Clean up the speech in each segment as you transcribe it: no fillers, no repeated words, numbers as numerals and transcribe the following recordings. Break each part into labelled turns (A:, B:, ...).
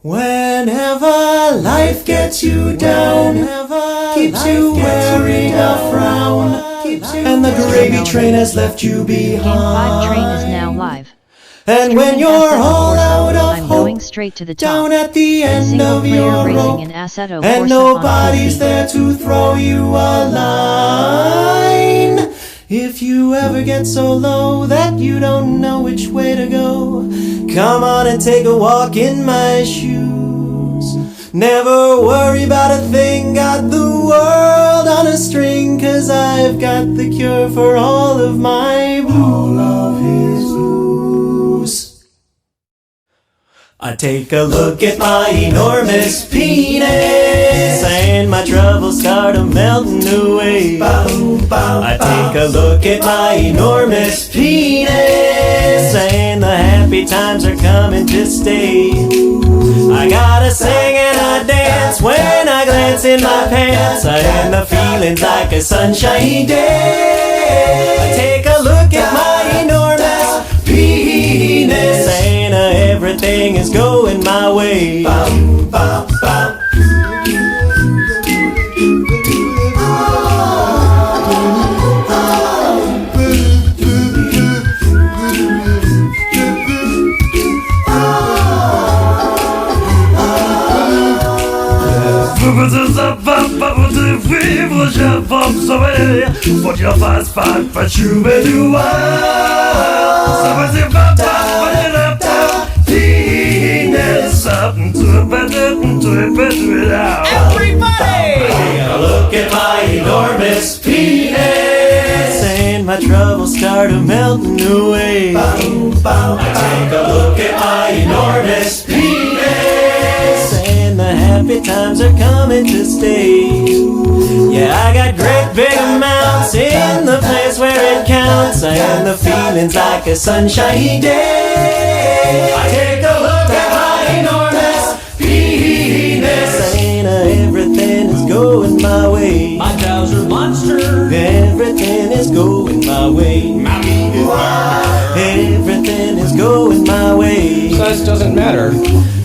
A: Whenever life gets you down, keeps you wearing a frown, and the gravy train has left you behind.
B: Game 5 train is now live.
A: And when you're all out of
B: I'm
A: hope,
B: going straight to the top.
A: down at the end of your rope,
B: in Assetto
A: and
B: Corsa
A: nobody's
B: on PC.
A: there to throw you a line. If you ever get so low that you don't know which way to go, come on and take a walk in my shoes. Never worry about a thing, got the world on a string, 'cause I've got the cure for all of my blues. All of his blues. I take a look at my enormous penis, and my troubles start melting away. I take a look at my enormous penis, and the happy times are coming to stay. I gotta sing and I dance when I glance in my pants, and the feeling's like a sunshiny day. I take a look at my enormous penis, and everything is going my way.
C: What your fast fight for you do penis up to a better out.
A: Everybody! Take a look at my enormous penis, and my troubles start melting away. I take a look at my enormous penis, and the happy times are coming to stay. Yeah, I got great big amounts in the place where it counts, and the feeling's like a sunshiny day. I take a look at my enormous penis, and everything is going my way.
D: My trouser monster.
A: Everything is going my way. Everything is going my way.
D: Size doesn't matter.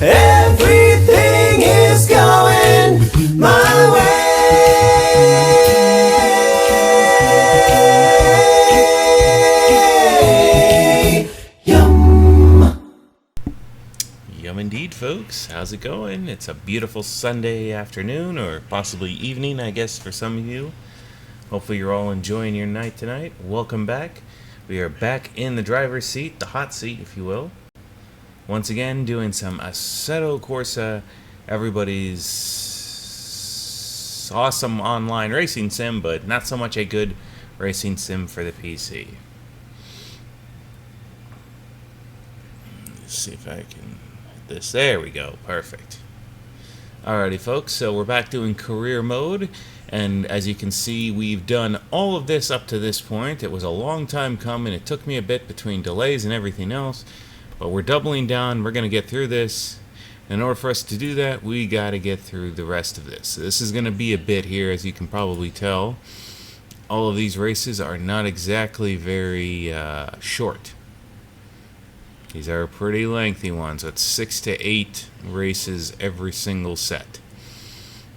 A: Everything is going my way.
E: Yum indeed, folks. How's it going? It's a beautiful Sunday afternoon, or possibly evening, I guess, for some of you. Hopefully you're all enjoying your night tonight. Welcome back. We are back in the driver's seat, the hot seat, if you will. Once again, doing some Assetto Corsa, everybody's awesome online racing sim, but not so much a good racing sim for the PC. Let's see if I can hit this. There we go. Perfect. Alrighty, folks. So we're back doing career mode. And as you can see, we've done all of this up to this point. It was a long time coming. It took me a bit between delays and everything else. But we're doubling down. We're going to get through this. In order for us to do that, we got to get through the rest of this. So this is going to be a bit here, as you can probably tell. All of these races are not exactly very short. These are pretty lengthy ones. It's 6 to 8 races every single set.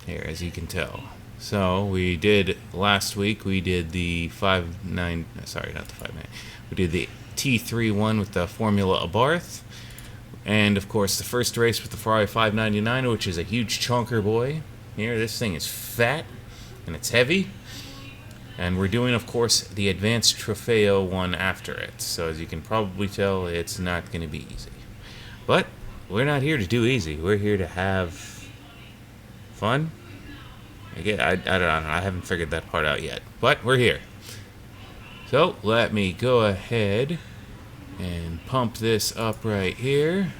E: Here, as you can tell. So we did last week. We did the 5.9. Sorry, not the 5.9. We did the T3-1 with the Formula Abarth, and of course the first race with the Ferrari 599, which is a huge chonker boy. Here, this thing is fat and it's heavy. And we're doing, of course, the Advanced Trofeo one after it. So as you can probably tell, it's not going to be easy. But we're not here to do easy. We're here to have fun. Again, I don't know. I haven't figured that part out yet. But we're here. So let me go ahead and pump this up right here.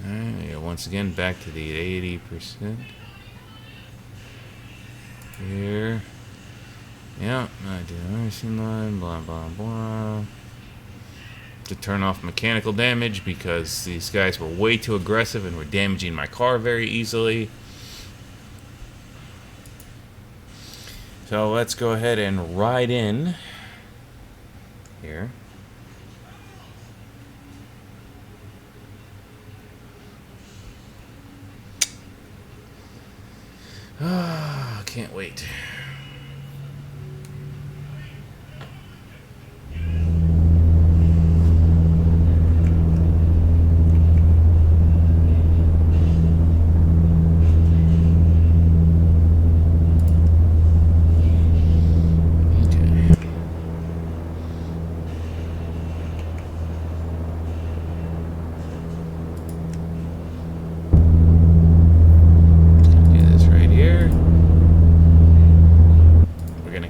E: Alright, once again, back to the 80%. Here. Yeah, I do racing line, blah, blah, blah. To turn off mechanical damage because these guys were way too aggressive and were damaging my car very easily. So let's go ahead and ride in here. Can't wait.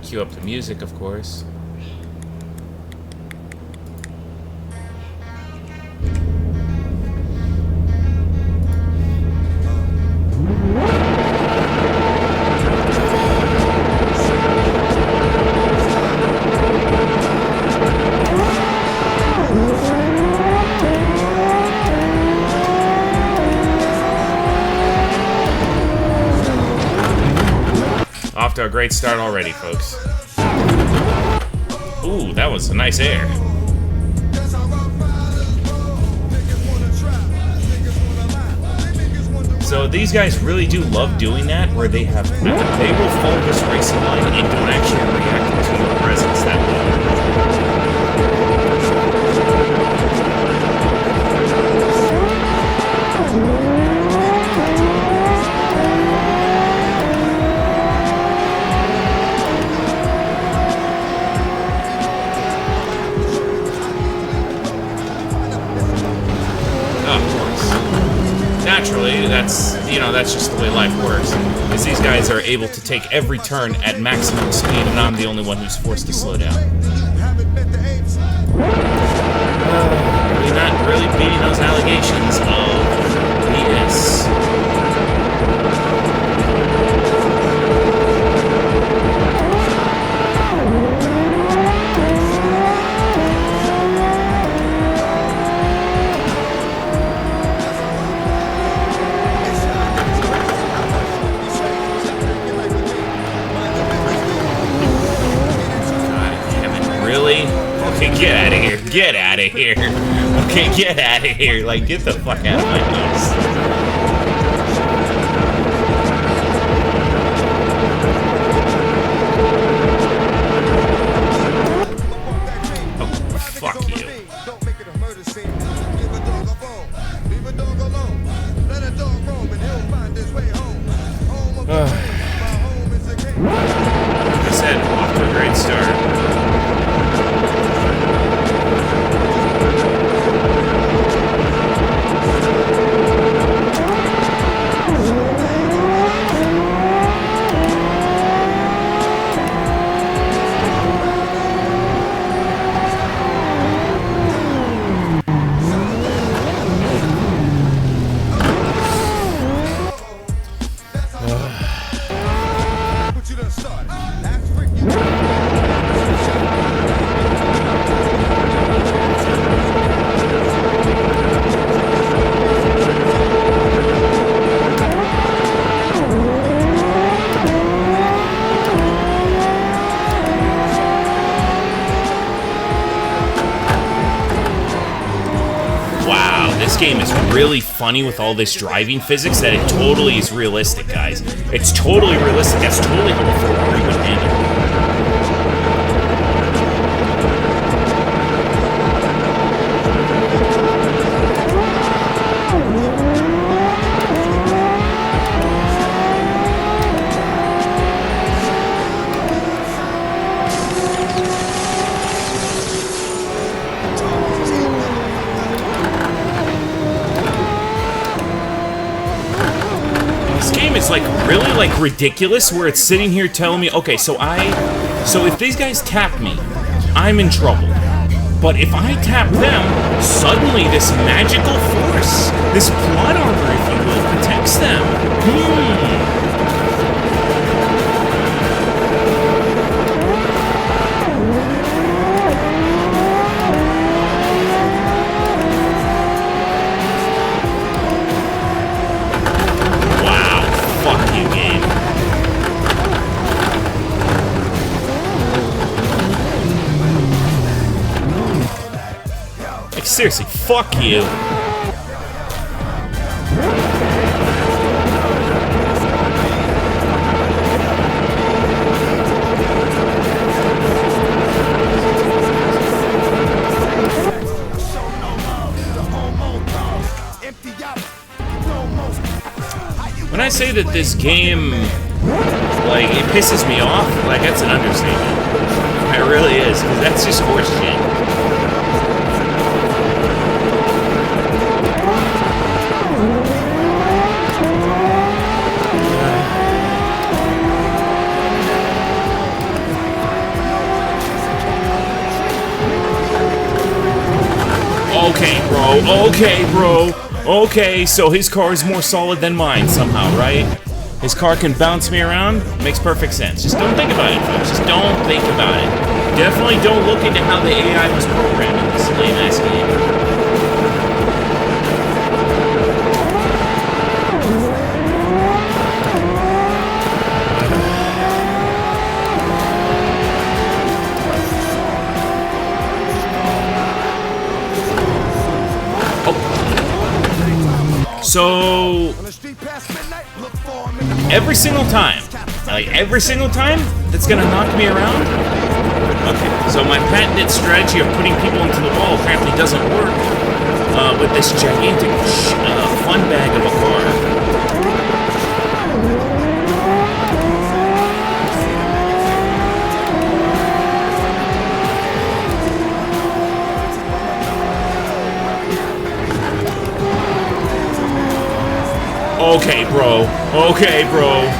E: Cue up the music, of course. Off to a great start already, folks. Ooh, that was a nice air. So these guys really do love doing that, where they have they will follow this racing line and don't actually react to your presence that way. Naturally, that's just the way life works. Is these guys are able to take every turn at maximum speed, and I'm the only one who's forced to slow down. We're not really beating those allegations of BS. Okay, get out of here. Get out of here. Okay, get out of here. Like, get the fuck out of my face. This game is really funny with all this driving physics that it totally is realistic, guys. It's totally realistic. That's totally how the Ferrari would handle it. It's like really like ridiculous where it's sitting here telling me, okay, so if these guys tap me, I'm in trouble. But if I tap them, suddenly this magical force, this plot armor, if you will, protects them. Seriously, fuck you. say that this game, like, it pisses me off, like, that's an understatement. It really is, because that's just horse shit. Okay, bro. Okay, bro. Okay, so his car is more solid than mine somehow, right? His car can bounce me around? Makes perfect sense. Just don't think about it, folks. Just don't think about it. Definitely don't look into how the AI was programmed in this lame-ass game. So, every single time, that's gonna knock me around? Okay, so my patented strategy of putting people into the wall apparently doesn't work with this gigantic fun bag of a car. Okay, bro. Okay, bro.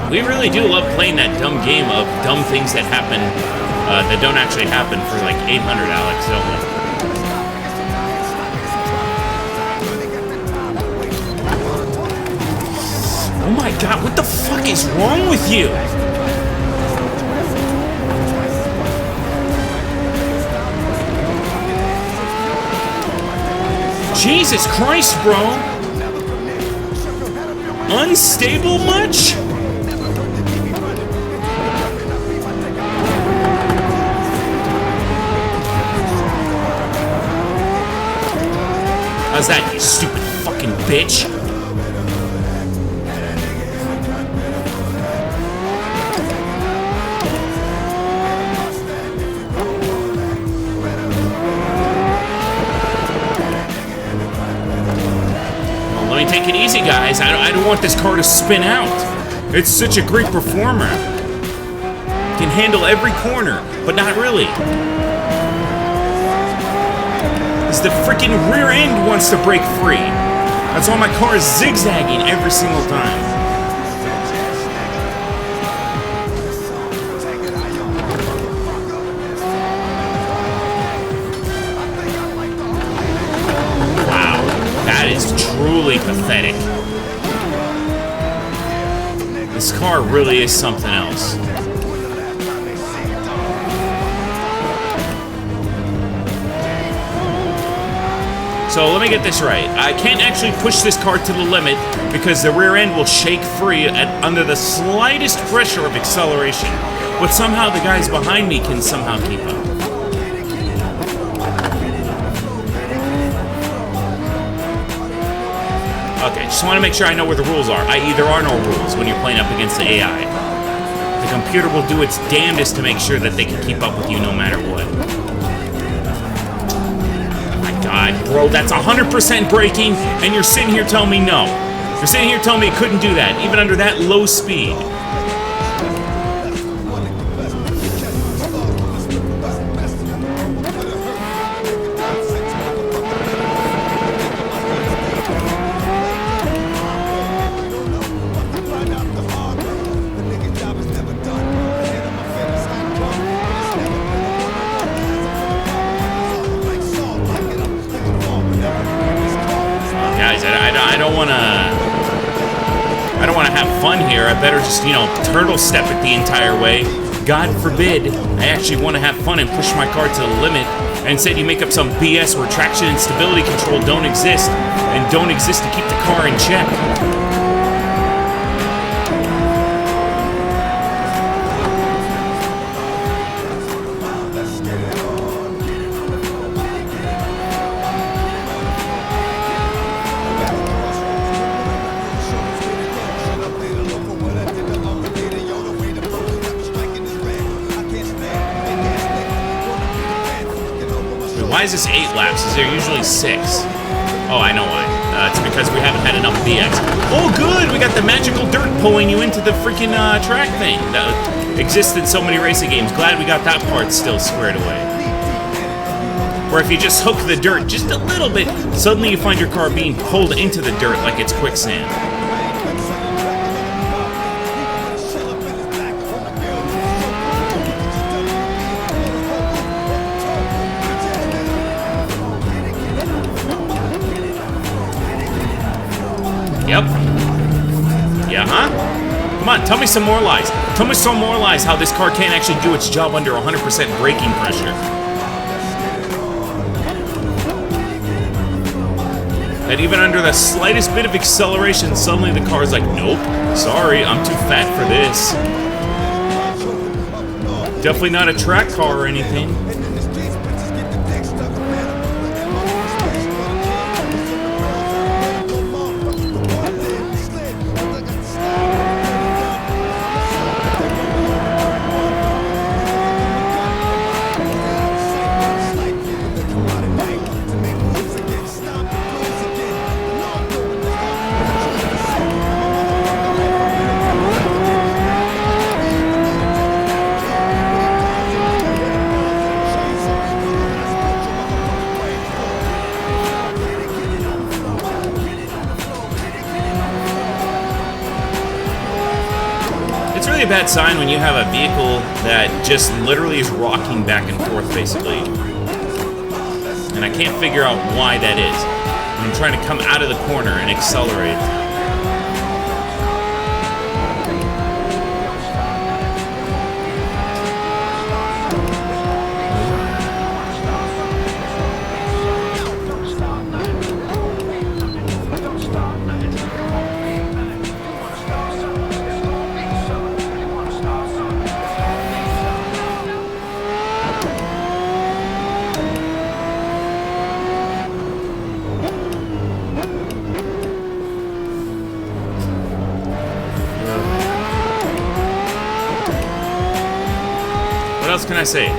E: We really do love playing that dumb game of dumb things that happen, that don't actually happen for like 800, Alex, don't we? Oh my god, what the fuck is wrong with you? Jesus Christ, bro! Unstable much? How's that, you stupid fucking bitch? Well, let me take it easy, guys. I don't want this car to spin out. It's such a great performer. Can handle every corner, but not really. The freaking rear end wants to break free. That's why my car is zigzagging every single time. Wow, that is truly pathetic. This car really is something else. So let me get this right. I can't actually push this car to the limit because the rear end will shake free under the slightest pressure of acceleration. But somehow the guys behind me can somehow keep up. Okay, just want to make sure I know where the rules are. I.e., there are no rules when you're playing up against the AI. The computer will do its damnedest to make sure that they can keep up with you no matter what. God, bro, that's 100% braking, and you're sitting here telling me no. You're sitting here telling me it couldn't do that, even under that low speed. I don't want to have fun here. I better just, turtle step it the entire way. God forbid I actually want to have fun and push my car to the limit. And instead you make up some BS where traction and stability control don't exist and don't exist to keep the car in check. Why is this 8 laps? Is there usually 6? Oh, I know why. It's because we haven't had enough BX. Oh, good! We got the magical dirt pulling you into the freaking track thing that exists in so many racing games. Glad we got that part still squared away. Where if you just hook the dirt just a little bit, suddenly you find your car being pulled into the dirt like it's quicksand. Yep. Yeah, huh? Come on, tell me some more lies. Tell me some more lies how this car can't actually do its job under 100% braking pressure. That even under the slightest bit of acceleration, suddenly the car's like, nope, sorry, I'm too fat for this. Definitely not a track car or anything. A bad sign when you have a vehicle that just literally is rocking back and forth, basically. And I can't figure out why that is. I'm trying to come out of the corner and accelerate. What else can I say?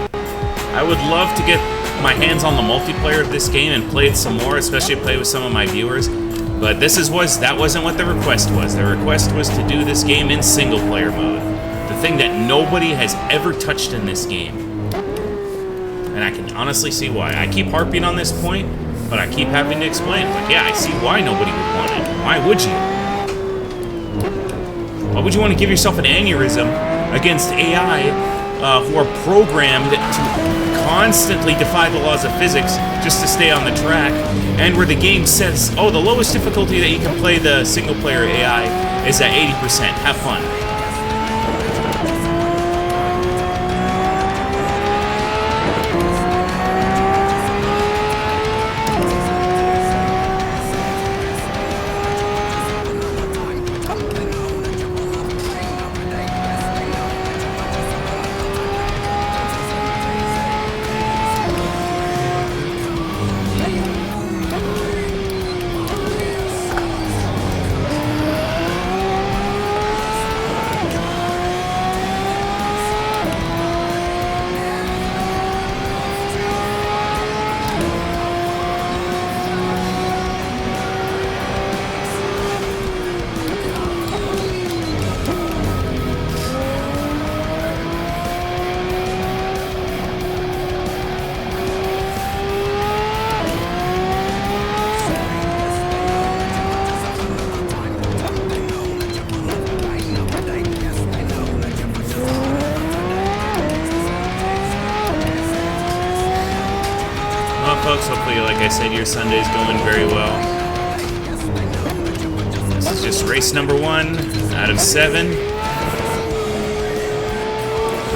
E: I would love to get my hands on the multiplayer of this game and play it some more, especially play with some of my viewers. But that wasn't what the request was. The request was to do this game in single player mode. The thing that nobody has ever touched in this game. And I can honestly see why. I keep harping on this point, but I keep having to explain. Like, yeah, I see why nobody would want it. Why would you? Why would you want to give yourself an aneurysm against AI who are programmed to constantly defy the laws of physics just to stay on the track, and where the game says, oh, the lowest difficulty that you can play the single-player AI is at 80%. Have fun. Folks, hopefully, like I said, your Sunday's going very well. This is just race number 1 out of 7. We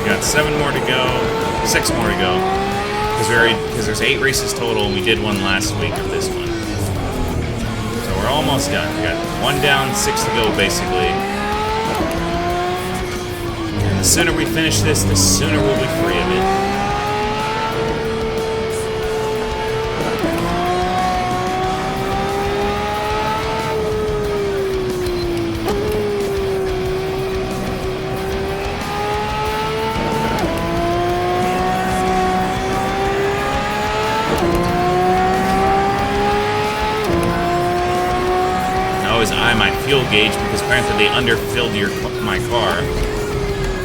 E: got 7 more to go, 6 more to go, because there's 8 races total, and we did one last week of this one. So we're almost done. We got 1 down, 6 to go, basically. And the sooner we finish this, the sooner we'll be free of it. fuel gauge because apparently they underfilled my car.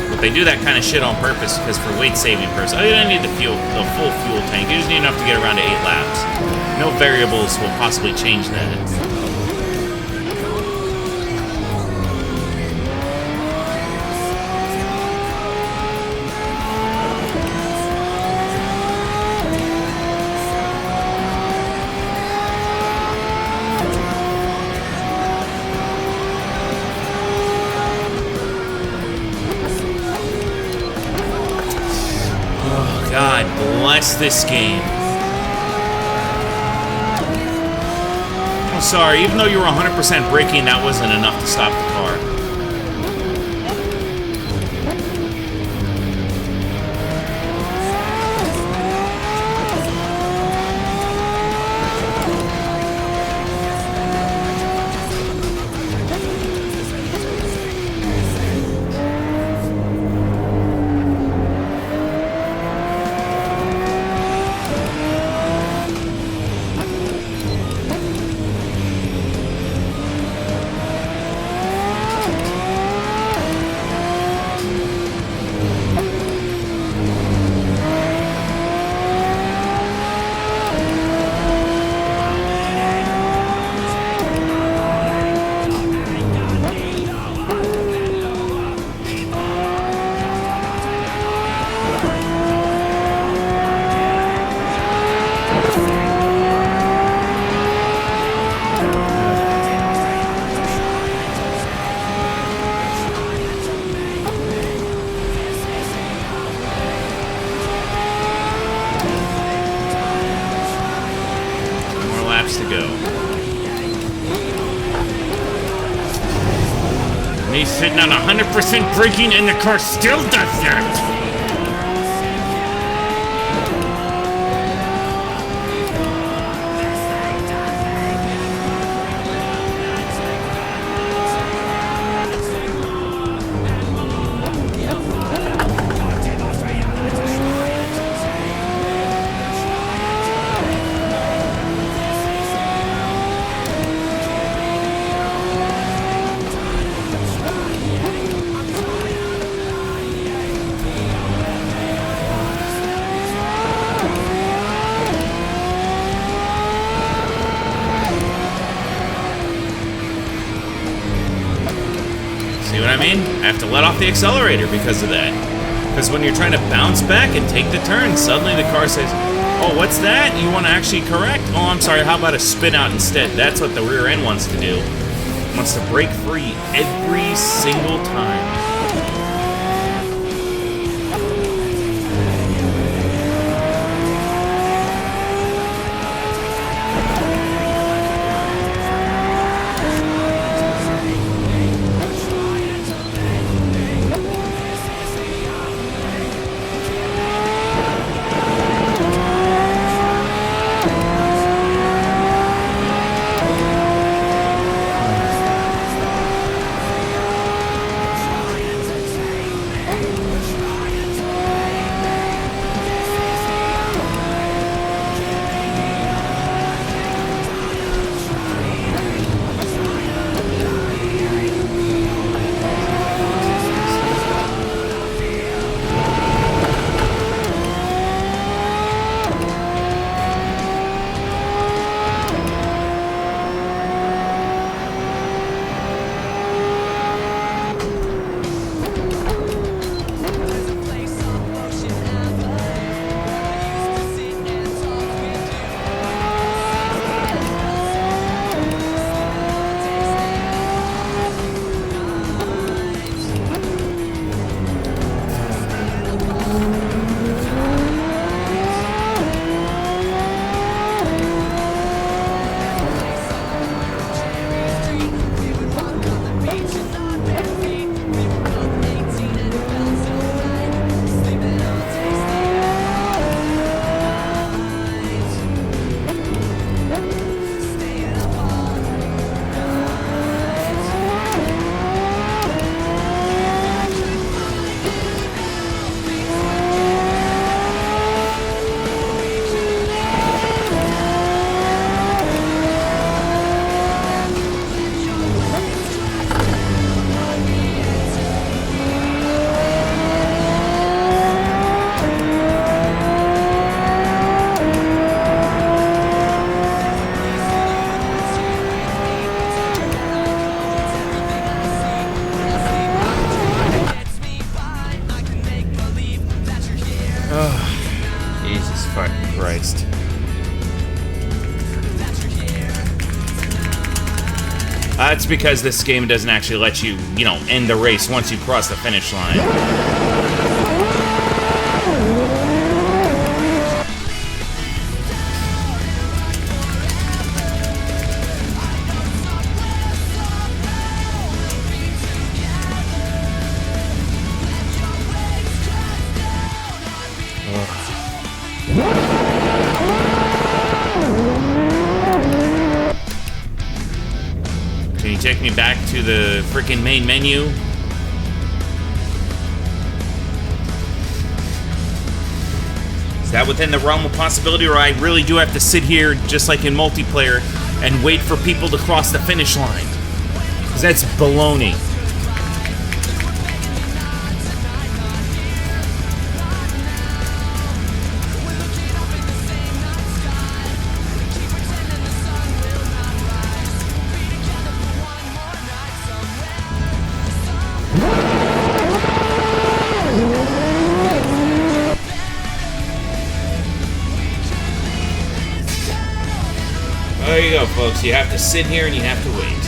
E: But they do that kind of shit on purpose because for weight saving purposes. Oh, you don't need the full fuel tank. You just need enough to get around to 8 laps. No variables will possibly change that. God bless this game. I'm sorry, even though you were 100% braking, that wasn't enough to stop the car. To go. Me sitting on 100% braking and the car still does that! See what I mean? I have to let off the accelerator because of that. Because when you're trying to bounce back and take the turn, suddenly the car says, oh, what's that? You want to actually correct? Oh, I'm sorry, how about a spin out instead? That's what the rear end wants to do. It wants to break free every single time. Christ. That's because this game doesn't actually let you, you know, end the race once you cross the finish line. Can you take me back to the freaking main menu? Is that within the realm of possibility, or I really do have to sit here, just like in multiplayer, and wait for people to cross the finish line? Because that's baloney. There you go, folks. You have to sit here and you have to wait.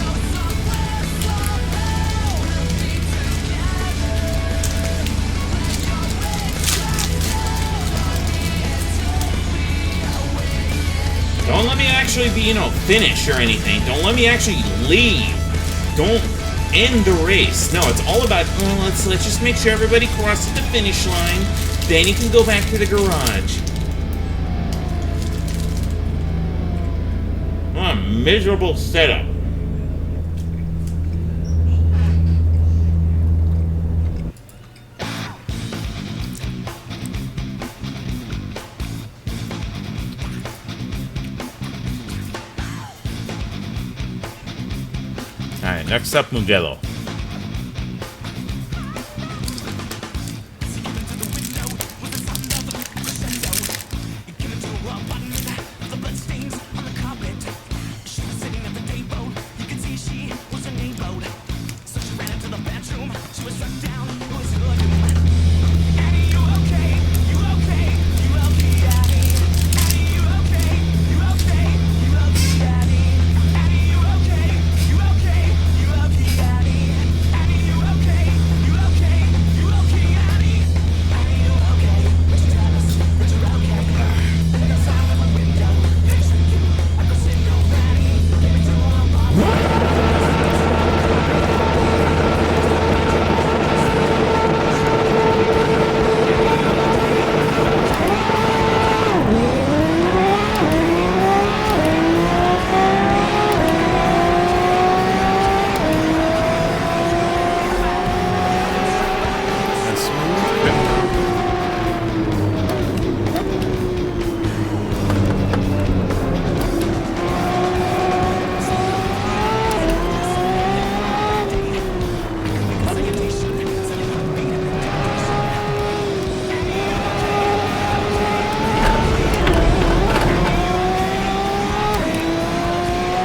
E: Don't let me actually be, you know, finish or anything. Don't let me actually leave. Don't end the race. No, it's all about, oh, let's just make sure everybody crosses the finish line. Then you can go back to the garage. What a miserable setup. Alright, next up, Mugello.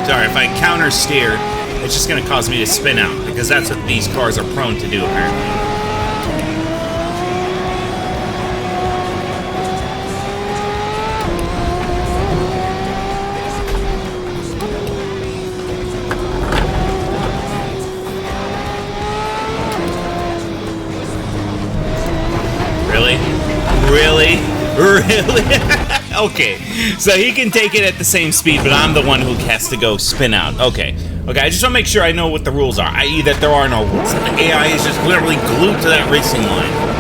E: Sorry, if I counter steer, it's just going to cause me to spin out, because that's what these cars are prone to do, apparently. Really? Really? Really? Okay, so he can take it at the same speed, but I'm the one who has to go spin out. Okay, I just want to make sure I know what the rules are, i.e. that there are no rules. The AI is just literally glued to that racing line.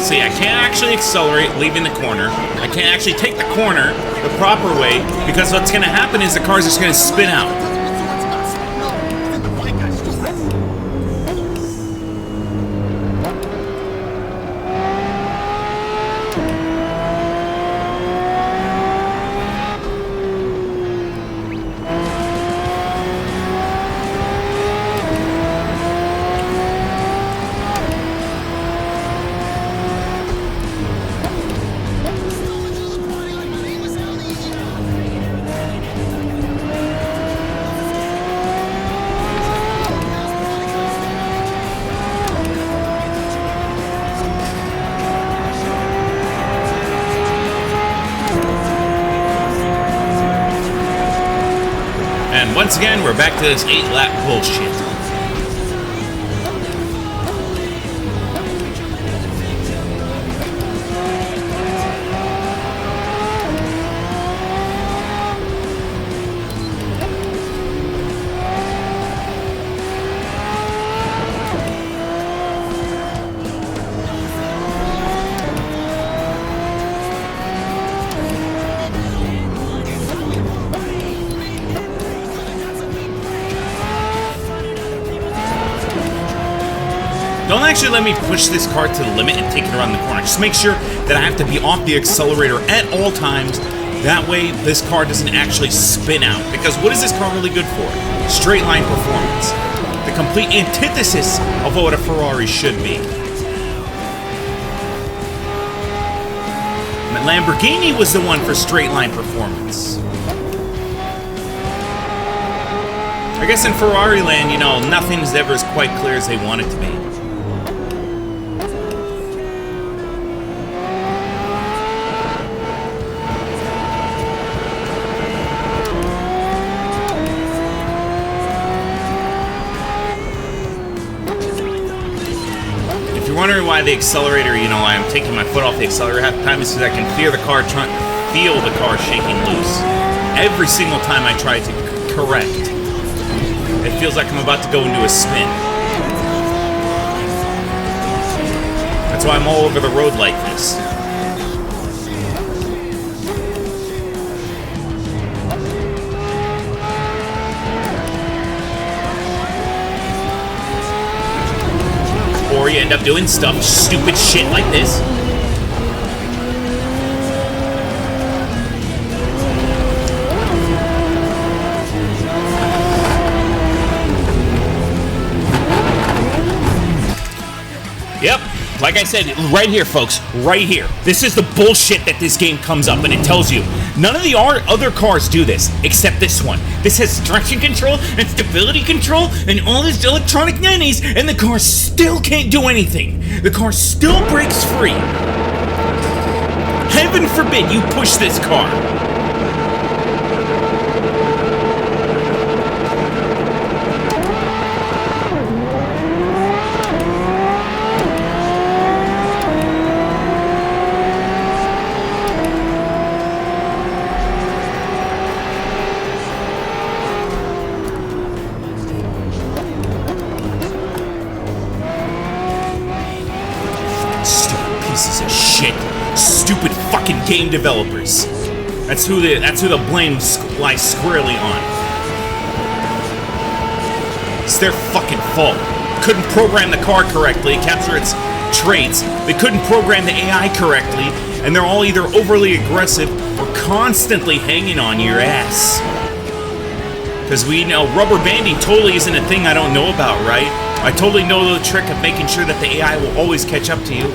E: let's see, I can't actually accelerate leaving the corner. I can't actually take the corner the proper way, because what's going to happen is the car's just going to spin out. And once again, we're back to this 8-lap bullshit. Don't actually let me push this car to the limit and take it around the corner. Just make sure that I have to be off the accelerator at all times. That way, this car doesn't actually spin out. Because what is this car really good for? Straight line performance. The complete antithesis of what a Ferrari should be. Lamborghini was the one for straight line performance. I guess in Ferrari land, you know, nothing's ever as quite clear as they want it to be. If you're wondering why the accelerator, you know, I'm taking my foot off the accelerator half the time, it's because I can feel the car shaking loose. Every single time I try to correct, it feels like I'm about to go into a spin. That's why I'm all over the road like this. Or you end up doing stupid shit like this. Yep, like I said, right here, folks, right here. This is the bullshit that this game comes up and it tells you. None of the other cars do this, except this one. This has traction control and stability control and all this electronic nannies, and the car still can't do anything. The car still breaks free. Heaven forbid you push this car. Pieces of shit. Stupid fucking game developers. That's who the blame lies squarely on. It's their fucking fault. Couldn't program the car correctly, capture its traits. They couldn't program the AI correctly, and they're all either overly aggressive or constantly hanging on your ass. Because we know rubber banding totally isn't a thing I don't know about, right? I totally know the trick of making sure that the AI will always catch up to you.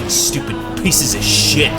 E: Stupid pieces of shit.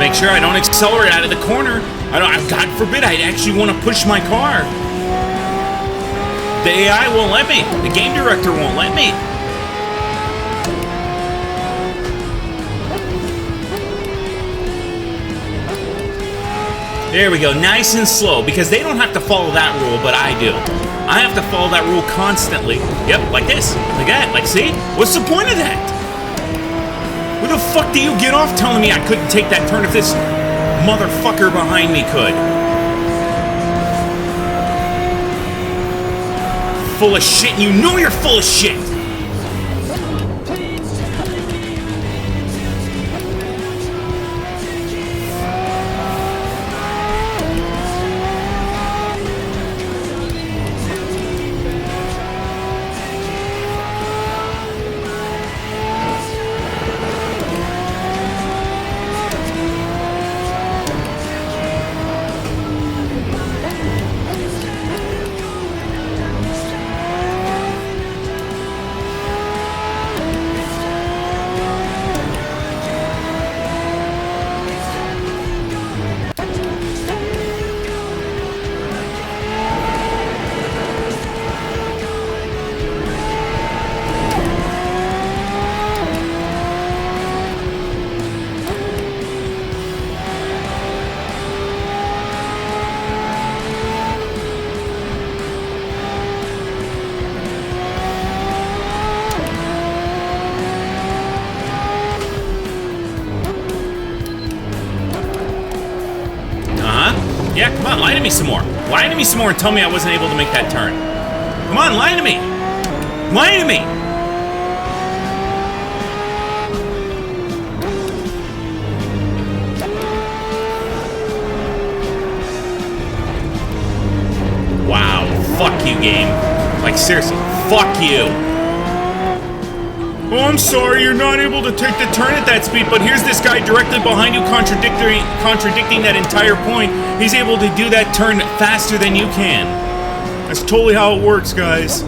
E: make sure I don't accelerate out of the corner. God forbid, I actually want to push my car. The AI won't let me. The game director won't let me. There we go, nice and slow, because they don't have to follow that rule, but I do. I have to follow that rule constantly. Yep, like this, like that, like see? What's the point of that? Where the fuck do you get off telling me I couldn't take that turn if this motherfucker behind me could? Full of shit, you know you're full of shit! Yeah, come on, lie to me some more. Lie to me some more and tell me I wasn't able to make that turn. Come on, lie to me. Lie to me. Wow, fuck you, game. Like, seriously, fuck you. Oh, I'm sorry, you're not able to take the turn at that speed, but here's this guy directly behind you contradicting that entire point. He's able to do that turn faster than you can. That's totally how it works, guys.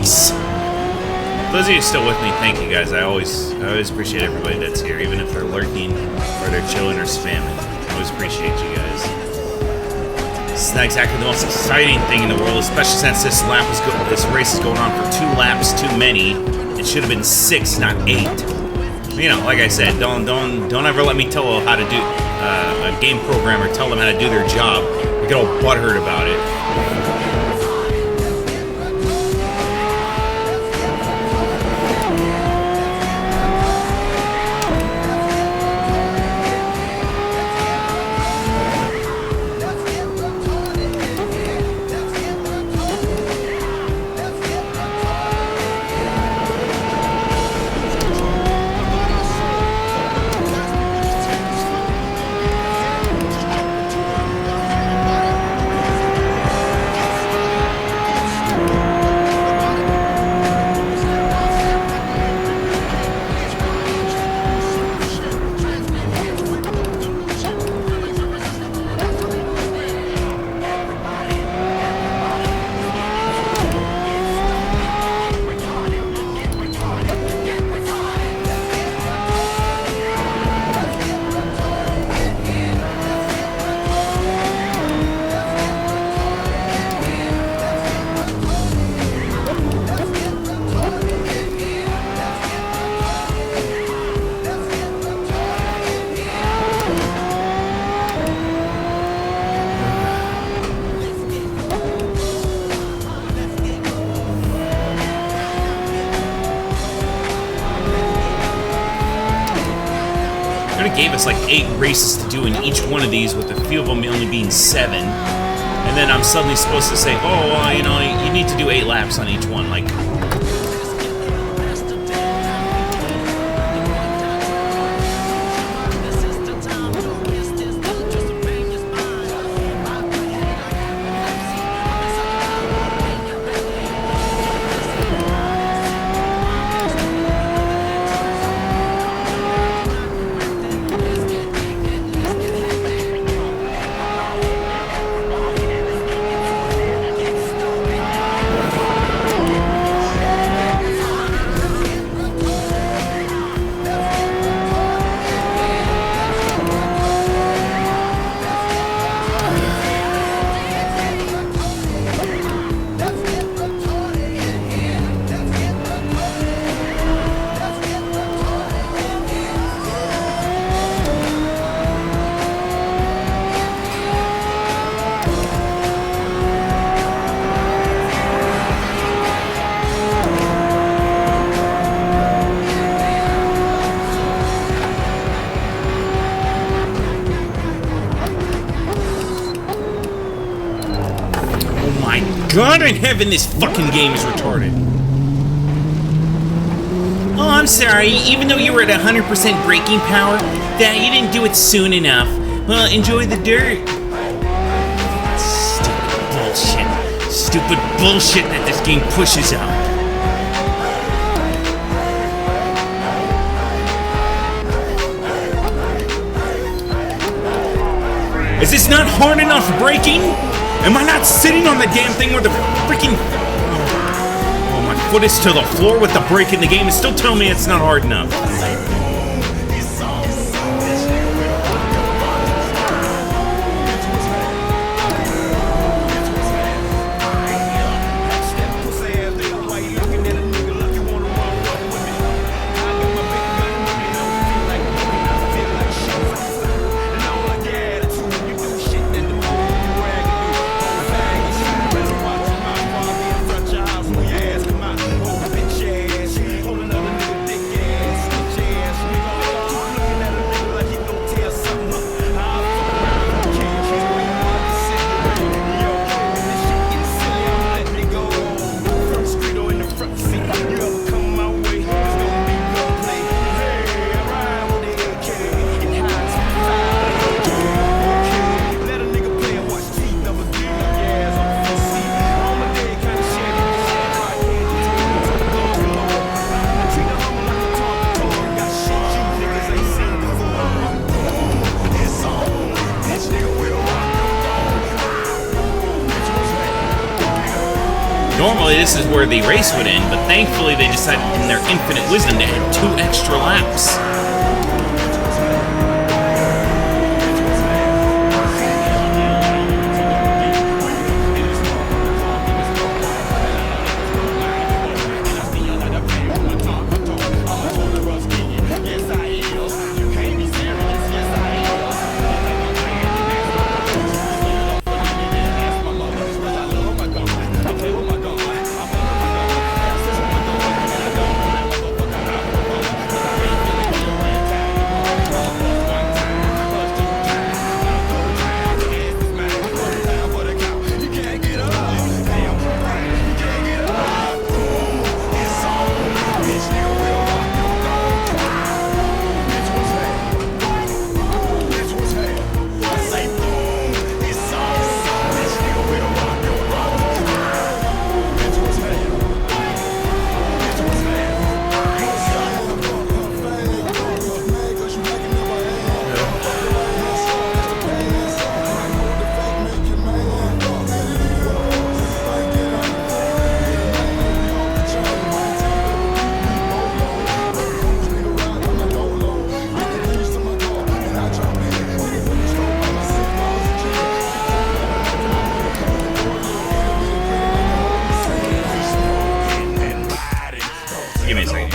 E: Nice. Those of you still with me, thank you guys. I always appreciate everybody that's here, even if they're lurking or they're chilling or spamming. I always appreciate you guys. It's not exactly the most exciting thing in the world, especially since this race is going on for 2 laps too many. It should have been 6, not 8. You know, like I said, don't ever let me tell how to do a game programmer tell them how to do their job. They get all butthurt about it. Gave us like 8 races to do in each one of these, with a few of them only being 7. And then I'm suddenly supposed to say, oh, well, you know, you need to do 8 laps on each one. Like, God in heaven, this fucking game is retarded. Oh, I'm sorry. Even though you were at 100% braking power, that you didn't do it soon enough. Well, enjoy the dirt. Stupid bullshit. Stupid bullshit that this game pushes out. Is this not hard enough braking? Am I not sitting on the damn thing where the freaking... Oh, my foot is to the floor with the brake in the game and still telling me it's not hard enough. normally this is where the race would end, but thankfully they decided in their infinite wisdom to add 2 extra laps. Give me a second.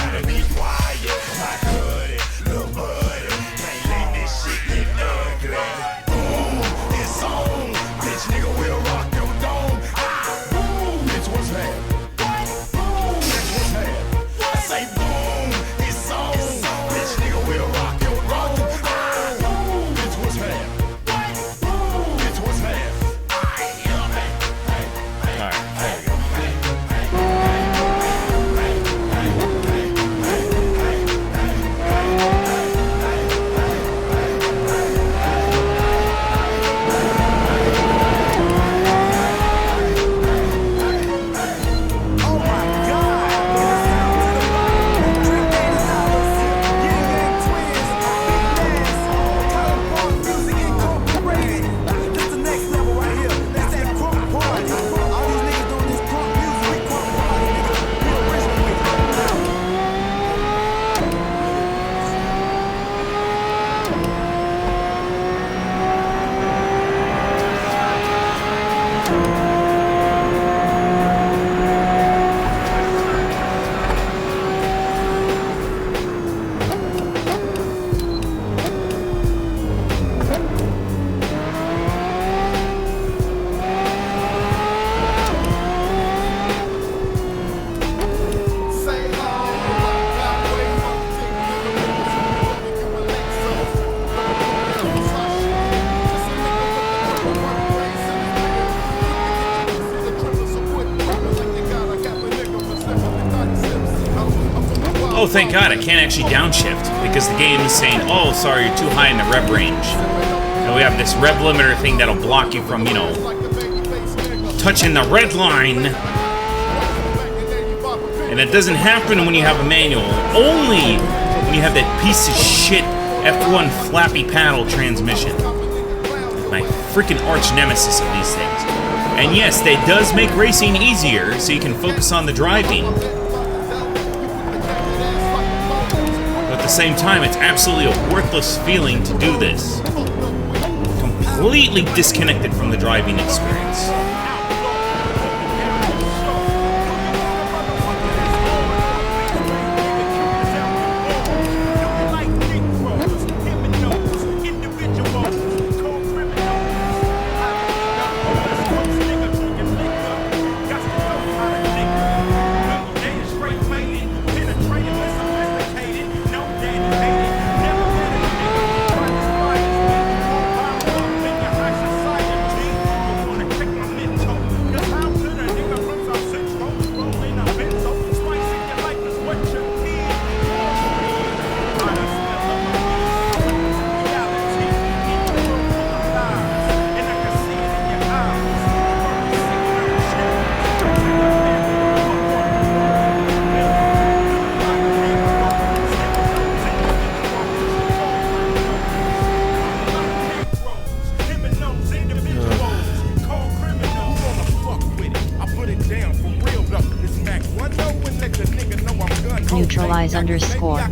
E: Oh, thank God, I can't actually downshift because the game is saying, oh, sorry, you're too high in the rev range. And we have this rev limiter thing that'll block you from, you know, touching the red line. And it doesn't happen when you have a manual. Only when you have that piece of shit F1 flappy paddle transmission. My freaking arch nemesis of these things. And yes, that does make racing easier, so you can focus on the driving. At the same time, it's absolutely a worthless feeling to do this. Completely disconnected from the driving experience.
B: neutralize underscore.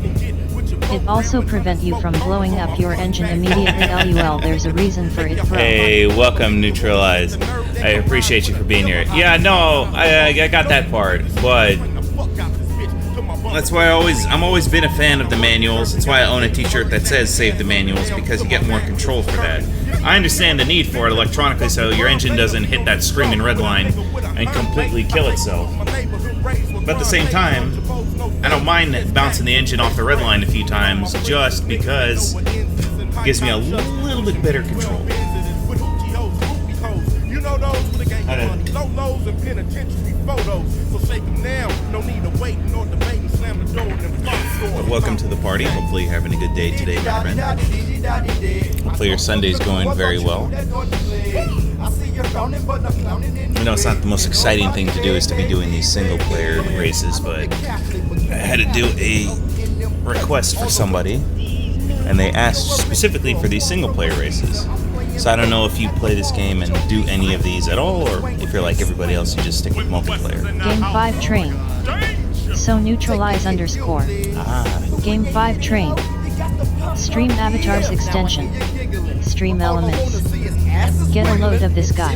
B: It also prevent you from blowing up your engine immediately. LUL, there's a reason for it, bro.
E: Hey, welcome, Neutralize. I appreciate you for being here. Yeah, no, I got that part, but that's why I'm always been a fan of the manuals. That's why I own a t-shirt that says save the manuals, because you get more control for that. I understand the need for it electronically so your engine doesn't hit that screaming red line and completely kill itself. But at the same time, I don't mind bouncing the engine off the red line a few times just because it gives me a little bit better control. But welcome to the party. Hopefully you're having a good day today, my friend. Hopefully your Sunday's going very well. I know it's not the most exciting thing to do is to be doing these single player races, but I had to do a request for somebody, and they asked specifically for these single player races. So I don't know if you play this game and do any of these at all, or if you're like everybody else, you just stick with multiplayer.
B: Game 5 train. So neutralize underscore. Game 5 train. Stream avatars extension. Stream elements. Get a load of this guy.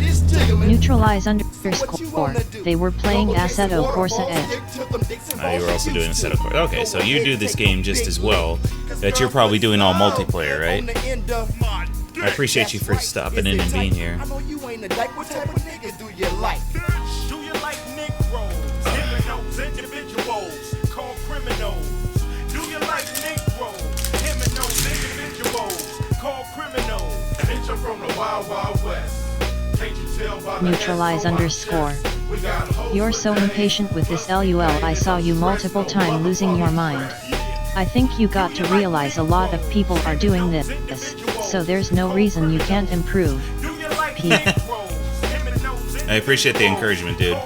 B: Neutralize underscore. They were playing Assetto Corsa Edge.
E: You were also doing Assetto Corsa. Okay, so you do this game just as well, that you're probably doing all multiplayer, right? I appreciate you for stopping in and being here.
B: Neutralize underscore. You're so impatient with this LUL. I saw you multiple times losing your mind. I think you got to realize a lot of people are doing this, so there's no reason you can't improve. P.
E: I appreciate the encouragement, dude.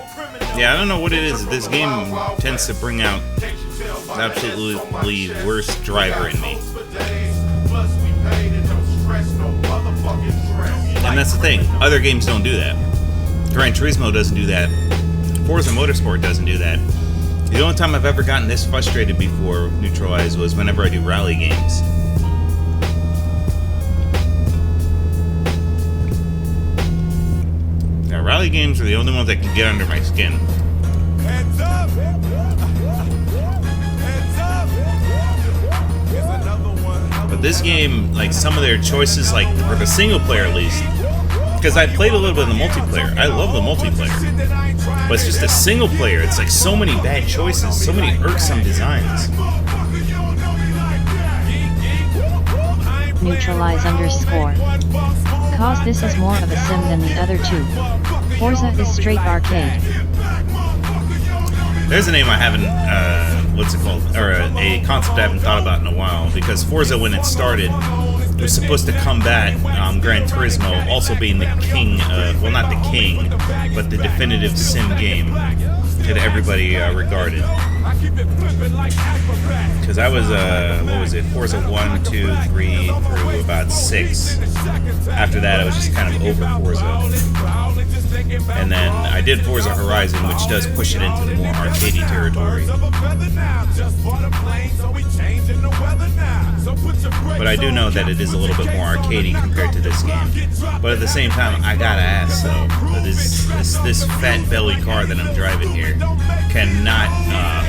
E: Yeah, I don't know what it is. This game tends to bring out the absolutely worst driver in me. And that's the thing. Other games don't do that. Gran Turismo doesn't do that. Forza Motorsport doesn't do that. The only time I've ever gotten this frustrated before Neutralize was whenever I do rally games. Now, rally games are the only ones that can get under my skin.
F: Heads up! Heads up! Here's another one.
E: But this game, like some of their choices, like for the single player at least, because I played a little bit of the multiplayer. I love the multiplayer. But it's just a single player. It's like so many bad choices, so many irksome designs.
B: Neutralize underscore. Cause this is more of a sim than the other two. Forza is straight arcade.
E: There's a name I haven't, what's it called? Or a concept I haven't thought about in a while. Because Forza, when it started, it was supposed to combat Gran Turismo, also being the king of, well, not the king, but the definitive sim game that everybody regarded. Because I was, what was it, Forza 1, 2, 3, through about 6. After that, I was just kind of over Forza. And then I did Forza Horizon, which does push it into the more arcadey territory. But I do know that it is a little bit more arcadey compared to this game. But at the same time, I gotta ask though, this fat belly car that I'm driving here cannot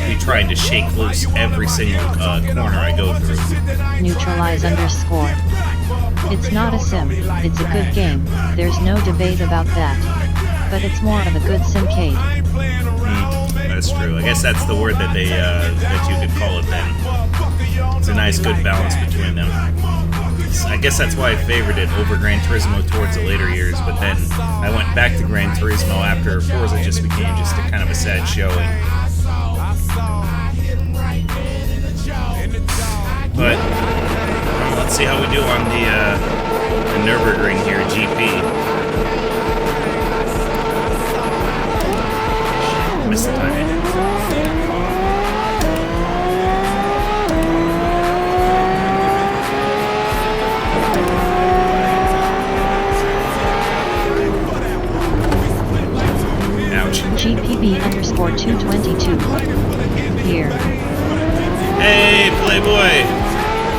E: be trying to shake loose every single corner I go through.
B: Neutralize underscore. It's not a sim, it's a good game, there's no debate about that. But it's more of a good simcade.
E: That's true. I guess that's the word that they that you could call it then. It's a nice good balance between them. I guess that's why I favored it over Gran Turismo towards the later years, but then I went back to Gran Turismo after Forza just became just a kind of a sad showing. But let's see how we do on the Nürburgring here, GP. Missed the timing.
B: GPB underscore 222. Here.
E: Hey, Playboy!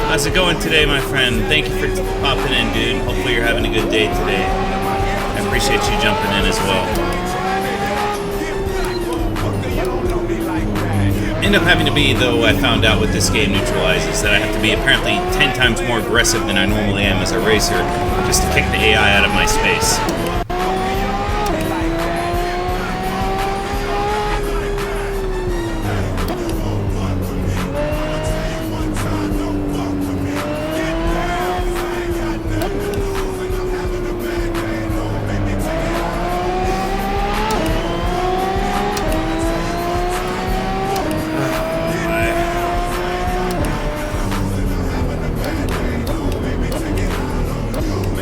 E: How's it going today, my friend? Thank you for popping in, dude. Hopefully you're having a good day today. I appreciate you jumping in as well. End up having to be, though, I found out what this game neutralizes, that I have to be apparently 10 times more aggressive than I normally am as a racer just to kick the AI out of my space.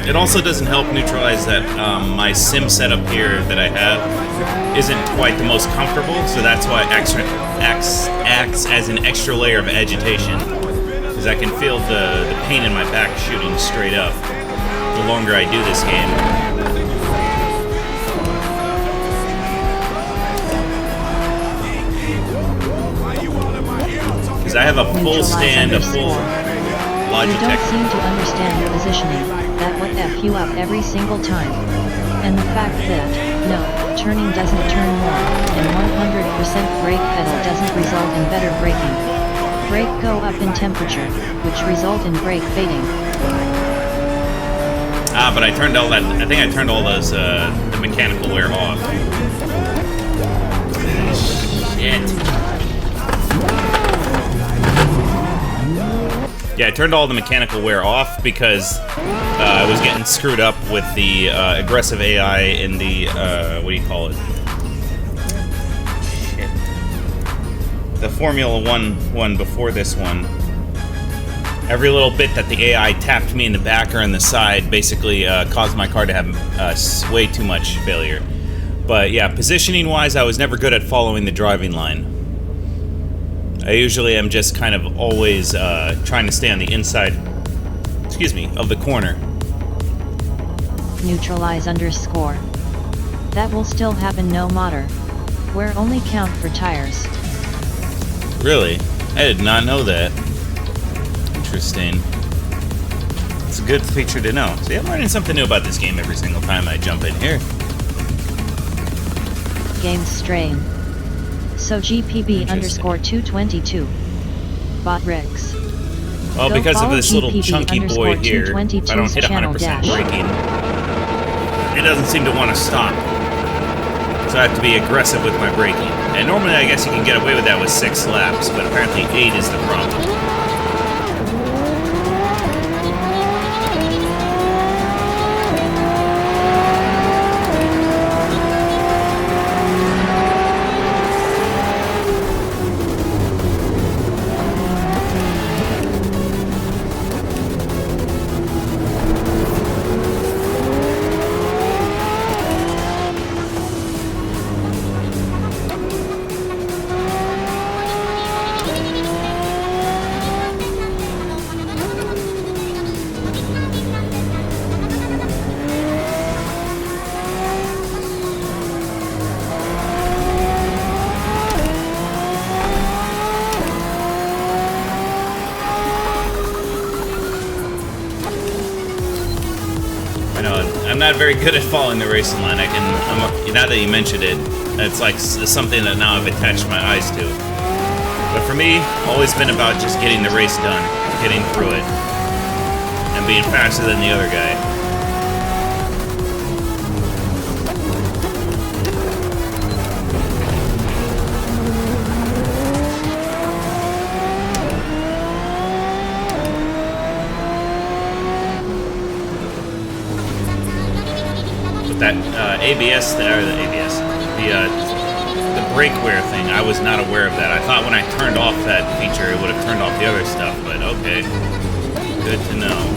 E: It also doesn't help neutralize that my sim setup here that I have isn't quite the most comfortable, so that's why acts as an extra layer of agitation, because I can feel the pain in my back shooting straight up the longer I do this game. Because I have a full stand, a full
B: You don't seem to understand your positioning. That would F you up every single time. And the fact that, no, turning doesn't turn more, and 100% brake pedal doesn't result in better braking. Brake go up in temperature, which result in brake fading.
E: Ah, but I turned all that, I think I turned all those, the mechanical wear off. Shit. Yeah, I turned all the mechanical wear off because I was getting screwed up with the aggressive AI in the, what do you call it? Shit. The Formula 1 one before this one. Every little bit that the AI tapped me in the back or in the side basically caused my car to have way too much failure. But yeah, positioning-wise, I was never good at following the driving line. I usually am just kind of always trying to stay on the inside, of the corner.
B: Neutralize underscore. That will still happen no matter. Where only count for tires.
E: Really? I did not know that. Interesting. It's a good feature to know. See, I'm learning something new about this game every single time I jump in here.
B: Game strain. So GPB underscore 222. Bot Rex.
E: Well,
B: Go
E: because of
B: follow
E: this little
B: GPB
E: chunky boy here, if I don't
B: 222's
E: hit 100%
B: channel dash.
E: braking, it doesn't seem to want to stop. So I have to be aggressive with my braking. And normally I guess you can get away with that with 6 laps, but apparently 8 is the problem. I'm not very good at following the racing line. Now that you mentioned it, it's like something that now I've attached my eyes to. But for me, always been about just getting the race done, getting through it, and being faster than the other guy. That ABS, the brake wear thing, I was not aware of that. I thought when I turned off that feature, it would have turned off the other stuff, but okay. Good to know.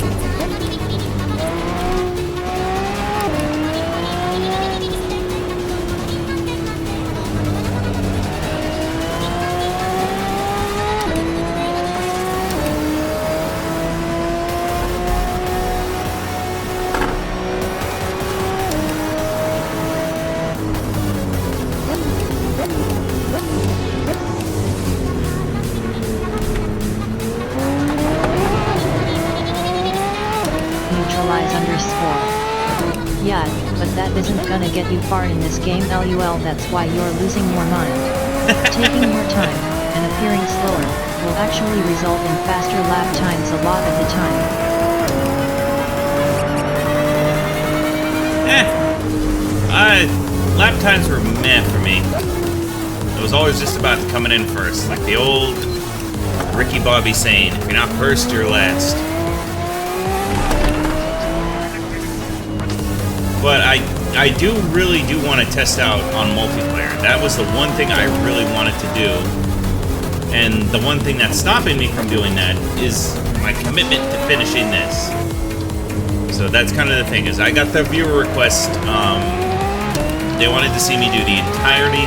B: neutralize underscore. Yeah, but that isn't gonna get you far in this game lol, that's why you're losing your mind. Taking your time, and appearing slower, will actually result in faster lap times a lot of the time.
E: Lap times were meh for me. It was always just about coming in first, like the old Ricky Bobby saying, if you're not first, you're last. But I really do want to test out on multiplayer. That was the one thing I really wanted to do. And the one thing that's stopping me from doing that is my commitment to finishing this. So that's kind of the thing, is I got the viewer request. They wanted to see me do the entirety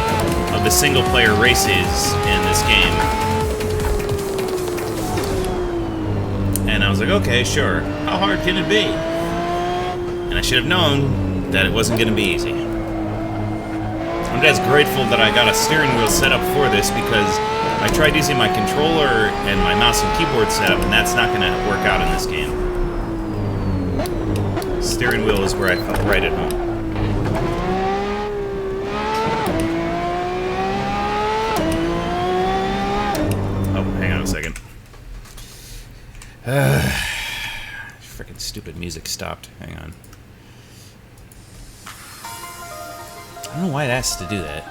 E: of the single-player races in this game. And I was like, okay, sure. How hard can it be? And I should have known that it wasn't going to be easy. I'm just grateful that I got a steering wheel set up for this, because I tried using my controller and my mouse and keyboard setup, and that's not going to work out in this game. Steering wheel is where I felt right at home. Oh, hang on a second. Freaking stupid music stopped. Hang on. I don't know why it asks to do that.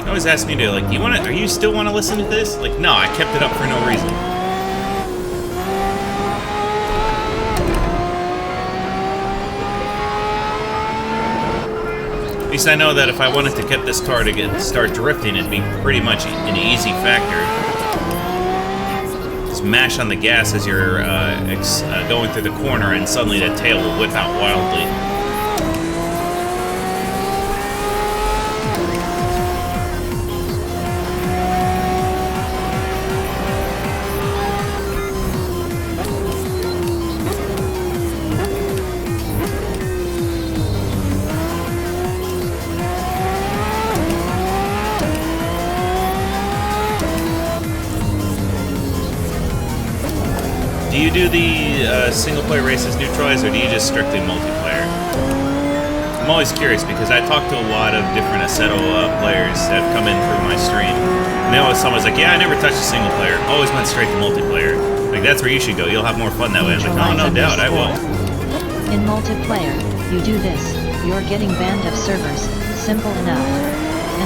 E: It always asks me to, like, are you still want to listen to this? Like, no, I kept it up for no reason. At least I know that if I wanted to get this car to start drifting, it'd be pretty much an easy factor. Just mash on the gas as you're going through the corner, and suddenly the tail will whip out wildly. Do you do the single-player races neutralized, or do you just strictly multiplayer? I'm always curious, because I talk to a lot of different Assetto players that have come in through my stream. And they always, someone's like, yeah, I never touched a single-player. Always went straight to multiplayer. Like, that's where you should go. You'll have more fun that way. I'm like, oh, no doubt, I will.
B: In multiplayer, you do this, you're getting banned of servers, simple enough.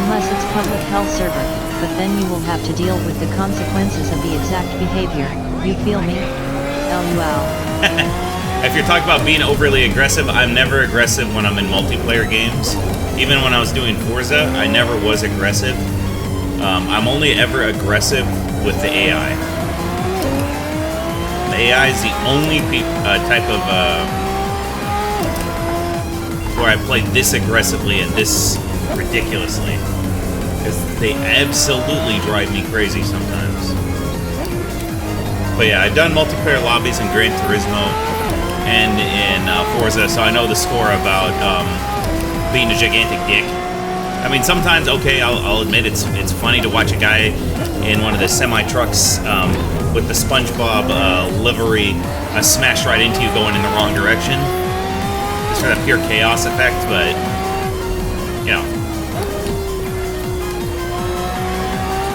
B: Unless it's public hell server, but then you will have to deal with the consequences of the exact behavior, you feel me? LUL.
E: If you're talking about being overly aggressive, I'm never aggressive when I'm in multiplayer games. Even when I was doing Forza, I never was aggressive. I'm only ever aggressive with the AI. The AI is the only type of where I play this aggressively and this ridiculously, because they absolutely drive me crazy sometimes. But yeah, I've done multiplayer lobbies in Gran Turismo and in Forza, so I know the score about being a gigantic dick. I mean, sometimes, okay, I'll admit it's funny to watch a guy in one of the semi-trucks with the SpongeBob livery smash right into you going in the wrong direction. Just for that pure chaos effect, but, you know,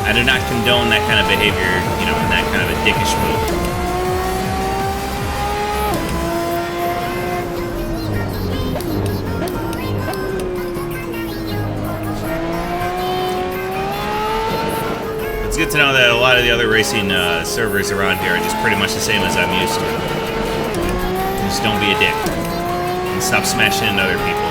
E: I do not condone that kind of behavior, you know, in that kind of a dickish move. It's good to know that a lot of the other racing servers around here are just pretty much the same as I'm used to. Just don't be a dick. And stop smashing into other people.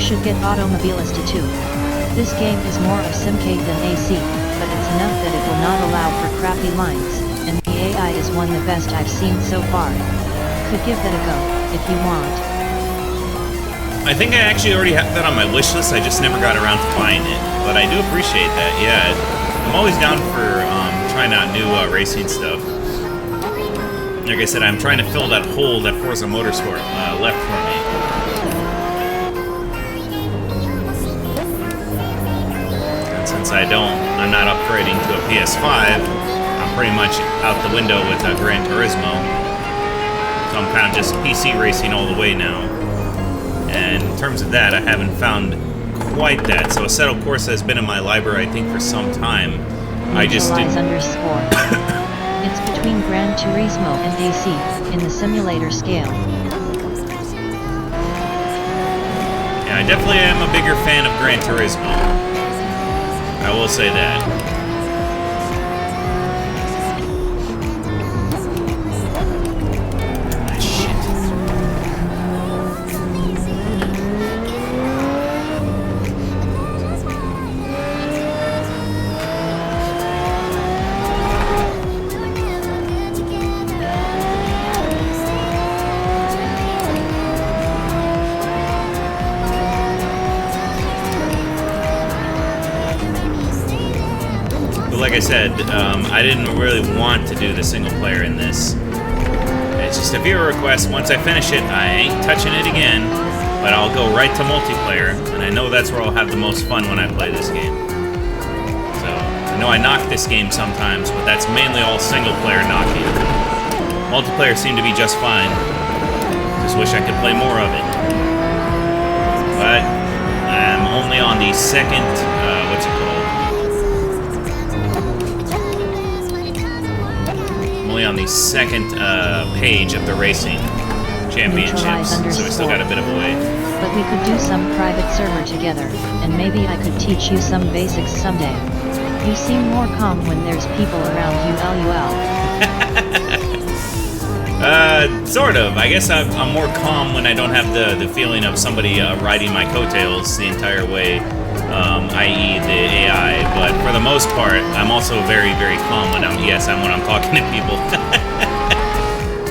B: should get Automobilista too. This game is more of simcade than AC, but it's enough that it will not allow for crappy lines, and the AI is one the best I've seen so far. Could give that a go, if you want.
E: I think I actually already have that on my wish list, I just never got around to buying it. But I do appreciate that, yeah. I'm always down for trying out new racing stuff. Like I said, I'm trying to fill that hole that Forza Motorsport left for me. And since I'm not upgrading to a PS5, I'm pretty much out the window with Gran Turismo. So I'm kind of just PC racing all the way now. And in terms of that, I haven't found quite that. So Assetto Corsa has been in my library, I think, for some time. I just didn't...
B: underscore. It's between Gran Turismo and AC, in the simulator scale.
E: Yeah, I definitely am a bigger fan of Gran Turismo. I will say that. Like I said, I didn't really want to do the single player in this. It's just a viewer request. Once I finish it, I ain't touching it again, but I'll go right to multiplayer, and I know that's where I'll have the most fun when I play this game. So, I know I knock this game sometimes, but that's mainly all single player knocking. Multiplayer seemed to be just fine. Just wish I could play more of it. But I'm only on the second, what's it called? On the second page of the racing championships, so we still got a bit of a way.
B: But we could do some private server together, and maybe I could teach you some basics someday. You seem more calm when there's people around you, lol.
E: Sort of. I guess I'm more calm when I don't have the feeling of somebody riding my coattails the entire way, i.e. the AI, but for the most part, I'm also very, very calm when I'm talking to people.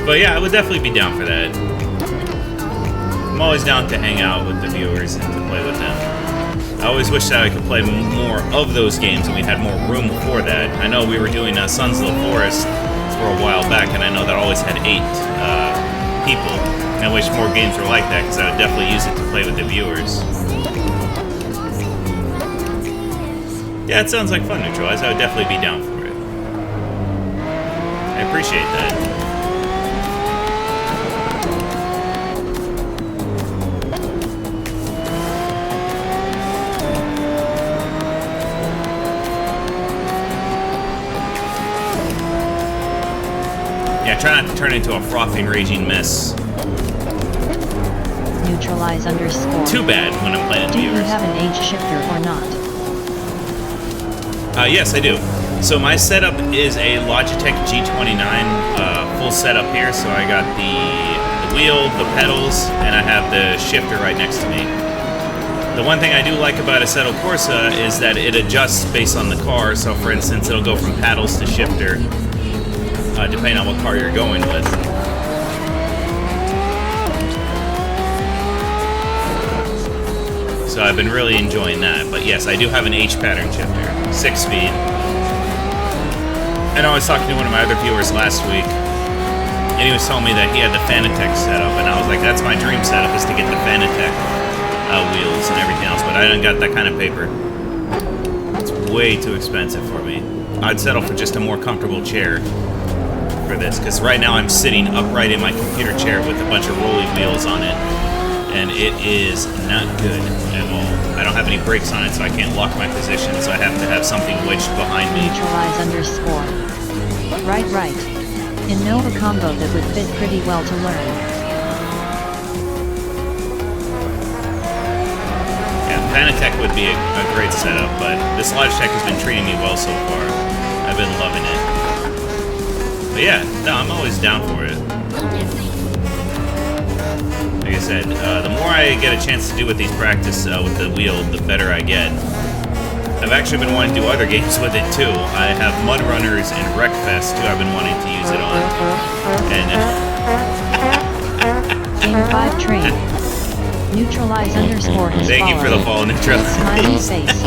E: But yeah, I would definitely be down for that. I'm always down to hang out with the viewers and to play with them. I always wish that I could play more of those games and we had more room for that. I know we were doing Sons of the Forest for a while back, and I know that always had 8 people. And I wish more games were like that, because I would definitely use it to play with the viewers. Yeah, it sounds like fun, Neutralize. I would definitely be down for it. I appreciate that. Yeah, try not to turn into a frothing, raging mess.
B: Neutralize underscore.
E: Too bad when I'm playing
B: Do you
E: viewers.
B: have an age shifter or not?
E: Yes, I do. So my setup is a Logitech G29 full setup here. So I got the wheel, the pedals, and I have the shifter right next to me. The one thing I do like about Assetto Corsa is that it adjusts based on the car. So for instance, it'll go from paddles to shifter, depending on what car you're going with. So I've been really enjoying that. But yes, I do have an H pattern shifter, 6-speed. And I was talking to one of my other viewers last week, and he was telling me that he had the Fanatec setup, and I was like, that's my dream setup, is to get the Fanatec wheels and everything else, but I didn't got that kind of paper. It's way too expensive for me. I'd settle for just a more comfortable chair for this, because right now I'm sitting upright in my computer chair with a bunch of rolly wheels on it, and it is not good at all. I don't have any brakes on it, so I can't lock my position, so I have to have something wedged behind me.
B: Neutralize underscore. Right. Innova combo that would fit pretty well to learn.
E: Yeah, Fanatec would be a great setup, but this Logitech has been treating me well so far. I've been loving it. But yeah, no, I'm always down for it. Like I said, the more I get a chance to do with these practice with the wheel, the better I get. I've actually been wanting to do other games with it too. I have Mud Runners and Wreckfest too. I've been wanting to use it on. And
B: Game 5 train. Neutralize underscore has
E: thank you for the follow, Neutral.
B: Smiley face.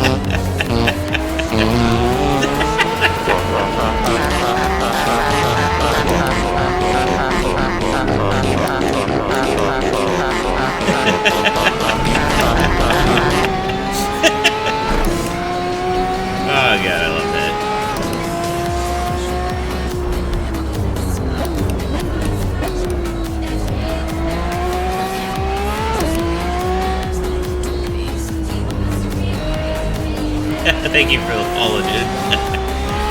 E: Oh god, I love that. Thank you for the follow, dude.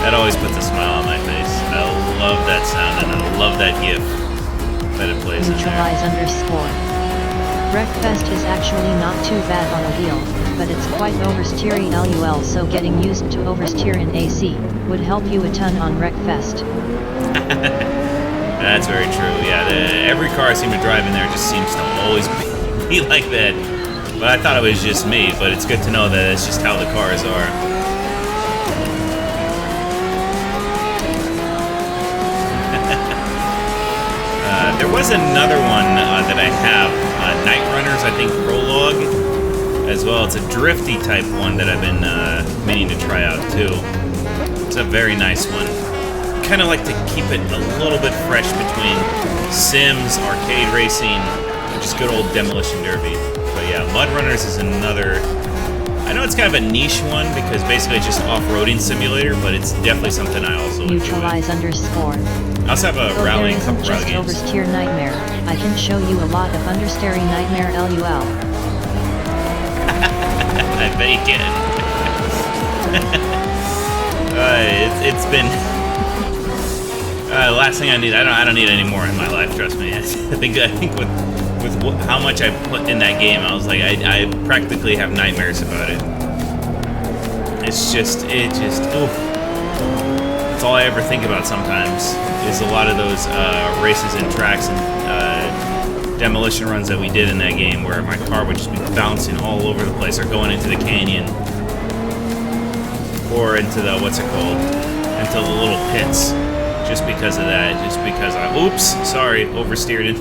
E: That always puts a smile on my face. I love that sound and I love that gif that it plays in there.
B: Neutralize underscore. Wreckfest is actually not too bad on a wheel, but it's quite oversteery LUL, so getting used to oversteer in AC would help you a ton on Wreckfest.
E: That's very true, yeah. Every car I seem to drive in there just seems to always be like that. But I thought it was just me, but it's good to know that it's just how the cars are. There was another one that I have, Night Runners, I think Prologue, as well. It's a drifty type one that I've been meaning to try out too. It's a very nice one. Kind of like to keep it a little bit fresh between Sims, arcade racing, and just good old Demolition Derby. But yeah, Mud Runners is another... I know it's kind of a niche one because basically it's just off-roading simulator, but it's definitely something I also
B: Neutralize
E: enjoy.
B: underscore.
E: I also have a
B: So
E: rally
B: there
E: and couple
B: isn't
E: rally
B: just
E: games.
B: oversteer nightmare. I can show you a lot of understeering nightmare LUL.
E: I bet you can. It's been last thing I need. I don't need any more in my life. Trust me. I think with how much I put in that game, I was like, I practically have nightmares about it. It's just oof. That's all I ever think about sometimes. Is a lot of those races and tracks and demolition runs that we did in that game, where my car would just be bouncing all over the place, or going into the canyon, or into the into the little pits, just because of that. Just because oops, sorry, oversteered it.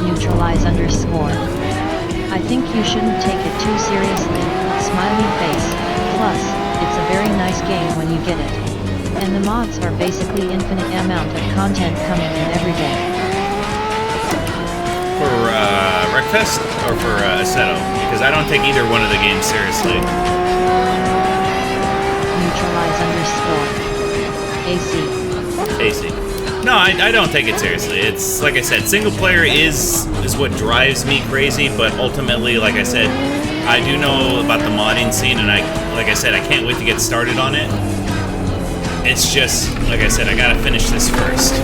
B: Neutralize underscore. I think you shouldn't take it too seriously. Smiley face. Plus, it's a very nice game when you get it. And the mods are basically infinite amount of content coming in every day.
E: For Wreckfest or for Assetto? Because I don't take either one of the games seriously.
B: Neutralize underscore. AC.
E: No, I don't take it seriously. It's like I said, single player is what drives me crazy, but ultimately, like I said, I do know about the modding scene, and like I said, I can't wait to get started on it. It's just, like I said, I gotta finish this first.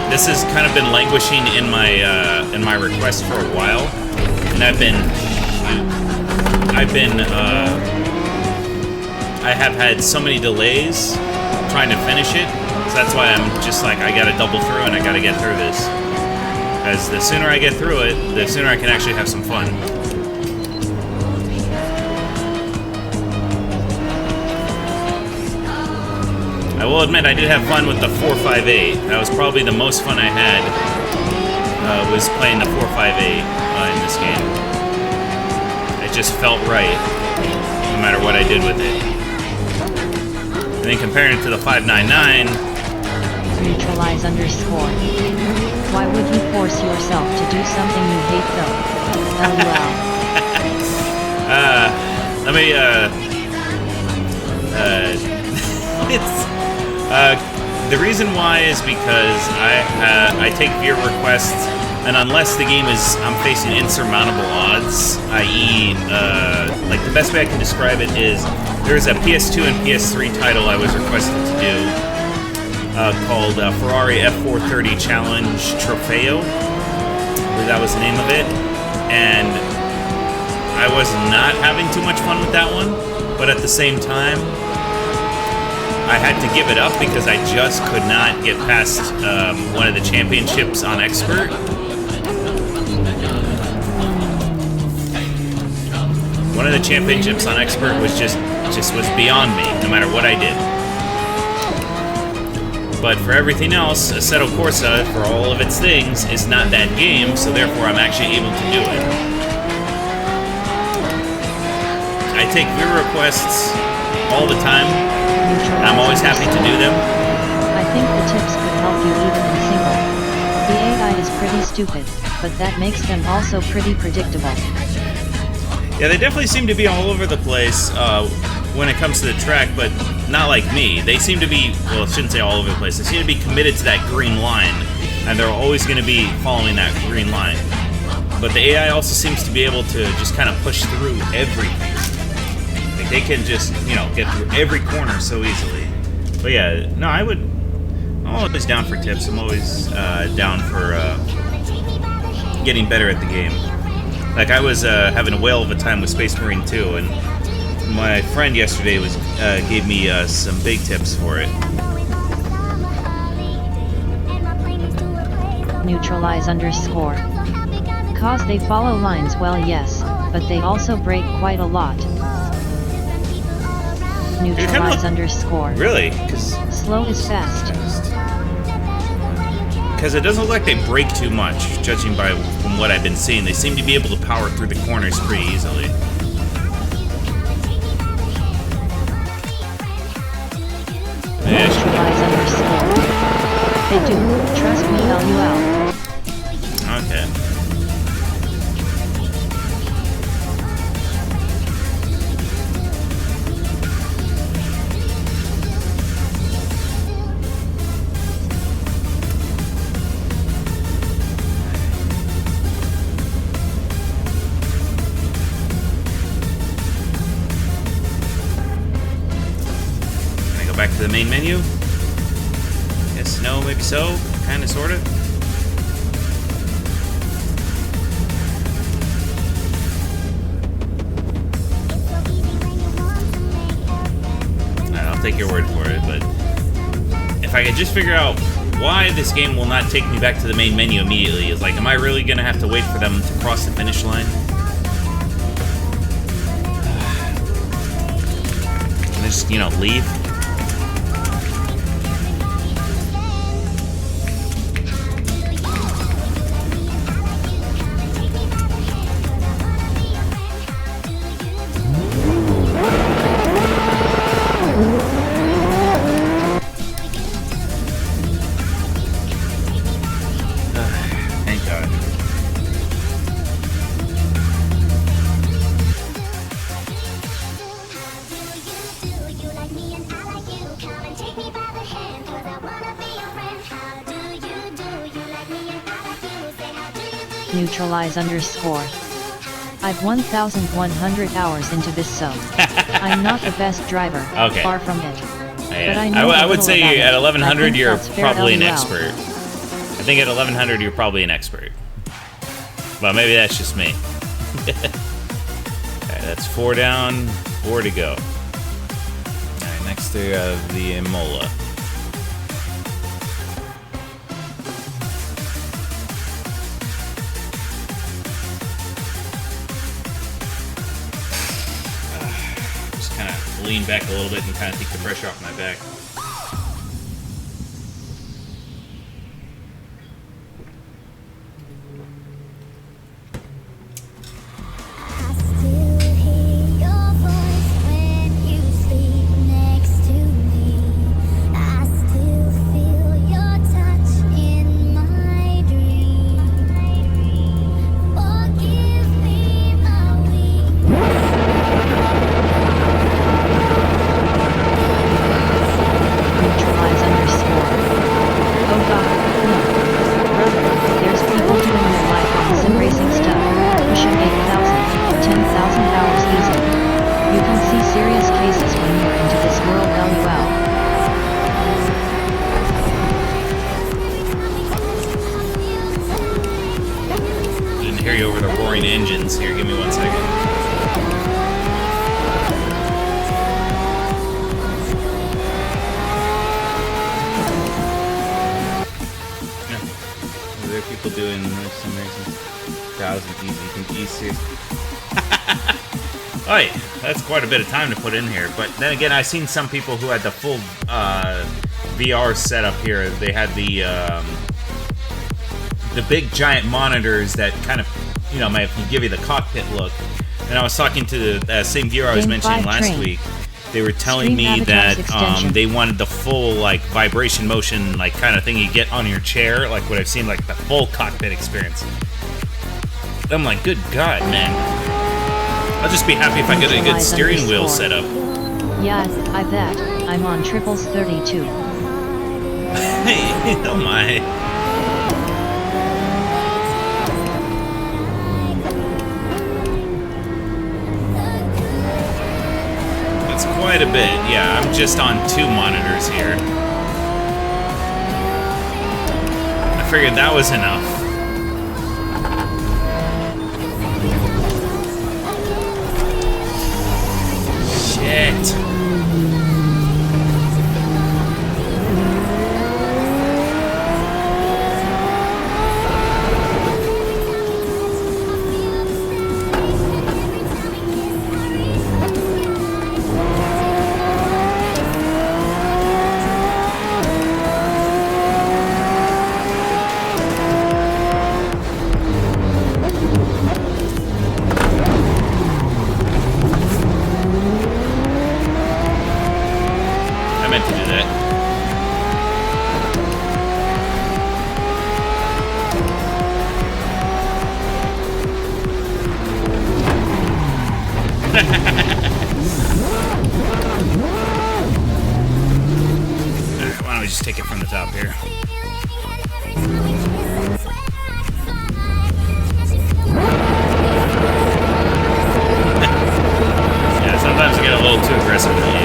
E: This has kind of been languishing in my request for a while, and I have had so many delays trying to finish it. So that's why I'm just like, I gotta double through and I gotta get through this. Because the sooner I get through it, the sooner I can actually have some fun. I will admit, I did have fun with the 458. That was probably the most fun I had, was playing the 458 in this game. It just felt right, no matter what I did with it. And then comparing it to the 599,
B: Neutralize underscore. Why would you force yourself to do something you hate though? LOL.
E: It's the reason why is because I take viewer requests, and unless the game is I'm facing insurmountable odds, i.e., like the best way I can describe it is there's a PS2 and PS3 title I was requested to do called Ferrari F430 Challenge Trofeo. I believe that was the name of it, and I was not having too much fun with that one, but at the same time, I had to give it up because I just could not get past one of the championships on Expert. One of the championships on Expert was just was beyond me, no matter what I did. But for everything else, Assetto Corsa, for all of its things, is not that game, so therefore I'm actually able to do it. I take viewer requests all the time. I'm always happy to do them.
B: I think the tips could help you even in single. The AI is pretty stupid, but that makes them also pretty predictable.
E: Yeah, they definitely seem to be all over the place when it comes to the track, but not like me. They seem to be, well, I shouldn't say all over the place, they seem to be committed to that green line, and they're always going to be following that green line. But the AI also seems to be able to just kind of push through everything. Like, they can just, you know, get through every corner so easily. But yeah, no, I'm always down for tips. I'm always down for getting better at the game. Like, I was having a whale of a time with Space Marine 2, and my friend yesterday gave me some big tips for it.
B: Neutralize underscore. Cause they follow lines well, yes, but they also break quite a lot. Neutralize underscore.
E: Really? Because
B: slow is fast.
E: Because it doesn't look like they break too much, judging by from what I've been seeing. They seem to be able to power through the corners pretty easily.
B: Neutralize underscore. They do. Trust me, LUL.
E: Okay. Back to the main menu. Yes, no, maybe so. Kinda, sorta. I'll take your word for it, but if I could just figure out why this game will not take me back to the main menu immediately, is like, am I really gonna have to wait for them to cross the finish line? And just, you know, leave?
B: Neutralize underscore. I've 1,100 hours into this, so I'm not the best driver.
E: Okay.
B: Far from it.
E: Yeah.
B: But I know
E: I would say at 1100 you're probably an
B: LUL.
E: expert. I think at 1100 you're probably an expert. Well, maybe that's just me. Alright, that's 4 down, 4 to go. Alright, next to the Imola. Just kind of lean back a little bit and kind of take the pressure off my back. powering engines. Here, give me 1 second. There are people doing some racing. 1,000 easy. You think easy? Oh yeah, that's quite a bit of time to put in here. But then again, I've seen some people who had the full VR setup here. They had the big giant monitors that kind of, you know, might give you the cockpit look. And I was talking to the same viewer I was mentioning last week. They were telling me that they wanted the full, like, vibration motion, like, kind of thing you get on your chair, like what I've seen, like, the full cockpit experience. I'm like, good God, man. I'll just be happy if I get a good steering wheel set up.
B: Yeah, I bet. I'm on triples 32.
E: Hey, oh my. That's quite a bit. Yeah, I'm just on 2 monitors here. I figured that was enough. Shit. Take it from the top here. Yeah, sometimes I get a little too aggressive with the AI.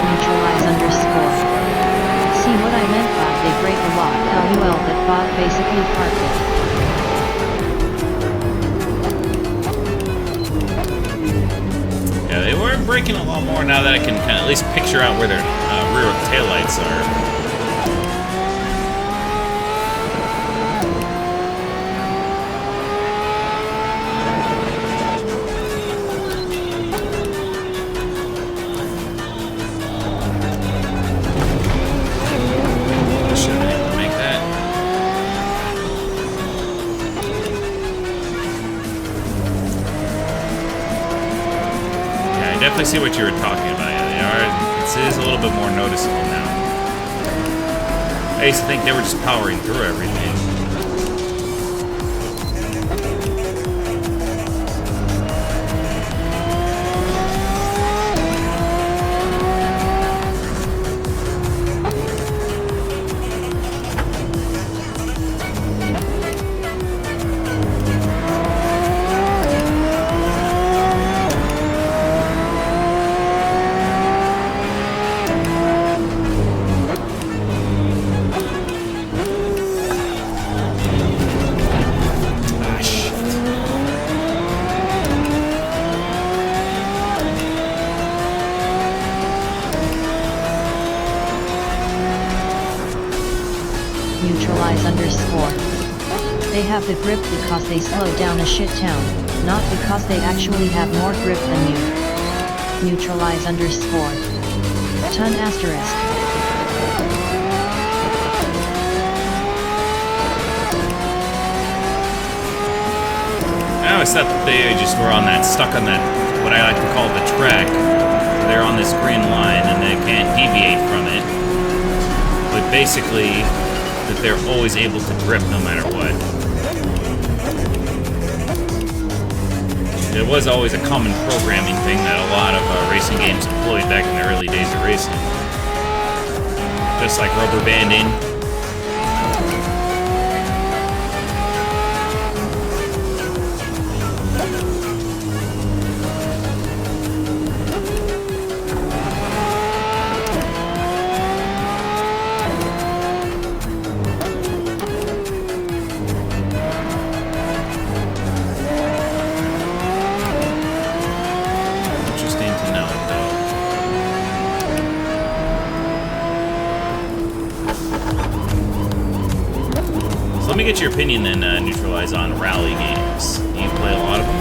B: Neutralize underscore. See what I meant by they break a lot. LOL, that bot basically parked it.
E: Yeah, they were breaking a lot more now that I can kind of at least picture out where their rear taillights are. Should have been able to make that. I definitely see what you were talking about. Yeah, they are. This is a little bit more noticeable now. I used to think they were just powering through everything.
B: Neutralize underscore. They have the grip because they slow down a shit town, not because they actually have more grip than you. Neutralize underscore. Ton asterisk.
E: I always thought that they just were on that, stuck on that, what I like to call the track. They're on this green line and they can't deviate from it. But basically, that they're always able to grip no matter what. It was always a common programming thing that a lot of racing games employed back in the early days of racing. Just like rubber banding. your opinion then, Neutralize, on rally games? Do you play a lot of them?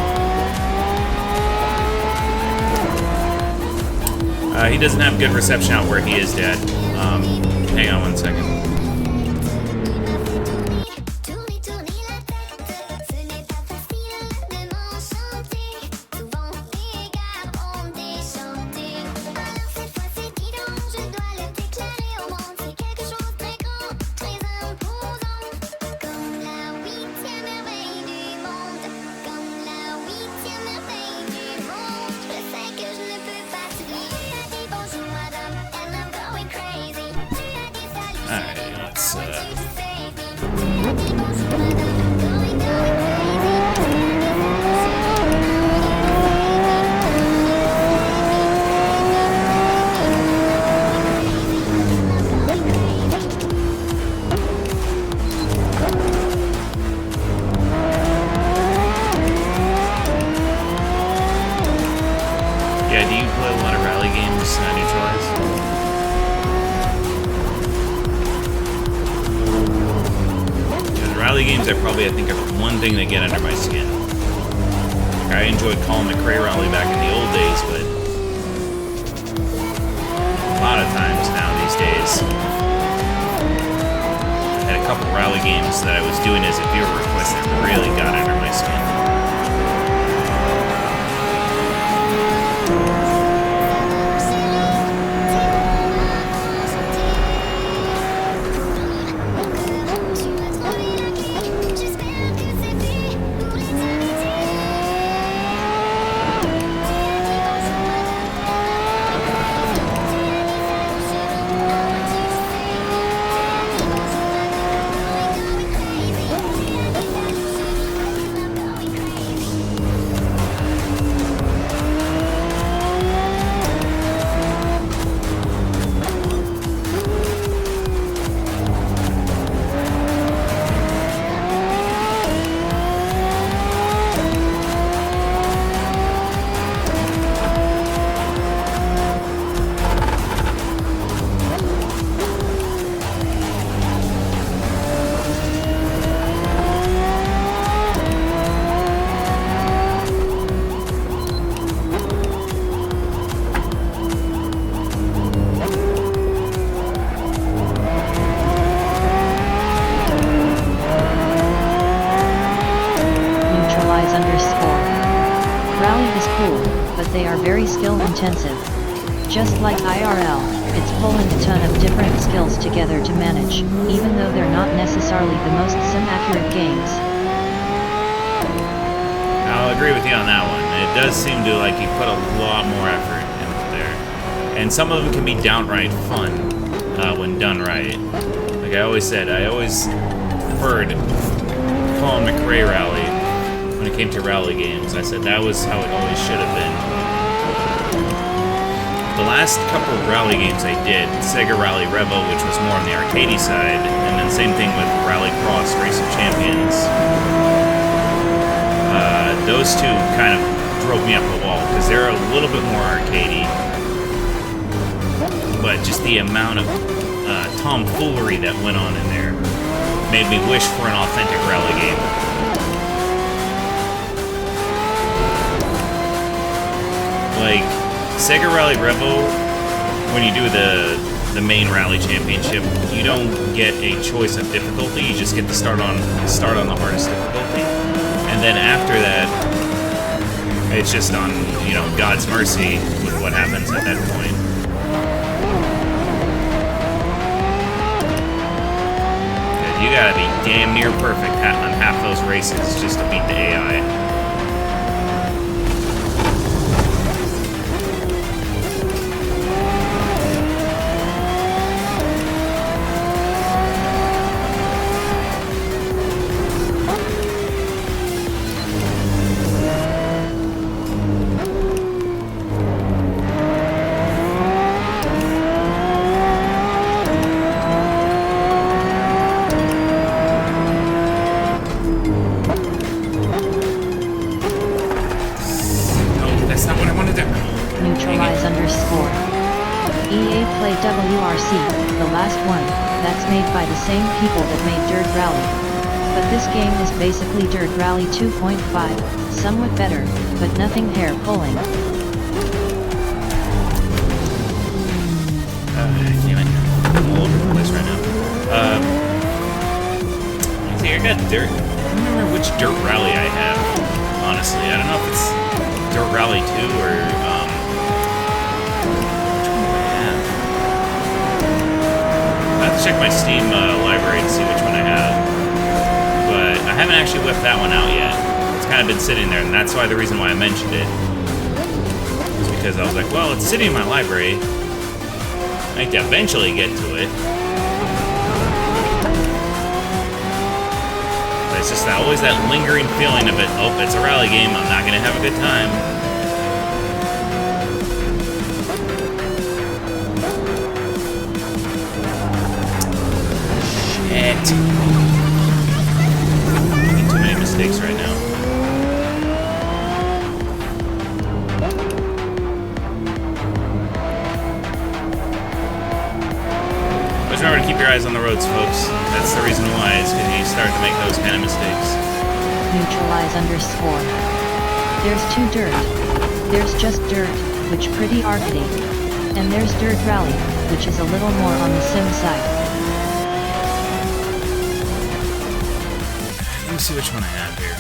E: He doesn't have good reception out where he is, Dad. Hang on one second. Alright, let's, yeah, do you play a lot of rally games, Neutralize? Rally games I think are the one thing that get under my skin. Like, I enjoyed Colin McRae Rally back in the old days, but a lot of times now these days, I had a couple rally games that I was doing as a viewer request that really got under my skin.
B: They are very skill intensive. Just like IRL, it's pulling a ton of different skills together to manage, even though they're not necessarily the most sim-accurate games.
E: I'll agree with you on that one. It does seem to like you put a lot more effort into there. And some of them can be downright fun when done right. Like I always said, I always preferred Colin McRae Rally when it came to rally games. I said that was how it always should have been. The last couple of rally games I did, Sega Rally Revo, which was more on the arcadey side, and then same thing with Rally Cross Race of Champions. Those two kind of drove me up the wall, because they're a little bit more arcadey. But just the amount of tomfoolery that went on in there made me wish for an authentic rally game. Like, Sega Rally Revo, when you do the main rally championship, you don't get a choice of difficulty. You just get to start on the hardest difficulty, and then after that, it's just on God's mercy with what happens at that point. You gotta be damn near perfect on half those races just to beat the AI.
B: EA Play WRC, the last one, that's made by the same people that made Dirt Rally. But this game is basically Dirt Rally 2.5, somewhat better, but nothing hair-pulling.
E: Damn it. I'm all over the place right now. See, I got Dirt. I don't remember which Dirt Rally I have, honestly. I don't know if it's Dirt Rally 2 or, which one do I have? I have to check my Steam library to see which one I have. But I haven't actually whipped that one out yet. It's kind of been sitting there, and that's why the reason why I mentioned it was because I was like, well, it's sitting in my library. I need to eventually get to it. But it's just always that lingering feeling of it. Oh, it's a rally game. I'm not going to have a good time. Shit. Making too many mistakes right now. Remember to keep your eyes on the roads, folks. That's the reason why, is because you start to make those kind of mistakes.
B: Neutralize underscore. There's two dirt. There's just dirt, which pretty arcadey. And there's Dirt Rally, which is a little more on the sim side.
E: Let me see which one I have here.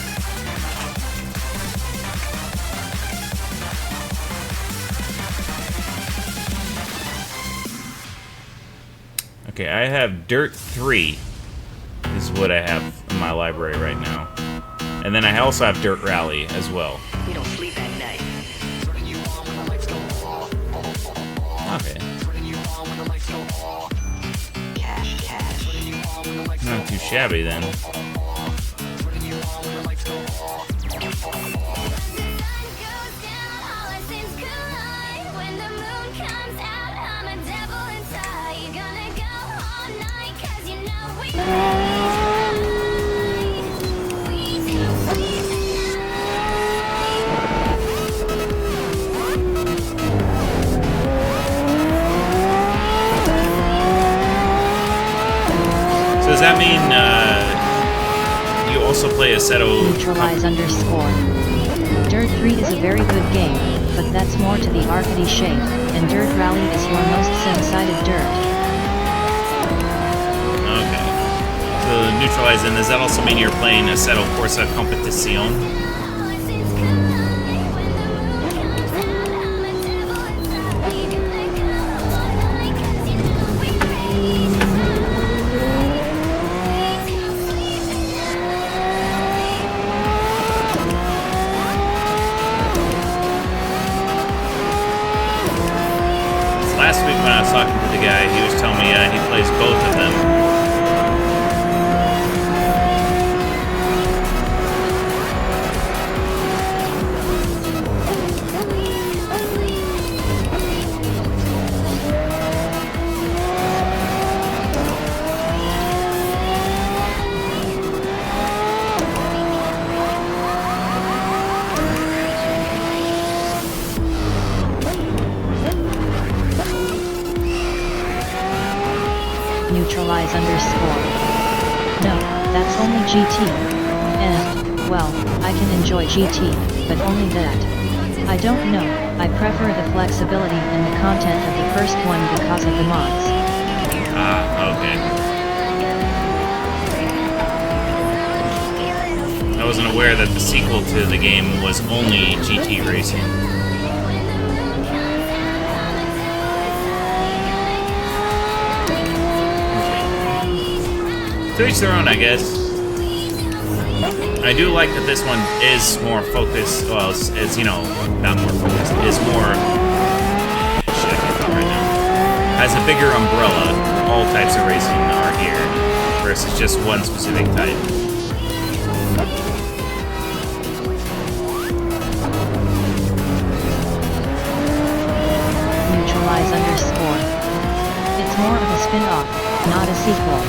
E: Okay, I have Dirt 3 is what I have in my library right now. And then I also have Dirt Rally as well.
G: We don't sleep at night.
E: Okay.
G: Cash.
E: Not too shabby then. So does that mean you also play Assetto?
B: Neutralize underscore. Dirt 3 is a very good game, but that's more to the arcadey shade, and Dirt Rally is your most sim-sided dirt.
E: Okay. So Neutralize, and does that also mean you're playing Assetto Corsa Competizione? Last week when I was talking to the guy, he was telling me he plays both of them.
B: Neutralize underscore. No, that's only GT. And, well, I can enjoy GT, but only that. I don't know, I prefer the flexibility and the content of the first one because of the mods.
E: Ah, okay. I wasn't aware that the sequel to the game was only GT racing. To each their own, I guess. I do like that this one is more focused. Well, it's you know, not more focused. Is more. Shit, I can't think right now. Has a bigger umbrella. All types of racing are here, versus just one specific type.
B: Neutralize underscore. It's more of a spin-off, not a sequel.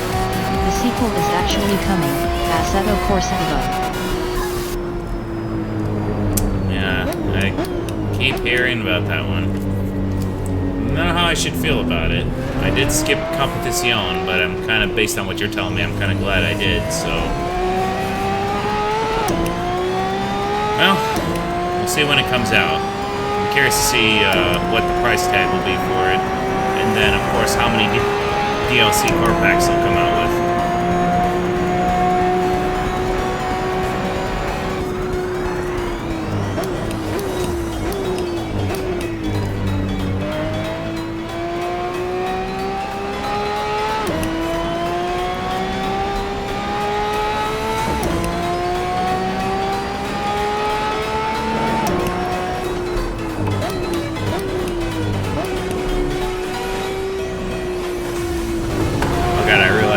B: The sequel is actually coming, Assetto Corsa.
E: Yeah, I keep hearing about that one. I don't know how I should feel about it. I did skip Competizione, but I'm kind of, based on what you're telling me, I'm kind of glad I did, so... Well, we'll see when it comes out. I'm curious to see what the price tag will be for it. And then, of course, how many DLC core packs they'll come out with.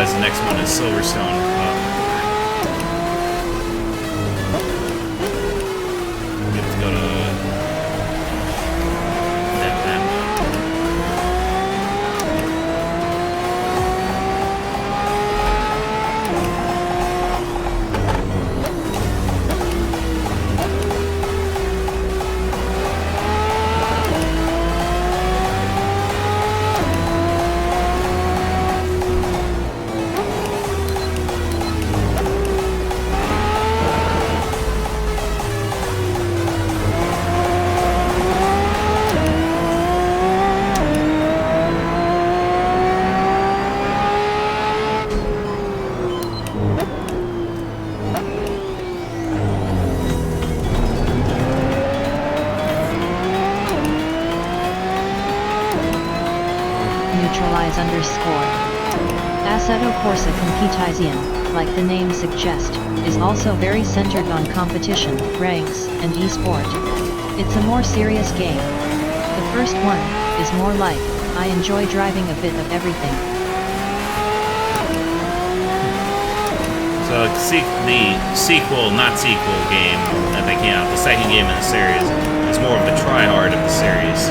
E: The next one is Silverstone. We have to go to that map.
B: Assetto Corsa Competizione, like the name suggests, is also very centered on competition, ranks, and e-sport. It's a more serious game. The first one is more like, I enjoy driving a bit of everything.
E: So the sequel, not sequel game that they came out, the second game in the series, is more of the try-hard of the series.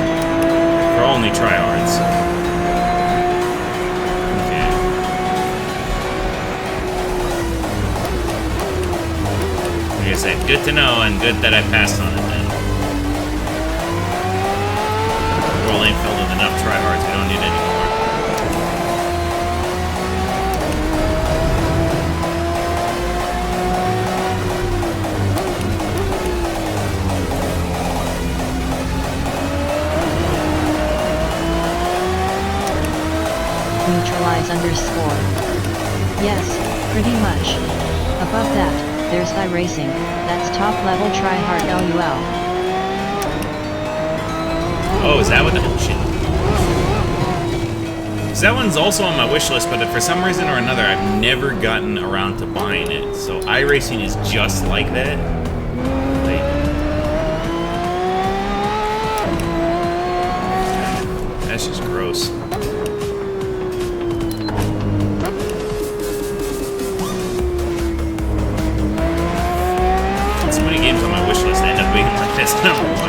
E: For only try-hards. Like I said, good to know and good that I passed on it then. The world ain't filled with enough tryhards, we don't need any more.
B: Neutralize underscore. Yes, pretty much. Above that, there's iRacing, that's top level tryhard LUL.
E: Oh, is that what the shit? So that one's also on my wish list, but for some reason or another, I've never gotten around to buying it. So iRacing is just like that. That's just gross. So many games on my wish list end up being like this. I don't know why.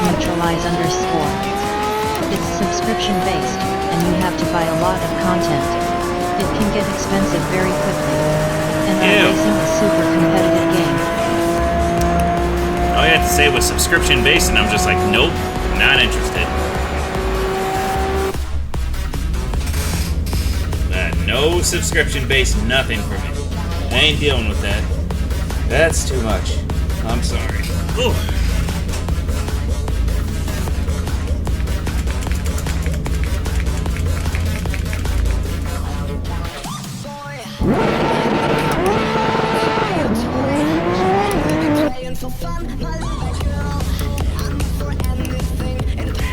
B: Neutralize underscore. It's subscription based, and you have to buy a lot of content. It can get expensive very quickly. And iRacing is a super competitive game.
E: All you have to say was subscription based, and I'm just like, nope, not interested. No subscription based, nothing for me. I ain't dealing with that. That's too much. I'm sorry. Ooh.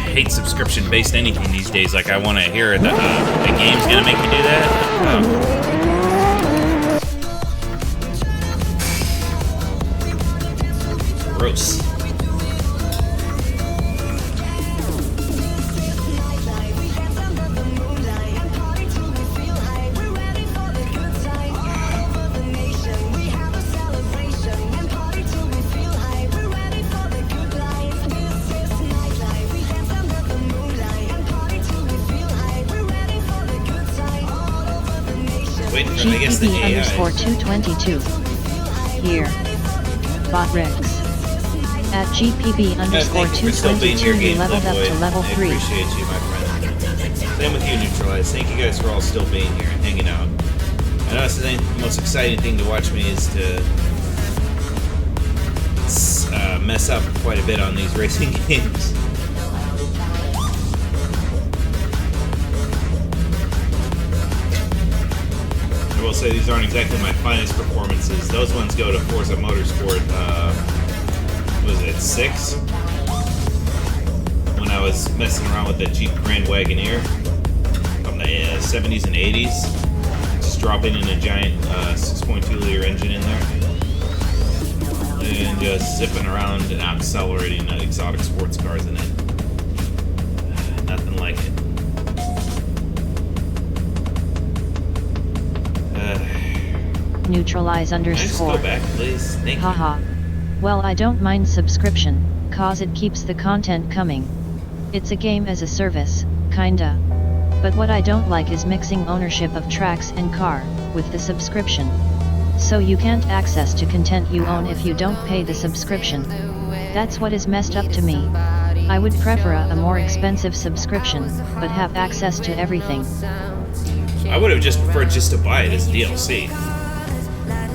E: I hate subscription-based anything these days. Like, I want to hear the game's gonna make me do that. Gross.
B: underscore 222. Here. Bot Rex. At GPB underscore
E: Thank you for still being here,
B: 222 we
E: Game
B: leveled up
E: Boy.
B: to level
E: I
B: 3.
E: appreciate you, my friend. Same with you, Neutralize. Thank you guys for all still being here and hanging out. I know it's the most exciting thing to watch me is to mess up quite a bit on these racing games. I will say these aren't exactly my finest performances. Those ones go to Forza Motorsport, was it 6? When I was messing around with the Jeep Grand Wagoneer from the 70s and 80s. Just dropping in a giant 6.2 liter engine in there. And just zipping around and accelerating exotic sports cars in it. Nothing like it.
B: Neutralize
E: Can I just
B: underscore.
E: go back, please? Thank you.
B: Haha. Well, I don't mind subscription, cause it keeps the content coming. It's a game as a service, kinda. But what I don't like is mixing ownership of tracks and car with the subscription. So you can't access to content you own if you don't pay the subscription. That's what is messed up to me. I would prefer a more expensive subscription, but have access to everything.
E: I would have just preferred just to buy it as DLC.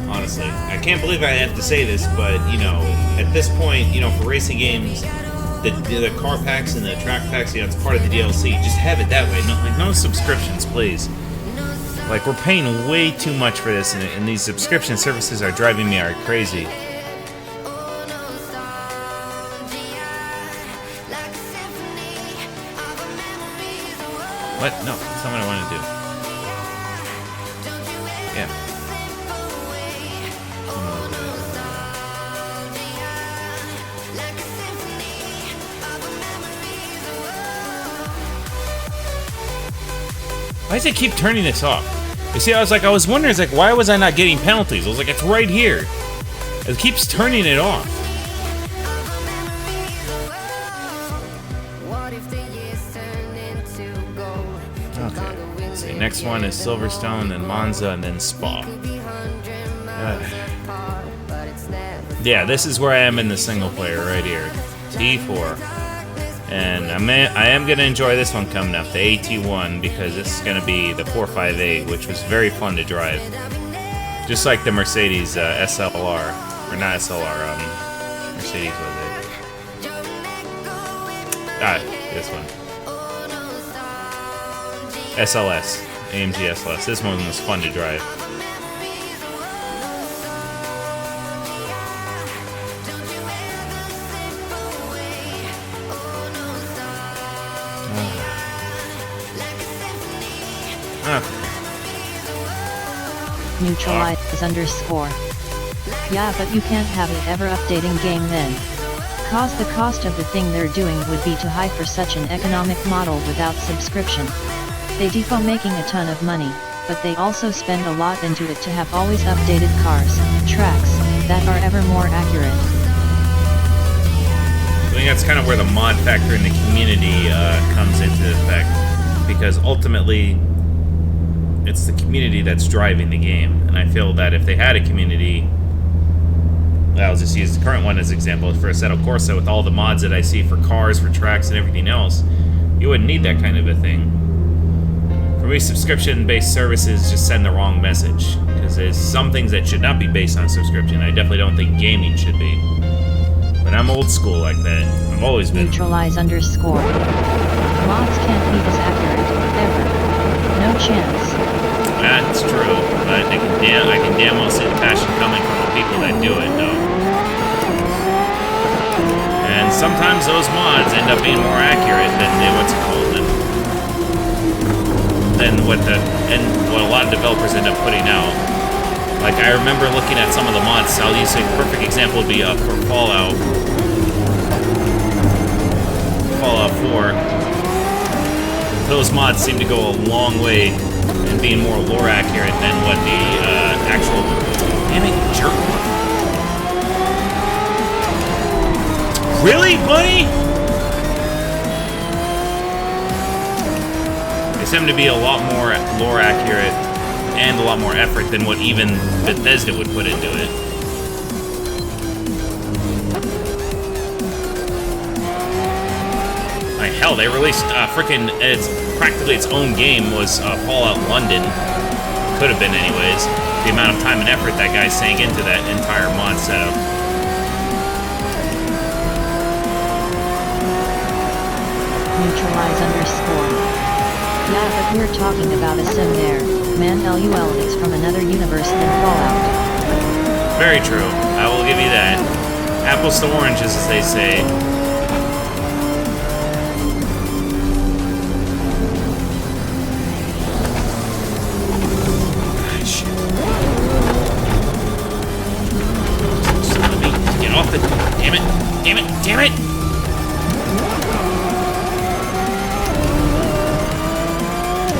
E: Honestly, I can't believe I have to say this, but you know, at this point, you know, for racing games, the car packs and the track packs, you know, it's part of the DLC. Just have it that way. No subscriptions, please. Like, we're paying way too much for this, and these subscription services are driving me crazy. What? No, that's not what I want to do. Yeah. Why does it keep turning this off? You see, I was wondering, why was I not getting penalties? I was like, it's right here. It keeps turning it off. Okay, let's see. Next one is Silverstone, then Monza, and then Spa. Yeah, this is where I am in the single player right here. T4. And I am going to enjoy this one coming up, the AT1, because this is going to be the 458, which was very fun to drive. Just like the Mercedes SLR. Or not SLR, Mercedes was it? This one. SLS. AMG SLS. This one was fun to drive.
B: Neutralize underscore. Yeah, but you can't have it ever updating game then. Cause the cost of the thing they're doing would be too high for such an economic model without subscription. They defo making a ton of money, but they also spend a lot into it to have always updated cars, tracks, that are ever more accurate.
E: I think that's kind of where the mod factor in the community comes into effect, because ultimately it's the community that's driving the game, and I feel that if they had a community, I'll just use the current one as an example for Assetto Corsa with all the mods that I see for cars, for tracks, and everything else, you wouldn't need that kind of a thing. For me, subscription-based services just send the wrong message, because there's some things that should not be based on subscription. I definitely don't think gaming should be. But I'm old school like that. I've always been.
B: Neutralize underscore. Mods can't be as accurate, ever. No chance.
E: That's true, but I can damn well see the passion coming from the people that do it, though. And sometimes those mods end up being more accurate than what a lot of developers end up putting out. Like, I remember looking at some of the mods. I'll use a perfect example would be for Fallout 4. Those mods seem to go a long way in being more lore accurate than what the actual... Damn it, jerk. Really, buddy? They seem to be a lot more lore accurate and a lot more effort than what even Bethesda would put into it. Like, hell, they released it's practically its own game was Fallout London. Could have been anyways. The amount of time and effort that guy sank into that entire mod setup.
B: Neutralize underscore. Yeah, but we're talking about a sim there. Man, LUL, it's from another universe than Fallout.
E: Very true. I will give you that. Apples to oranges, as they say. Just let me get off the... Damn it! Damn it! Damn it!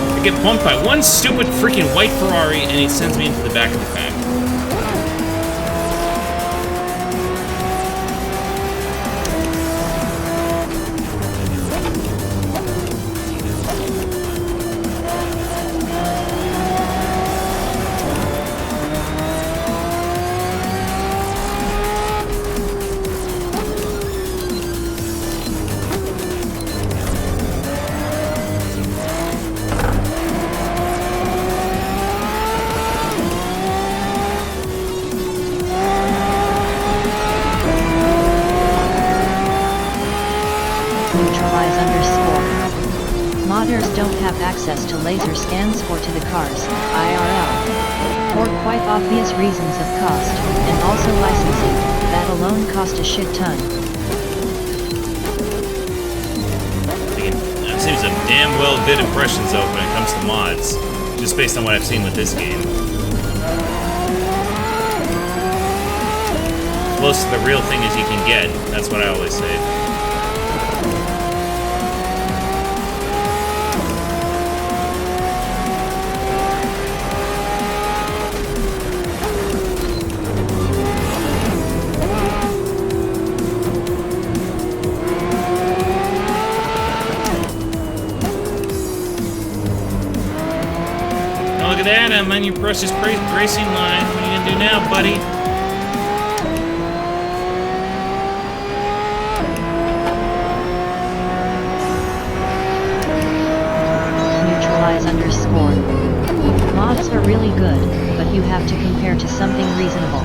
E: I get bumped by one stupid freaking white Ferrari and he sends me into the back of the pack.
B: Neutralize underscore. Modders don't have access to laser scans or to the cars, IRL. For quite obvious reasons of cost, and also licensing, that alone cost a shit ton.
E: That seems a damn well good impressions though when it comes to mods, just based on what I've seen with this game. Close to the real thing as you can get, that's what I always say. Look at that, I'm on your precious racing line. What are you gonna do now, buddy?
B: Neutralize underscore. Mods are really good, but you have to compare to something reasonable.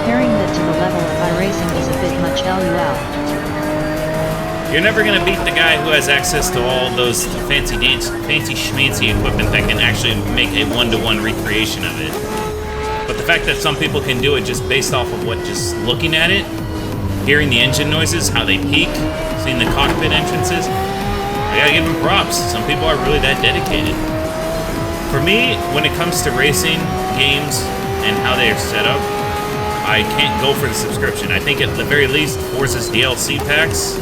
B: Comparing that to the level of iRacing is a bit much LUL.
E: You're never gonna beat the guy who has access to all those fancy schmancy equipment that can actually make a one-to-one recreation of it. But the fact that some people can do it just based off of what, just looking at it, hearing the engine noises, how they peak, seeing the cockpit entrances, I gotta give them props. Some people are really that dedicated. For me, when it comes to racing games and how they are set up, I can't go for the subscription. I think at the very least, Forza's DLC packs,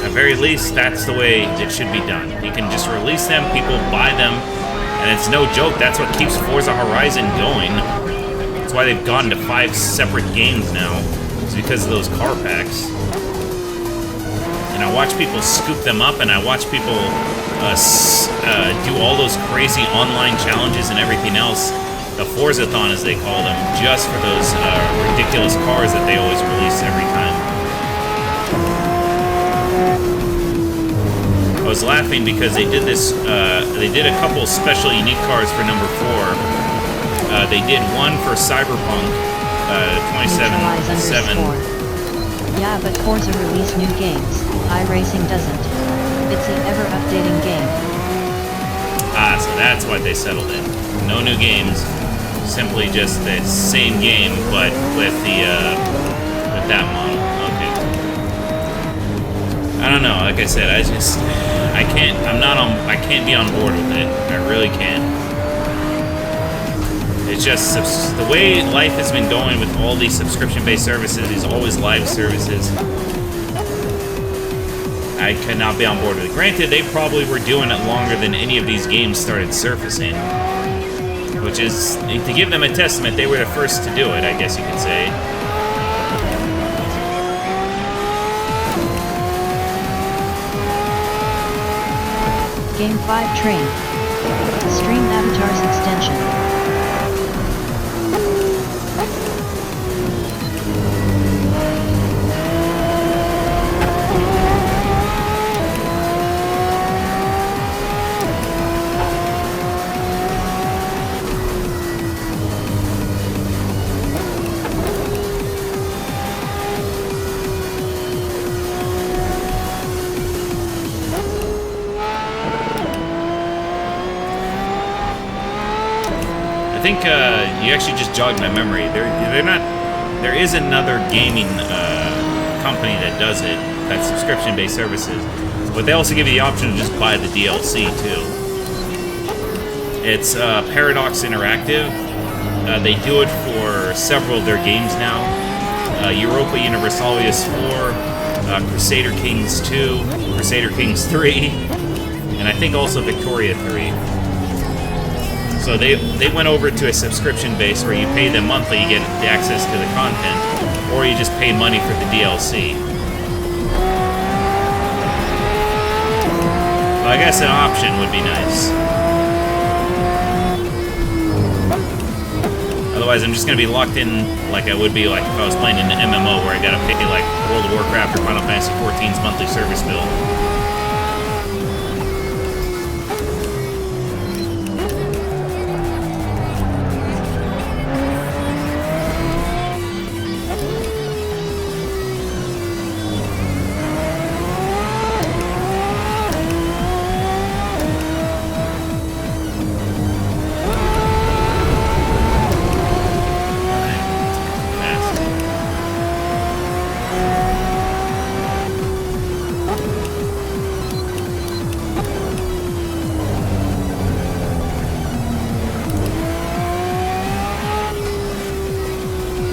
E: at very least, that's the way it should be done. You can just release them, people buy them, and it's no joke, that's what keeps Forza Horizon going. That's why they've gone to 5 separate games now. It's because of those car packs. And I watch people scoop them up, and I watch people do all those crazy online challenges and everything else. The Forzathon, as they call them, just for those ridiculous cars that they always release every time. I was laughing because they did this, they did a couple special unique cars for number 4. They did one for Cyberpunk 2077.
B: Yeah, but Forza release new games, iRacing doesn't. It's an ever-updating game.
E: Ah, so that's what they settled in. No new games, simply just the same game, but with the, with that model. Okay. I don't know, like I said, I can't be on board with it. I really can't. It's just the way life has been going with all these subscription-based services, these always live services. I cannot be on board with it. Granted, they probably were doing it longer than any of these games started surfacing. Which is, to give them a testament, they were the first to do it, I guess you could say.
B: Game 5 train. Stream avatars extension.
E: I think you actually just jogged my memory. They're not. There is another gaming company that does it. That's subscription-based services, but they also give you the option to just buy the DLC too. It's Paradox Interactive. They do it for several of their games now. Europa Universalis 4, Crusader Kings 2, Crusader Kings 3, and I think also Victoria 3. So they went over to a subscription base where you pay them monthly, you get the access to the content, or you just pay money for the DLC. Well, I guess an option would be nice. Otherwise, I'm just going to be locked in like I would be like if I was playing an MMO where I got to pay like World of Warcraft or Final Fantasy XIV's monthly service bill.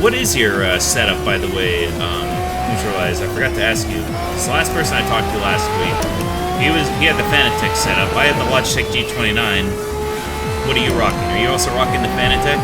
E: What is your setup, by the way, Neutralize? I forgot to ask you. It's the last person I talked to last week. He had the Fanatec setup. I had the Logitech G29. What are you rocking? Are you also rocking the Fanatec?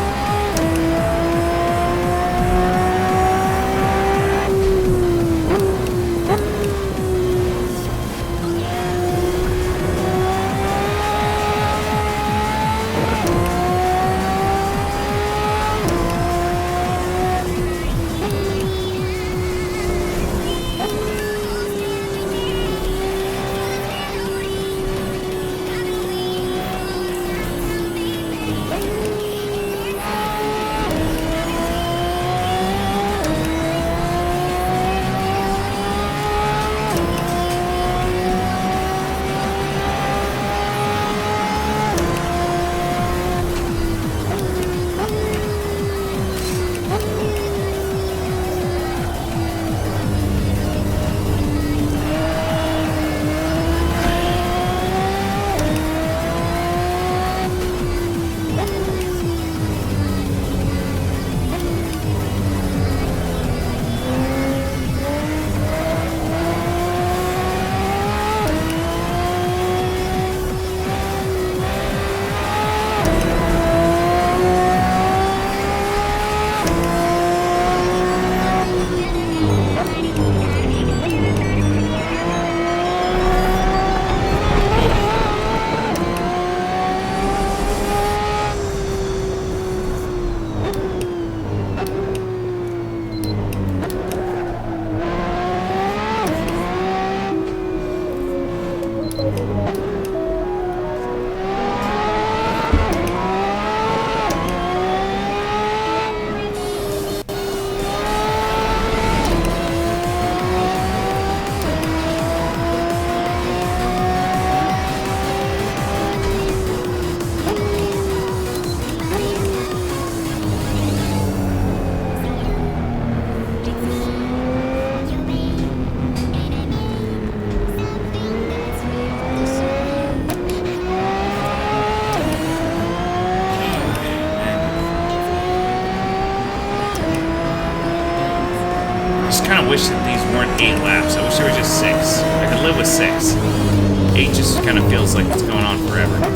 E: Kind of wish that these weren't 8 laps. I wish they were just 6. I could live with 6. 8 just kind of feels like it's going on forever.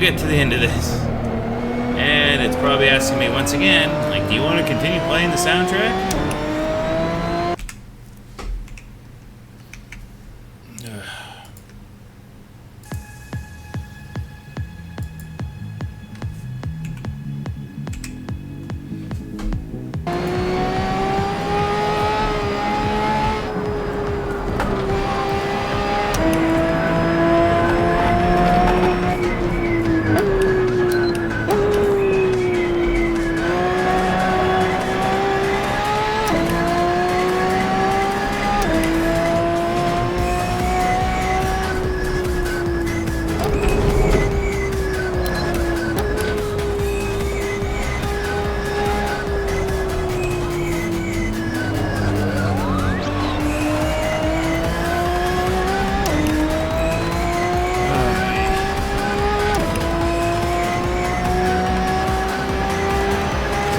E: get to the end of this. And it's probably asking me once again, like, do you want to continue playing the soundtrack?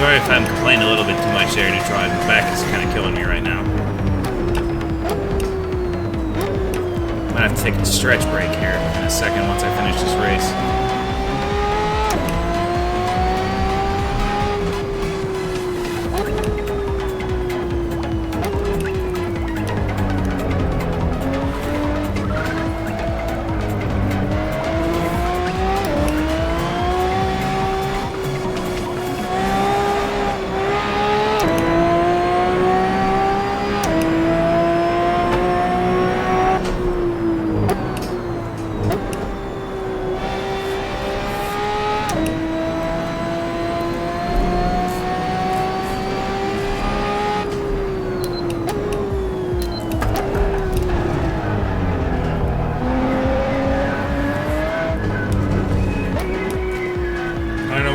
E: Sorry if I'm complaining a little bit too much there, Neutral. My back is kind of killing me right now. I'm gonna have to take a stretch break here in a second once I finish this race.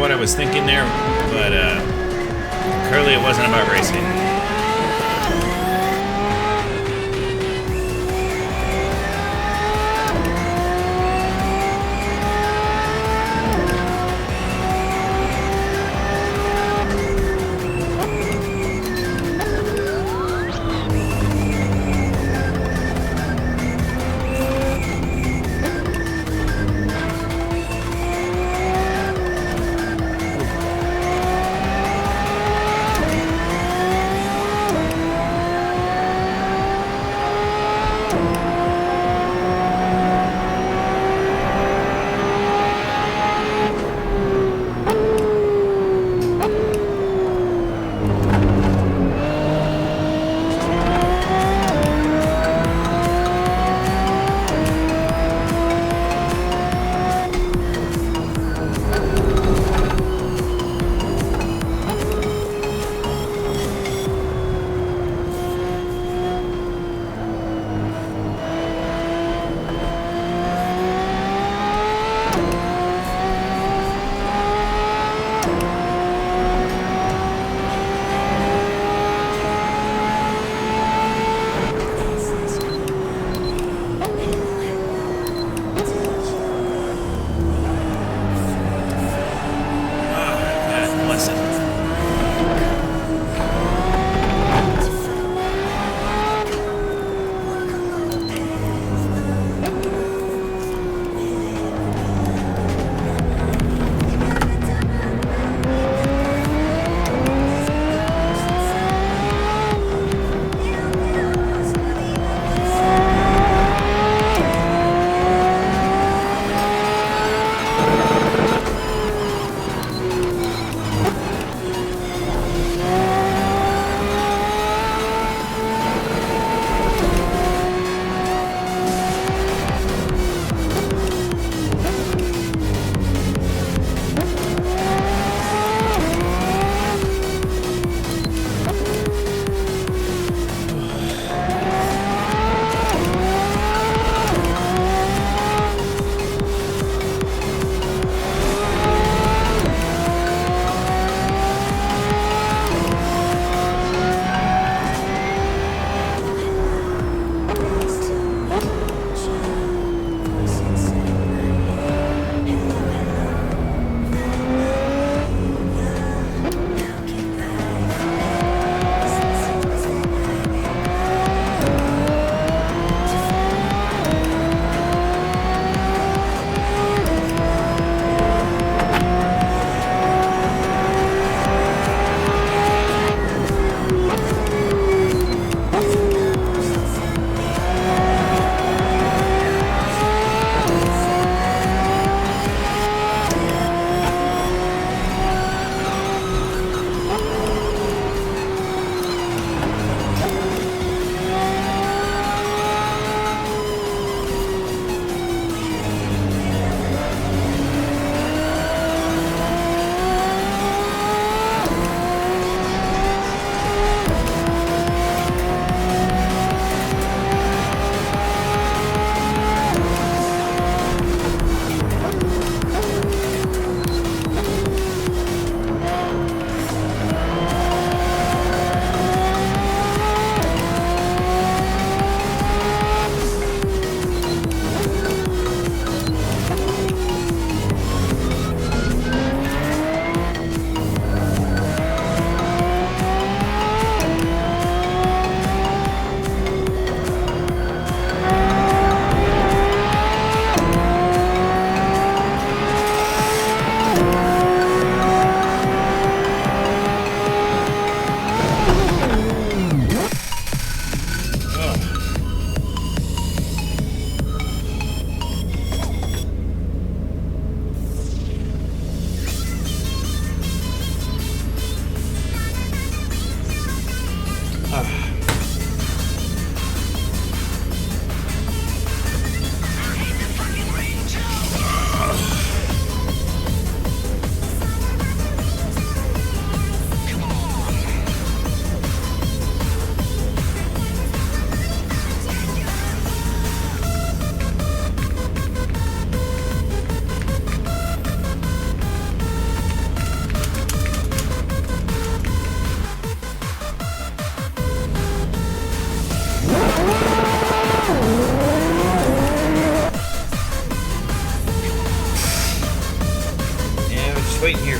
E: What I was thinking there, but clearly it wasn't about racing.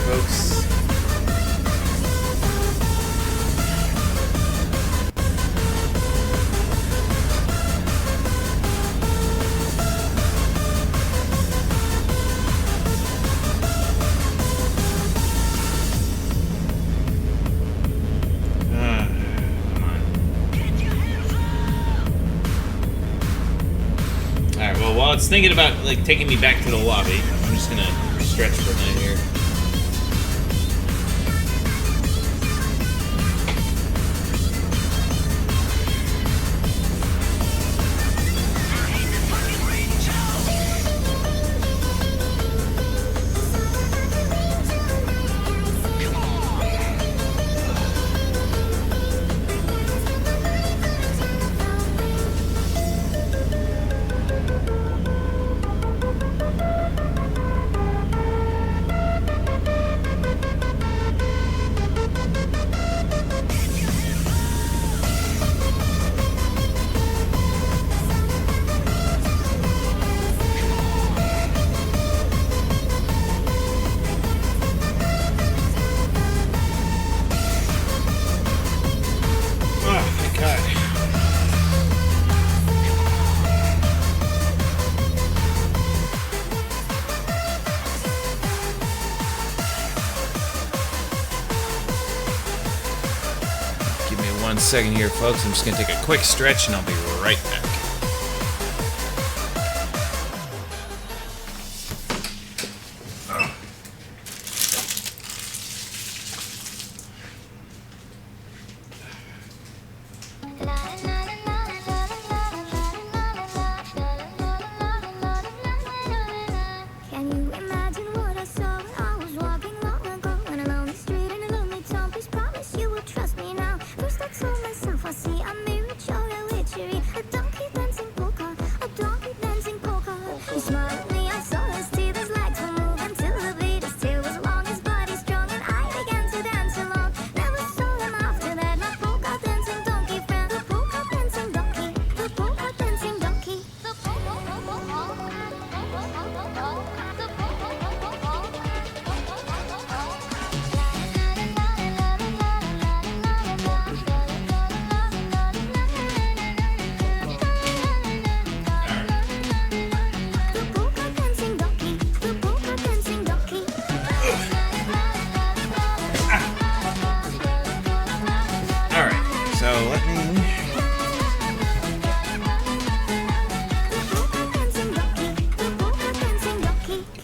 E: folks. Come on. Alright, well, while it's thinking about, like, taking me back to the lobby, I'm just gonna stretch for a minute here. Give me 1 second here, folks. I'm just gonna take a quick stretch and I'll be right back.
H: Can you imagine what I saw when I was walking long ago? When I'm on the street in a lonely town, please promise you will trust me now. First I told myself I see a mirage or a witchery, a donkey dancing polka, a donkey dancing polka. He smiled at me, I saw his teeth, his legs were moving till the beat. His tail was long, his body strong, and I began to dance along. Never saw him after that, my polka dancing donkey friend, the polka dancing donkey, the polka dancing donkey, the polka dancing donkey, the polka dancing donkey.
E: Alright, so let me...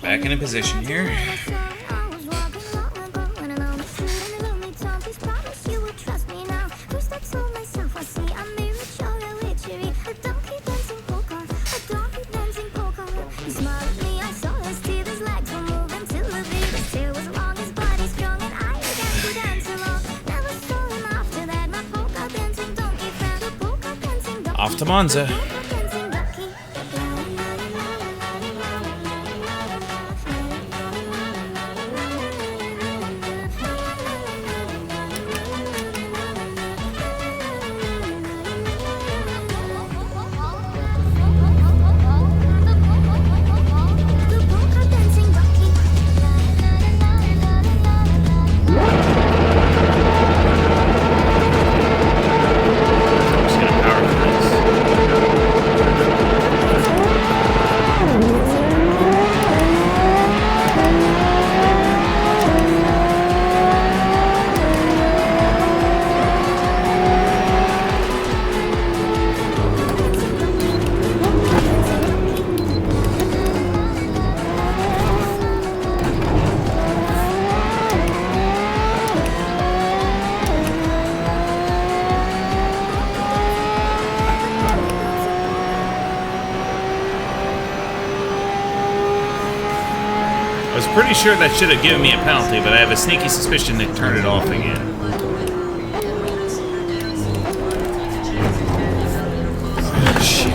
E: Back in a position here. Off to Monza. I'm just gonna power through this. I was pretty sure that should have given me a penalty, but I have a sneaky suspicion they turned it off again. Shit.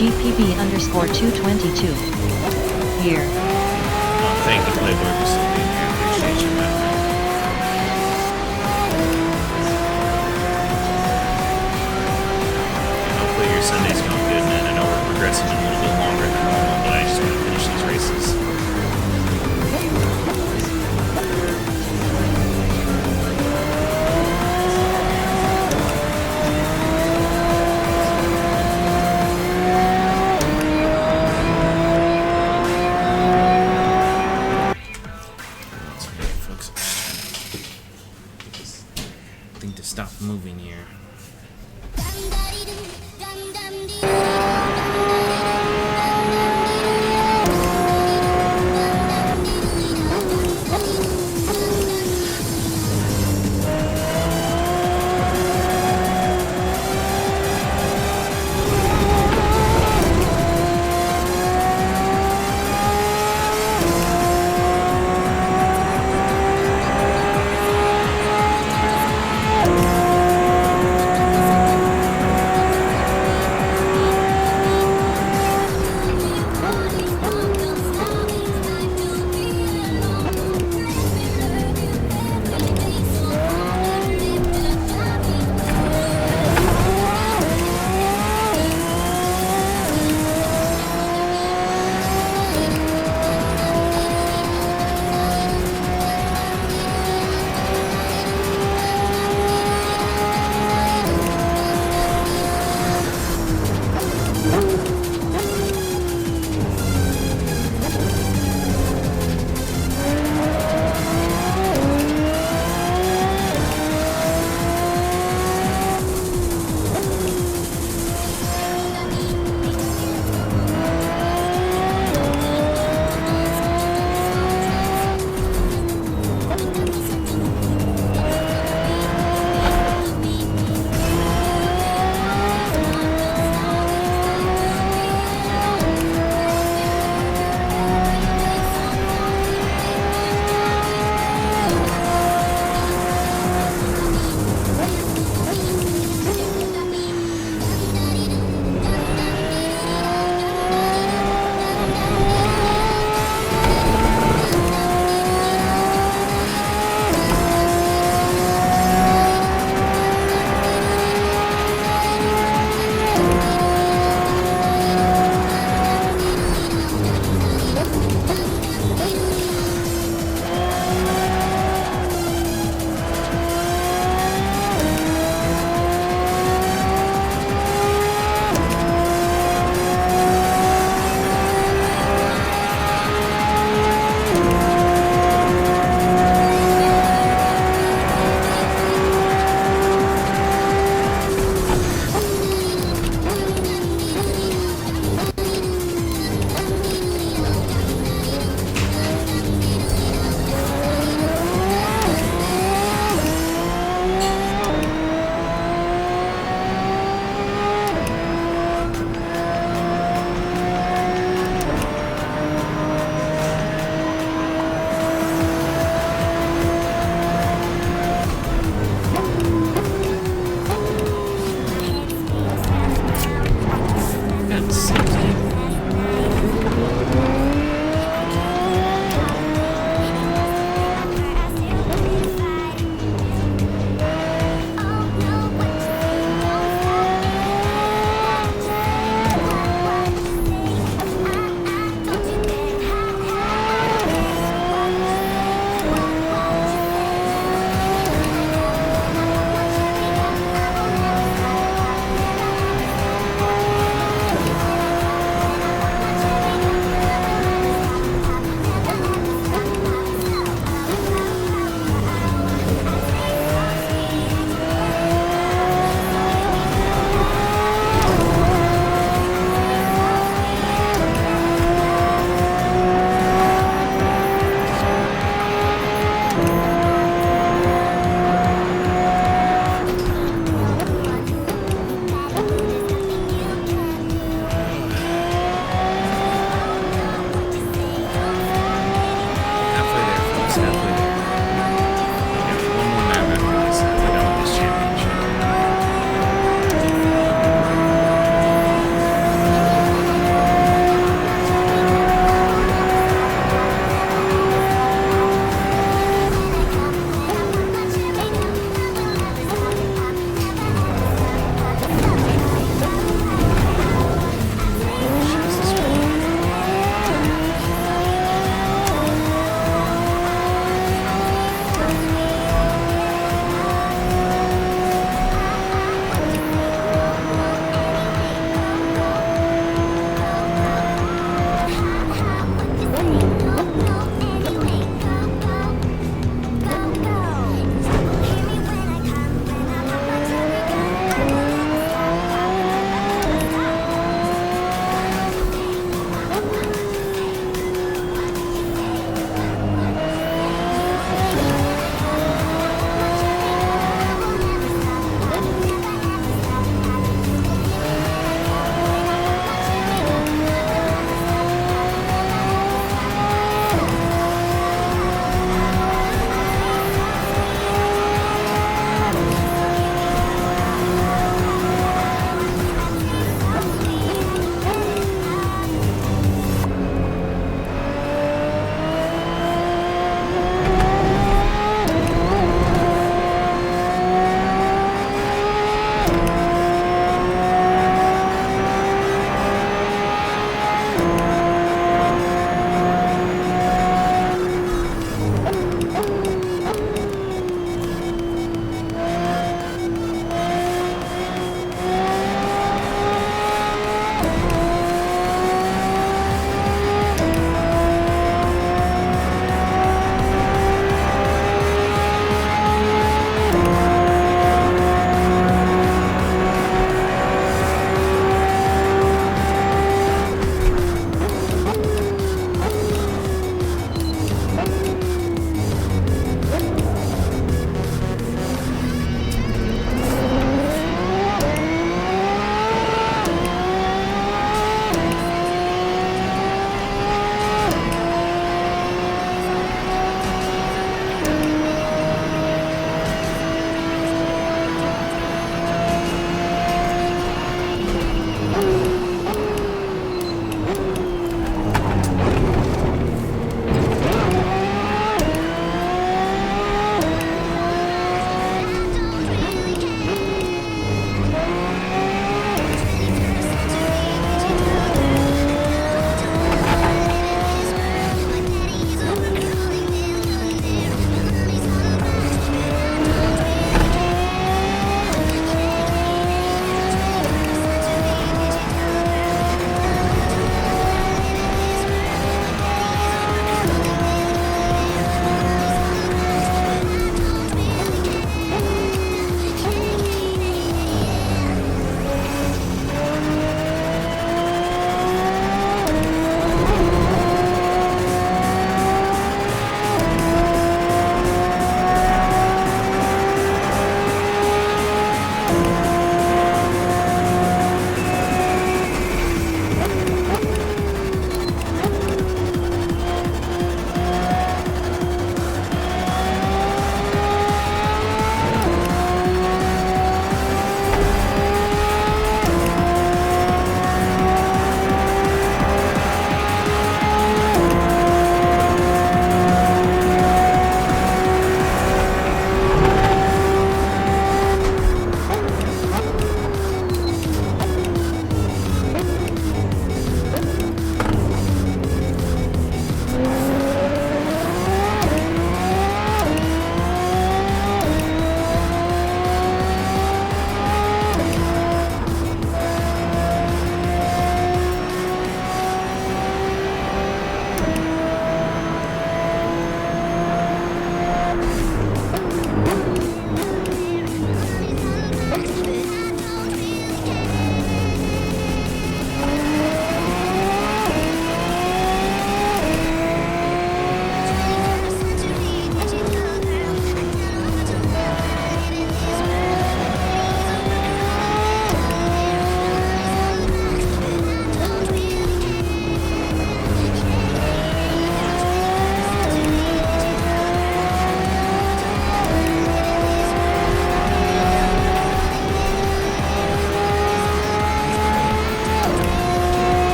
B: GPB_222. Here.
E: Oh, thank you, Playboy, for still being here. Appreciate you, man. Hopefully your Sunday's going good, man. I know we're progressing a little bit longer than normal, but I just want to finish these races. Thing to stop moving here.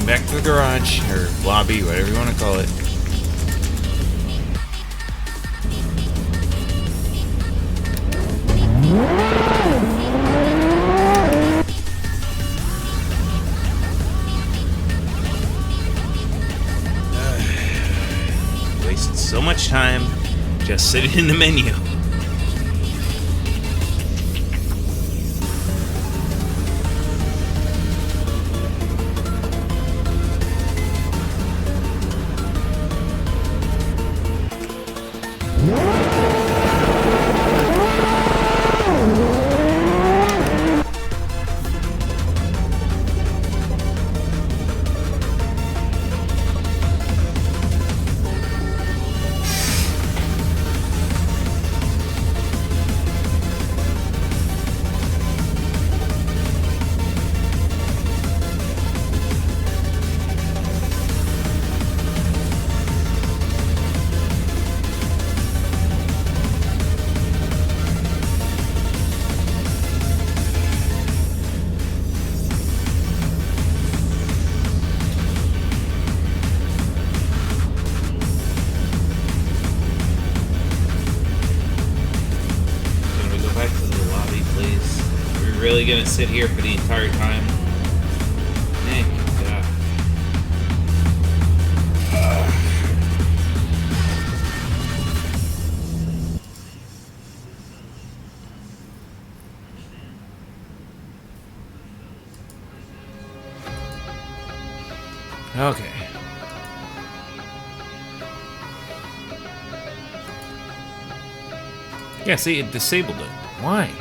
E: back to the garage, or lobby, whatever you want to call it. Wasted so much time just sitting in the menu. Really gonna sit here for the entire time? Thank God. Okay. Yeah, see, it disabled it. Why?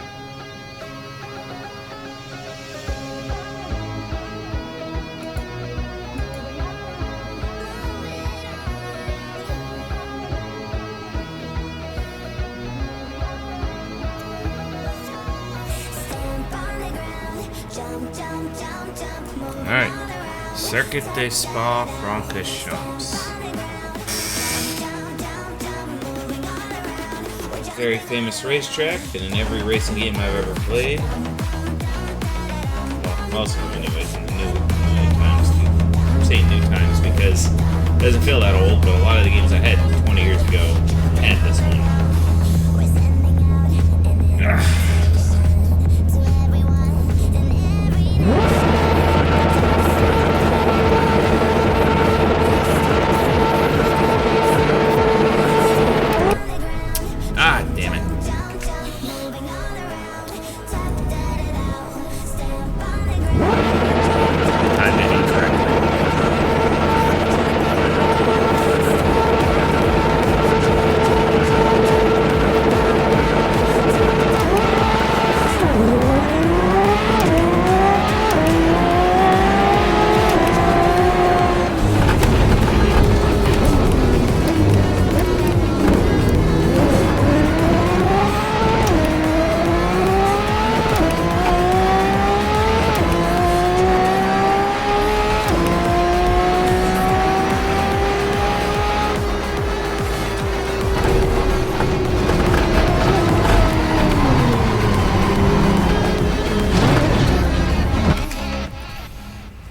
E: Alright, Circuit de Spa Francorchamps. Very famous racetrack, and in every racing game I've ever played. Well, most of them anyways, in the new times. I'm saying new times because it doesn't feel that old, but a lot of the games I had 20 years ago had this one. Ugh.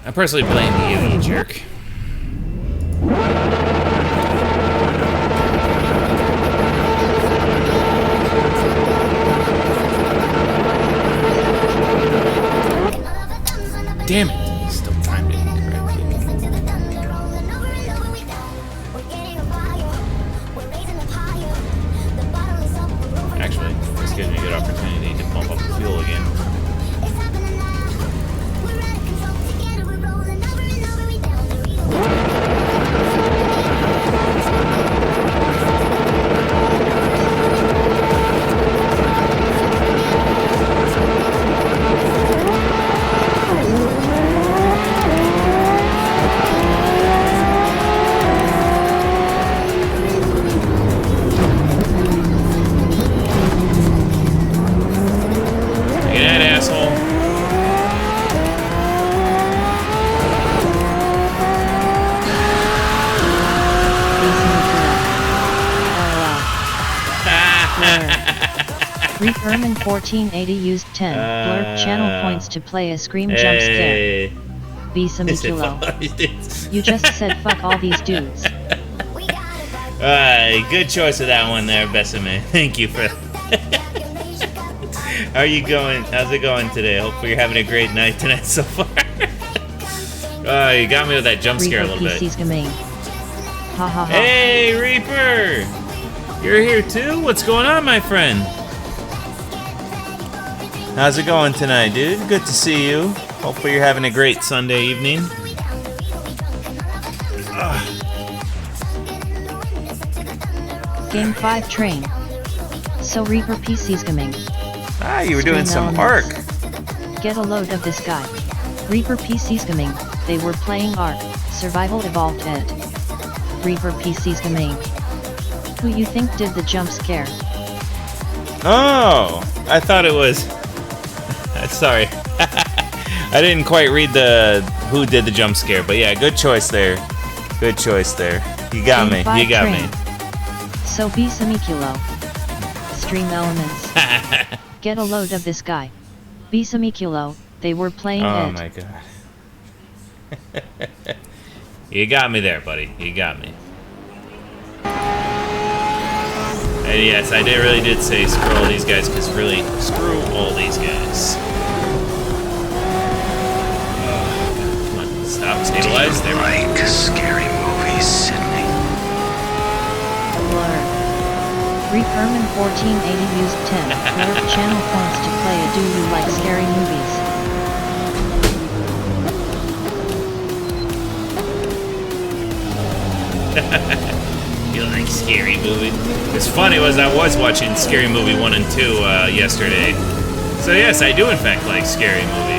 E: I personally blame you, you jerk. Damn it! Still timed it incorrectly. Actually, this gives me a good opportunity to pump up the fuel again.
B: Ermin 1480 used 10 blurb channel points to play a scream jump scare. Bisamiculo. You just said fuck all these dudes.
E: Alright, good choice of that one there, Besame. Thank you for How are you going? How's it going today? Hopefully you're having a great night tonight so far. You got me with that jump scare a little bit.
B: PC's gaming. Ha ha ha.
E: Hey, Reaper! You're here too? What's going on, my friend? How's it going tonight, dude? Good to see you. Hopefully you're having a great Sunday evening.
B: Game 5 train. So Reaper PC's gaming.
E: You were doing some Ark.
B: Get a load of this guy. Reaper PC's gaming. They were playing Ark. Survival Evolved Ed. Reaper PC's gaming. Who you think did the jump scare?
E: Oh, I thought it was. Sorry, I didn't quite read the who did the jump scare, but yeah, good choice there. Good choice there. You got me. You got me.
B: So Bisamiculo. Stream elements. Get a load of this guy. Bisamiculo. They were playing
E: Oh
B: Ed.
E: my god. You got me there, buddy. You got me. And yes, I really did say screw all these guys, because really, screw all these guys. Come on, stop, stabilize. There we go.
I: Like scary movies, Sydney.
B: Blur. Reperman 1480 used 10 Blur channel points to play a Do You Like Scary Movies?
E: You like Scary Movie? What's funny was I was watching Scary Movie 1 and 2 yesterday. So yes, I do in fact like Scary Movie.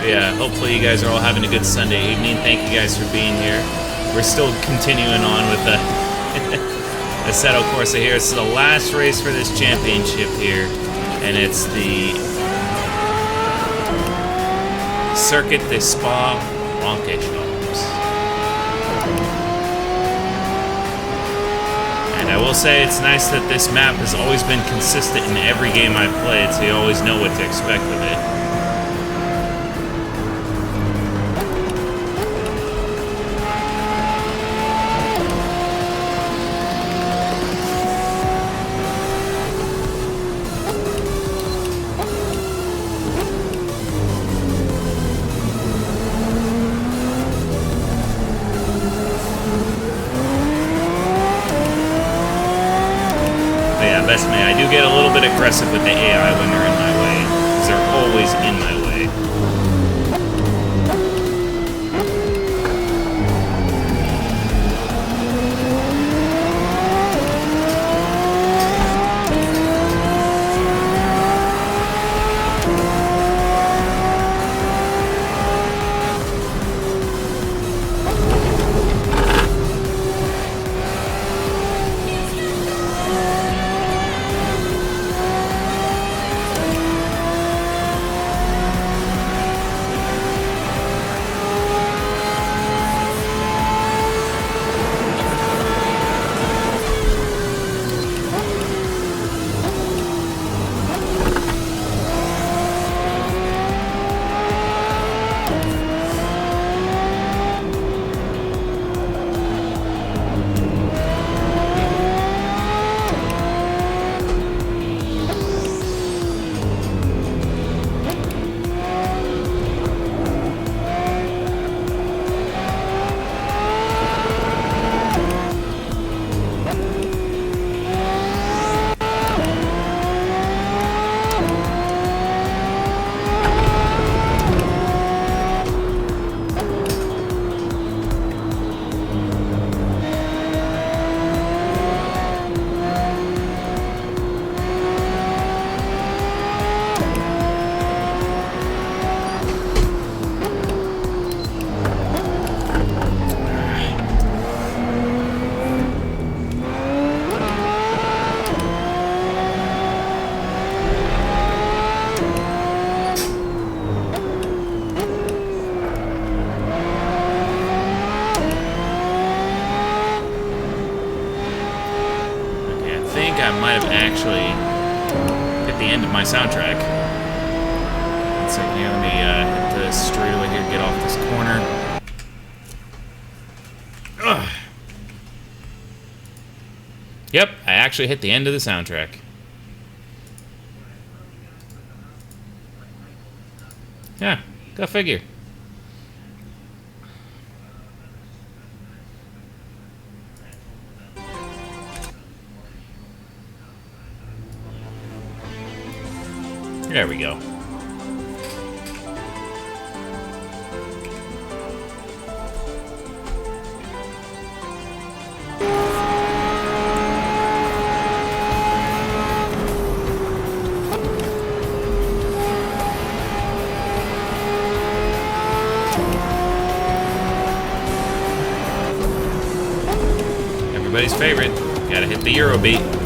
E: Yeah, hopefully you guys are all having a good Sunday evening. Thank you guys for being here. We're still continuing on with the Assetto Corsa here. This is the last race for this championship here, and it's the Circuit de Spa Francorchamps. And I will say it's nice that this map has always been consistent in every game I've played, so you always know what to expect with it. Best man, I do get a little bit aggressive with the AI when they're in my way, because they're always in my way. might have actually hit the end of my soundtrack. So here, let me hit the straightaway here, get off this corner. Ugh. Yep, I actually hit the end of the soundtrack. Yeah, go figure. There we go. Everybody's favorite. Gotta hit the Eurobeat.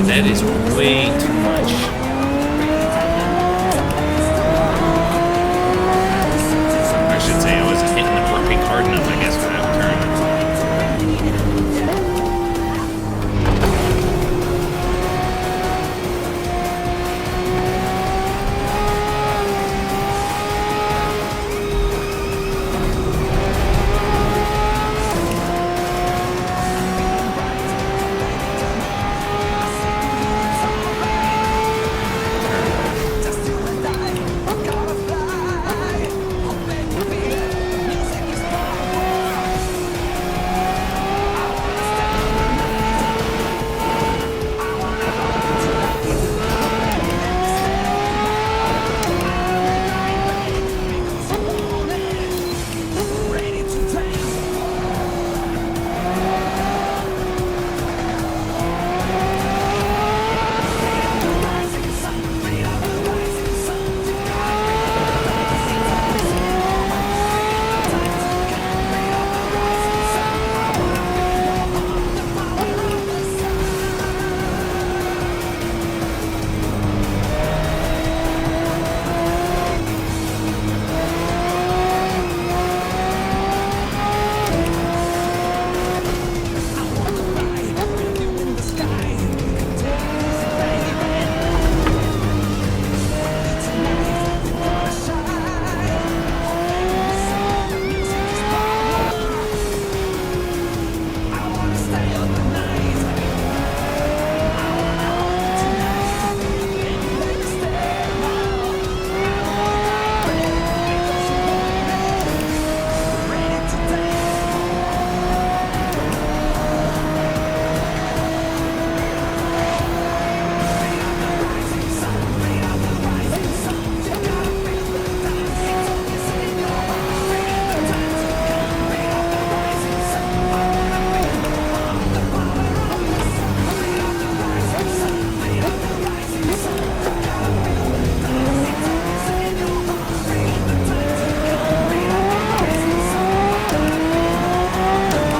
E: That is way too much. I should say I wasn't hitting the brake hard enough, I guess, for that turn.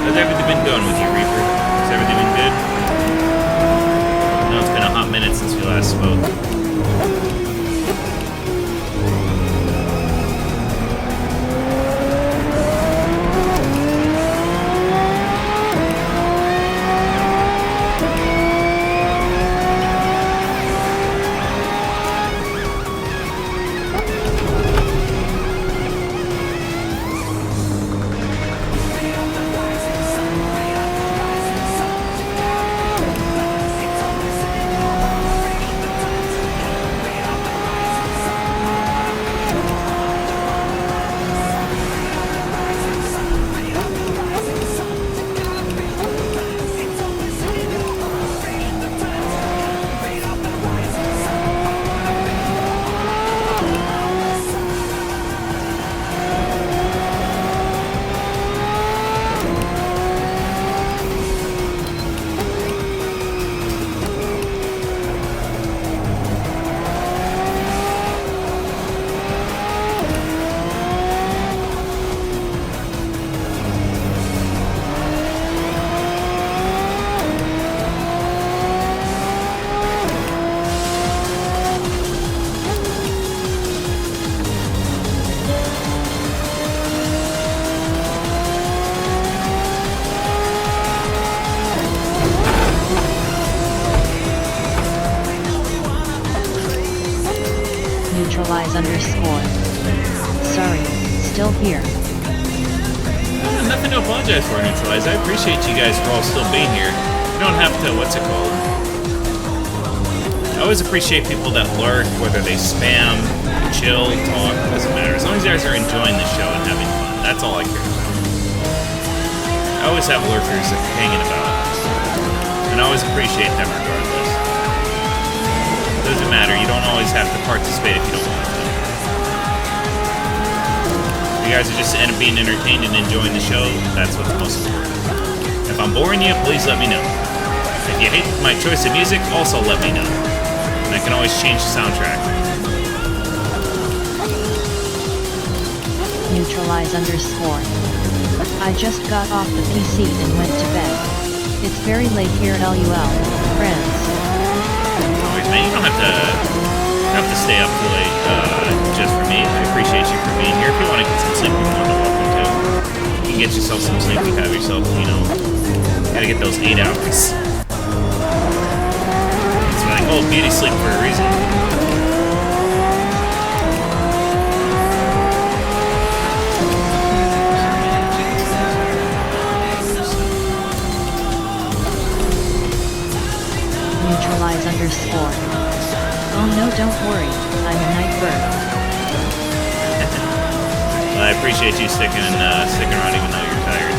E: How's everything been going with you, Reaper? Has everything been good? I know it's been a hot minute since we last spoke.
B: Neutralize underscore. Sorry, still here.
E: Nothing to apologize for, Neutralize. I appreciate you guys for all still being here. You don't have to, what's it called? I always appreciate people that lurk, whether they spam, chill, talk, doesn't matter. As long as you guys are enjoying the show and having fun, that's all I care about. I always have lurkers hanging about, and I always appreciate them regardless. Doesn't matter, you don't always have to participate if you don't want to. You guys are just being entertained and enjoying the show, that's what's most important. If I'm boring you, please let me know. If you hate my choice of music, also let me know. And I can always change the soundtrack.
B: Neutralize underscore. I just got off the PC and went to bed. It's very late here, LUL, friends.
E: Always, man, you don't have to stay up too late just for me. I appreciate you for being here. If you want to get some sleep, you're more than welcome to. You can get yourself some sleep. You have yourself, gotta get those 8 hours. It's what I call beauty sleep for a reason.
B: Neutralize underscore. Oh no, don't worry, I'm a night bird.
E: Well, I appreciate you sticking around even though you're tired.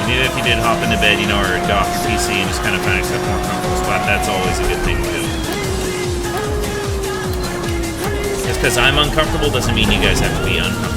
E: And even if you did hop into bed, or get off your PC and just kind of find yourself a more comfortable spot, that's always a good thing to do. Just because I'm uncomfortable doesn't mean you guys have to be uncomfortable.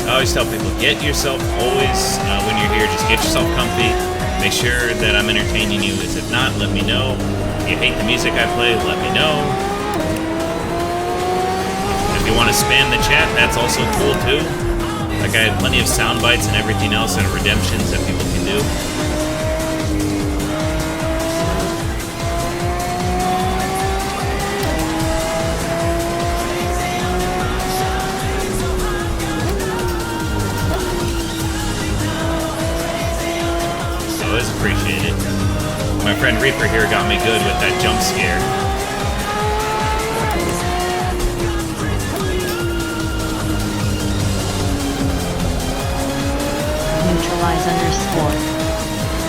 E: I always tell people, get yourself always, when you're here, just get yourself comfy. Make sure that I'm entertaining you. If not, let me know. If you hate the music I play, let me know. If you want to spam the chat, that's also cool too. Like I have plenty of sound bites and everything else and redemptions that people can do. Always appreciate it. My friend Reaper here got me good with that jump scare.
B: Neutralize underscore.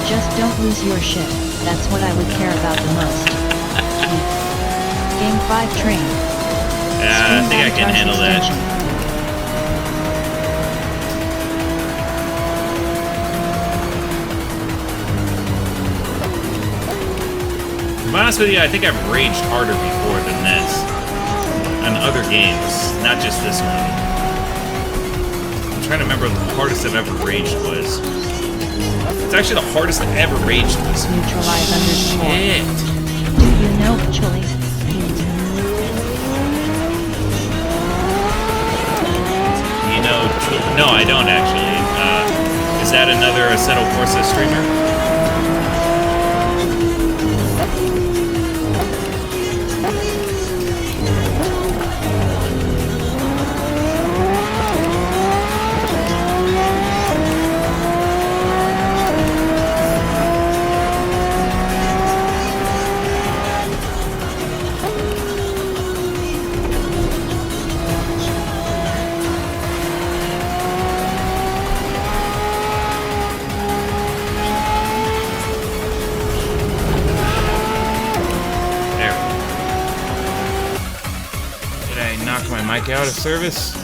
B: Just don't lose your shit, that's what I would care about the most. Game 5 train.
E: I think I can handle that. To be honest with you, I think I've raged harder before than this. on other games, not just this one. I'm trying to remember what the hardest I've ever raged was. It's actually the hardest I've ever raged was.
B: Neutralize underscore.
E: Shit.
B: Do you know Chili?
E: You know, no, I don't actually. Is that another Assetto Corsa streamer? Mic out of service?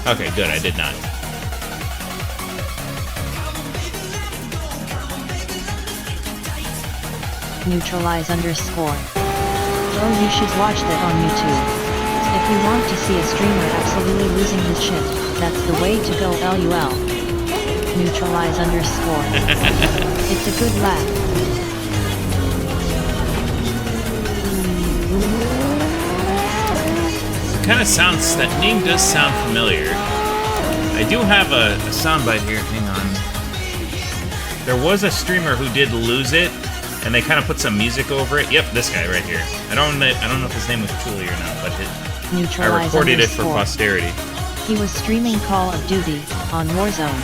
E: Okay, good, I did not.
B: Neutralize underscore. Oh, you should watch that on YouTube. If you want to see a streamer absolutely losing his shit, that's the way to go. LUL. Neutralize underscore. It's a good laugh.
E: Kind of sounds, that name does sound familiar. I do have a soundbite here, hang on. There was a streamer who did lose it, and they kind of put some music over it. Yep, this guy right here. I don't know if his name was Julie or not, but I recorded it for posterity.
B: He was streaming Call of Duty on Warzone.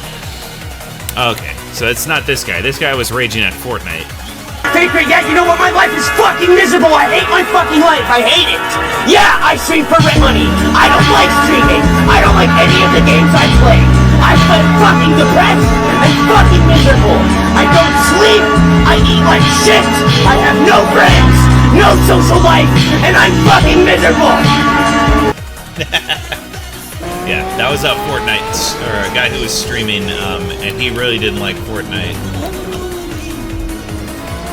E: Okay, so it's not this guy. This guy was raging at Fortnite.
J: Faker, yeah, you know what? My life is fucking miserable. I hate my fucking life. I hate it. Yeah, I stream for rent money. I don't like streaming. I don't like any of the games I play. I'm fucking depressed and fucking miserable. I don't sleep. I eat like shit. I have no friends, no social life, and I'm fucking miserable.
E: Yeah, that was a Fortnite, or a guy who was streaming, and he really didn't like Fortnite.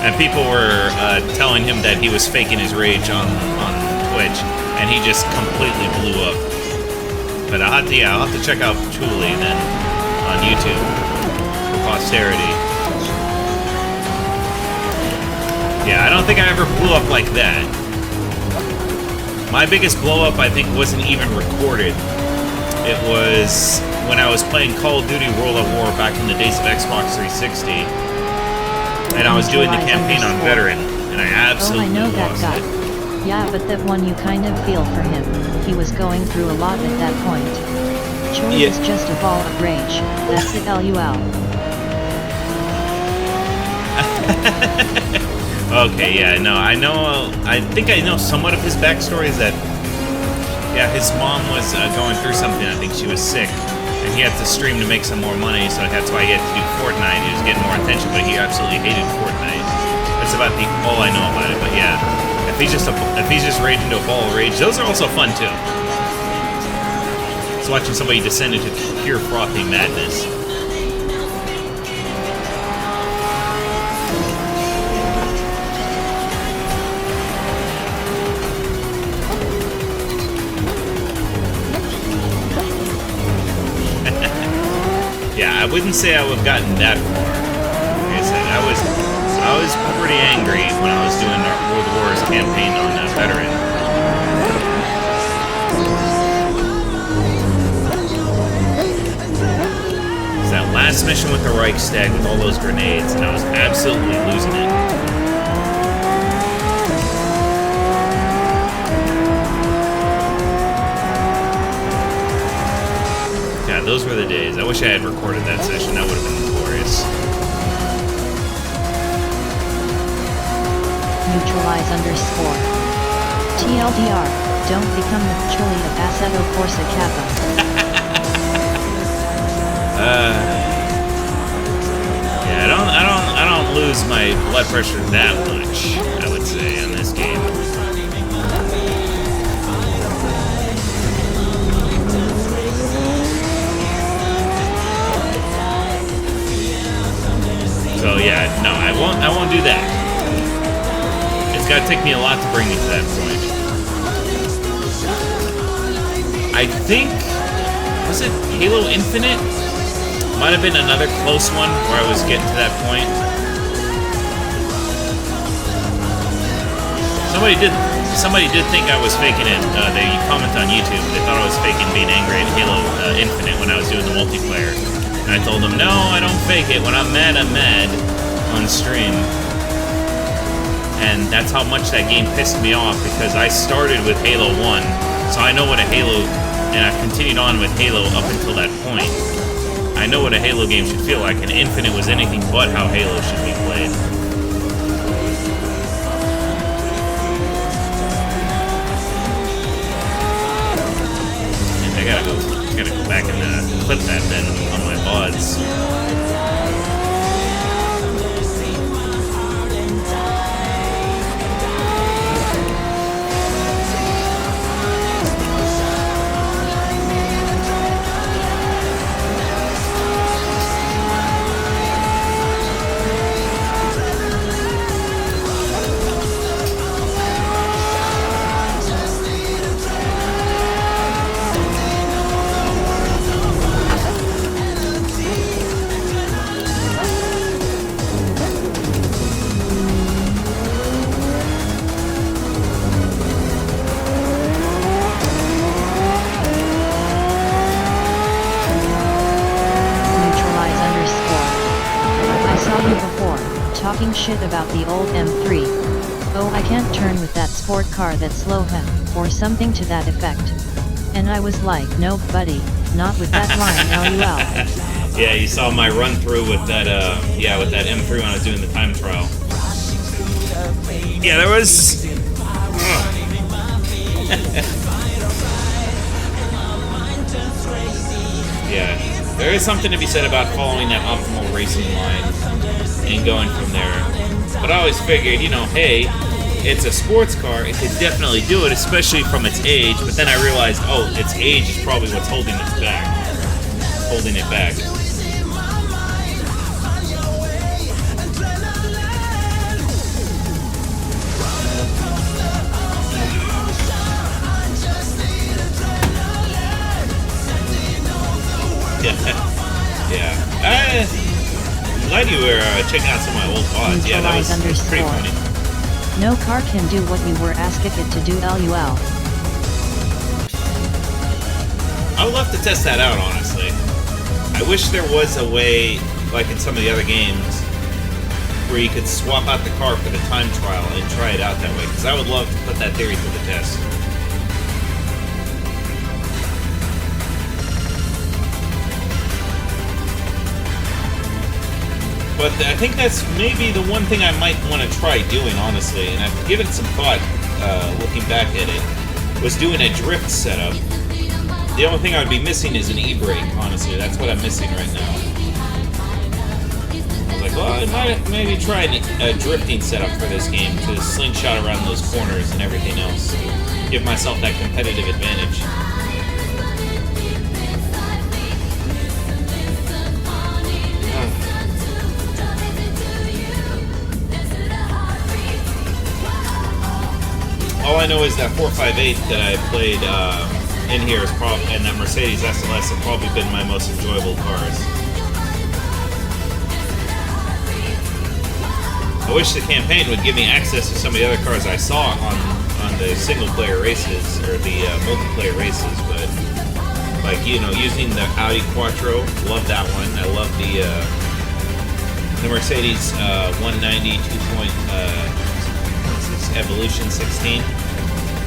E: And people were telling him that he was faking his rage on Twitch, and he just completely blew up. But I'll have to check out Julie then on YouTube for posterity. Yeah, I don't think I ever blew up like that. My biggest blow up, I think, wasn't even recorded. It was when I was playing Call of Duty World at War back in the days of Xbox 360. And I was doing the campaign on Veteran, and I absolutely
B: I know that
E: lost
B: guy.
E: it.
B: Yeah, but that one you kind of feel for him. He was going through a lot at that point. Choi is just a ball of rage. That's it, LUL.
E: Okay, yeah, no, I think I know somewhat of his backstory is that, yeah, his mom was going through something. I think she was sick. And he had to stream to make some more money, so that's why he had to do Fortnite. He was getting more attention, but he absolutely hated Fortnite. That's about all I know about it. But yeah, if he's just raging to a ball of rage, those are also fun too. It's watching somebody descend into pure frothy madness. Yeah, I wouldn't say I would have gotten that far. Like I said, I was pretty angry when I was doing the World Wars campaign on Veteran. It was that last mission with the Reichstag with all those grenades, and I was absolutely losing it. God, those were the days. I wish I had recorded that session. That would have been glorious.
B: Neutralize underscore. TLDR, don't become the Chili of Assetto Corsa Kappa.
E: Yeah, I don't lose my blood pressure that much, I would say, on this game. So yeah, no, I won't do that. It's gotta take me a lot to bring me to that point. I think, was it Halo Infinite? Might have been another close one where I was getting to that point. Somebody did think I was faking it. They comment on YouTube. They thought I was faking being angry at Halo Infinite when I was doing the multiplayer. And I told them, no, I don't fake it. When I'm mad on stream. And that's how much that game pissed me off, because I started with Halo 1, so I know what a Halo, and I've continued on with Halo up until that point. I know what a Halo game should feel like, and Infinite was anything but how Halo should be played. And I gotta go back and clip that then on my VODs.
B: Talking shit about the old M3. Oh, I can't turn with that sport car that's slow heh, or something to that effect. And I was like, no buddy, not with that line, LUL.
E: Yeah, you saw my run through with that, with that M3 when I was doing the time trial. Yeah, there was... Yeah, there is something to be said about following that optimal racing line and going from there. But I always figured, you know, hey, it's a sports car, it could definitely do it, especially from its age, but then I realized, oh, its age is probably what's holding it back. Yeah. I'm glad you were checking out some of my old VODs. Yeah, that was pretty funny.
B: No car can do what you were asking it to do, LUL.
E: I would love to test that out, honestly. I wish there was a way, like in some of the other games, where you could swap out the car for the time trial and try it out that way, because I would love to put that theory to the test. But I think that's maybe the one thing I might want to try doing, honestly, and I've given some thought, looking back at it, was doing a drift setup. The only thing I would be missing is an e-brake, honestly. That's what I'm missing right now. I was like, well, I might maybe try a drifting setup for this game to slingshot around those corners and everything else. Give myself that competitive advantage. All I know is that 458 that I played in here is probably, and that Mercedes SLS have probably been my most enjoyable cars. I wish the campaign would give me access to some of the other cars I saw on the single-player races, or the multiplayer races, but, like, you know, using the Audi Quattro, love that one. I love the Mercedes 190 Evolution 16.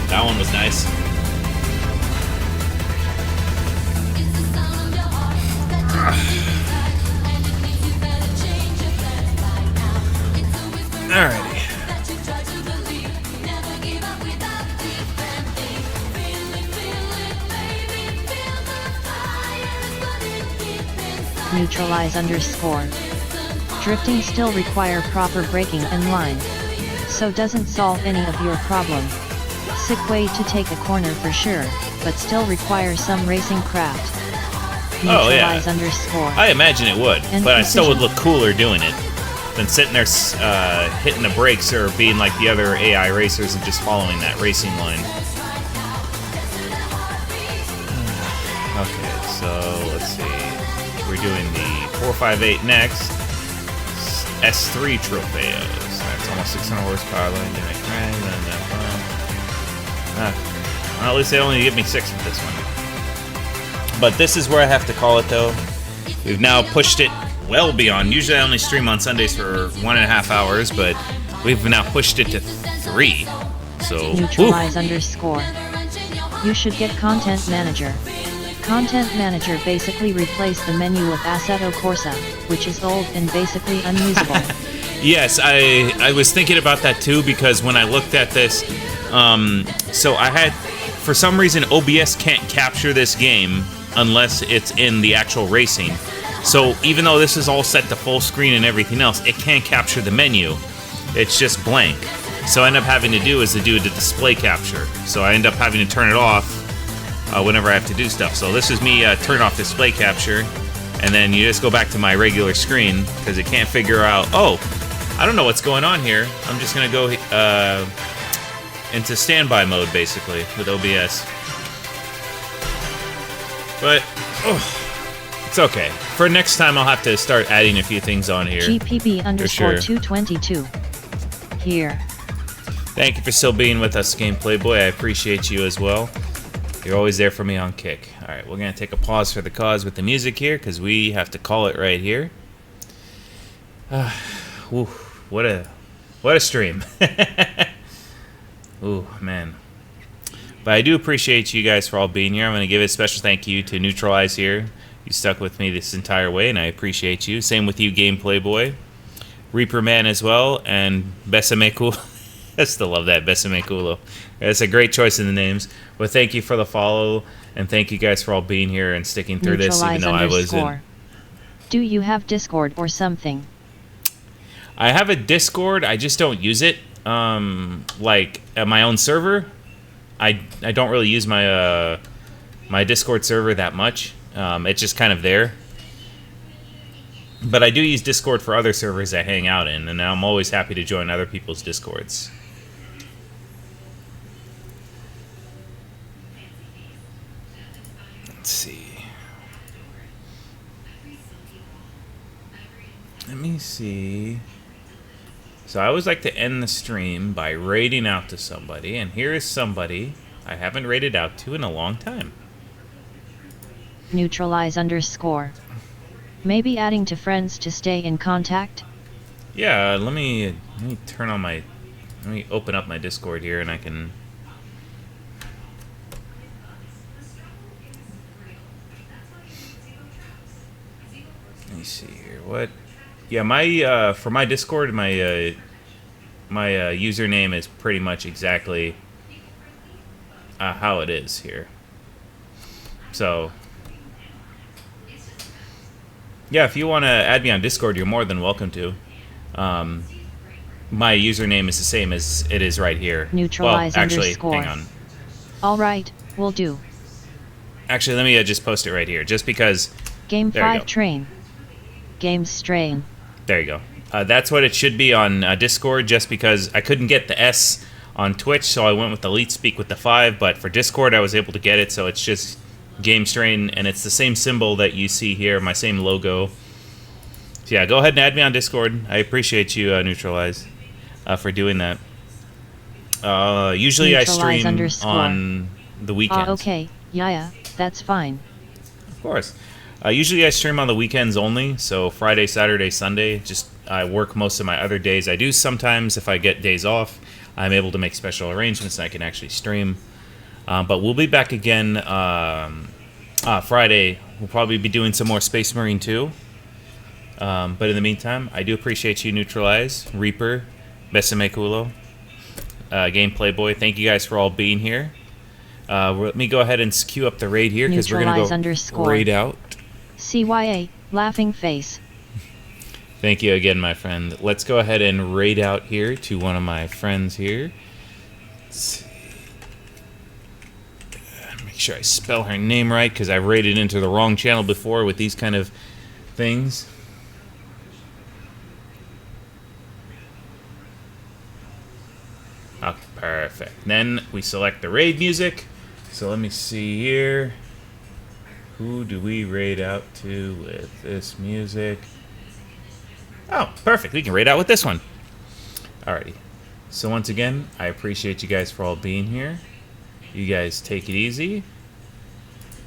E: That one was nice. Alrighty.
B: Neutralize _. Drifting still require proper braking and line. So doesn't solve any of your problem. Sick way to take a corner for sure, but still requires some racing craft. Neutralize _
E: I imagine it would, but I still would look cooler doing it than sitting there hitting the brakes or being like the other AI racers and just following that racing line. Okay, so let's see. We're doing the 458 next. S3 Trofeos. That's almost 600 horsepower. Well, at least they only give me 6 with this one. But this is where I have to call it, though. We've now pushed it well beyond. Usually I only stream on Sundays for 1.5 hours, but we've now pushed it to 3. So,
B: Neutralize underscore. You should get Content Manager. Content Manager basically replaced the menu with Assetto Corsa, which is old and basically unusable.
E: Yes, I was thinking about that too, because when I looked at this, so I had, for some reason, OBS can't capture this game unless it's in the actual racing. So even though this is all set to full screen and everything else, it can't capture the menu. It's just blank. So I end up having to do is to do the display capture. So I end up having to turn it off whenever I have to do stuff. So this is me turn off display capture, and then you just go back to my regular screen because it can't figure out, oh, I don't know what's going on here. I'm just going to go into standby mode, basically, with OBS. But, it's okay. For next time, I'll have to start adding a few things on here.
B: GPB underscore 222. Here.
E: Thank you for still being with us, Gameplay Boy. I appreciate you as well. You're always there for me on Kick. Alright, we're going to take a pause for the cause with the music here, because we have to call it right here. Ooh, what a stream. Ooh, man. But I do appreciate you guys for all being here. I'm going to give a special thank you to Neutralize here. You stuck with me this entire way, and I appreciate you. Same with you, Gameplay Boy. Reaper Man as well, and Besamekulo. I still love that, Besamekulo. It's a great choice in the names. But thank you for the follow, and thank you guys for all being here and sticking through this, even though I was in...
B: Do you have Discord or something?
E: I have a Discord, I just don't use it. Like, at my own server, I don't really use my my Discord server that much. It's just kind of there. But I do use Discord for other servers I hang out in, and I'm always happy to join other people's Discords. Let's see. Let me see. So I always like to end the stream by raiding out to somebody, and here is somebody I haven't raided out to in a long time.
B: Neutralize underscore. Maybe adding to friends to stay in contact?
E: Yeah, let me turn on my... Let me open up my Discord here, and I can... Let me see here. What... Yeah, my for my Discord, my my username is pretty much exactly how it is here. So, yeah, if you want to add me on Discord, you're more than welcome to. My username is the same as it is right here.
B: Neutralize
E: well, actually,
B: underscore.
E: hang on.
B: All right, will do.
E: Actually, let me just post it right here, just because.
B: Game
E: there
B: 5 train. Game strain.
E: There you go. That's what it should be on Discord, just because I couldn't get the S on Twitch, so I went with the Elite Speak with the 5, but for Discord I was able to get it, so it's just Game Strain, and it's the same symbol that you see here, my same logo. So yeah, go ahead and add me on Discord. I appreciate you, Neutralize, for doing that. Usually
B: Neutralize
E: I stream
B: underscore.
E: on the weekends.
B: Okay, yeah, that's fine.
E: Of course. Usually I stream on the weekends only, so Friday, Saturday, Sunday. Just I work most of my other days. I do sometimes, if I get days off, I'm able to make special arrangements and I can actually stream. But we'll be back again Friday. We'll probably be doing some more Space Marine 2. But in the meantime, I do appreciate you, Neutralize, Reaper, Besamekulo, Gameplay Boy. Thank you guys for all being here. Let me go ahead and queue up the raid here, because we're going to go raid out.
B: CYA, laughing face.
E: Thank you again, my friend. Let's go ahead and raid out here to one of my friends here. Let's see. Make sure I spell her name right, because I raided into the wrong channel before with these kind of things. Okay, perfect. Then we select the raid music. So let me see here. Who do we raid out to with this music? Oh, perfect. We can raid out with this one. Alrighty. So once again, I appreciate you guys for all being here. You guys take it easy.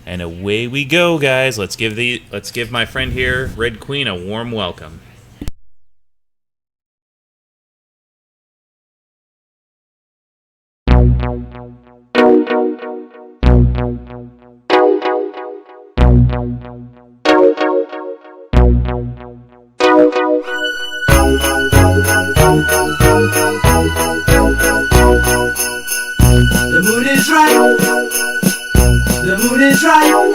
E: And away we go, guys. Let's give my friend here, Red Queen, a warm welcome.
A: The mood is right. The mood is right.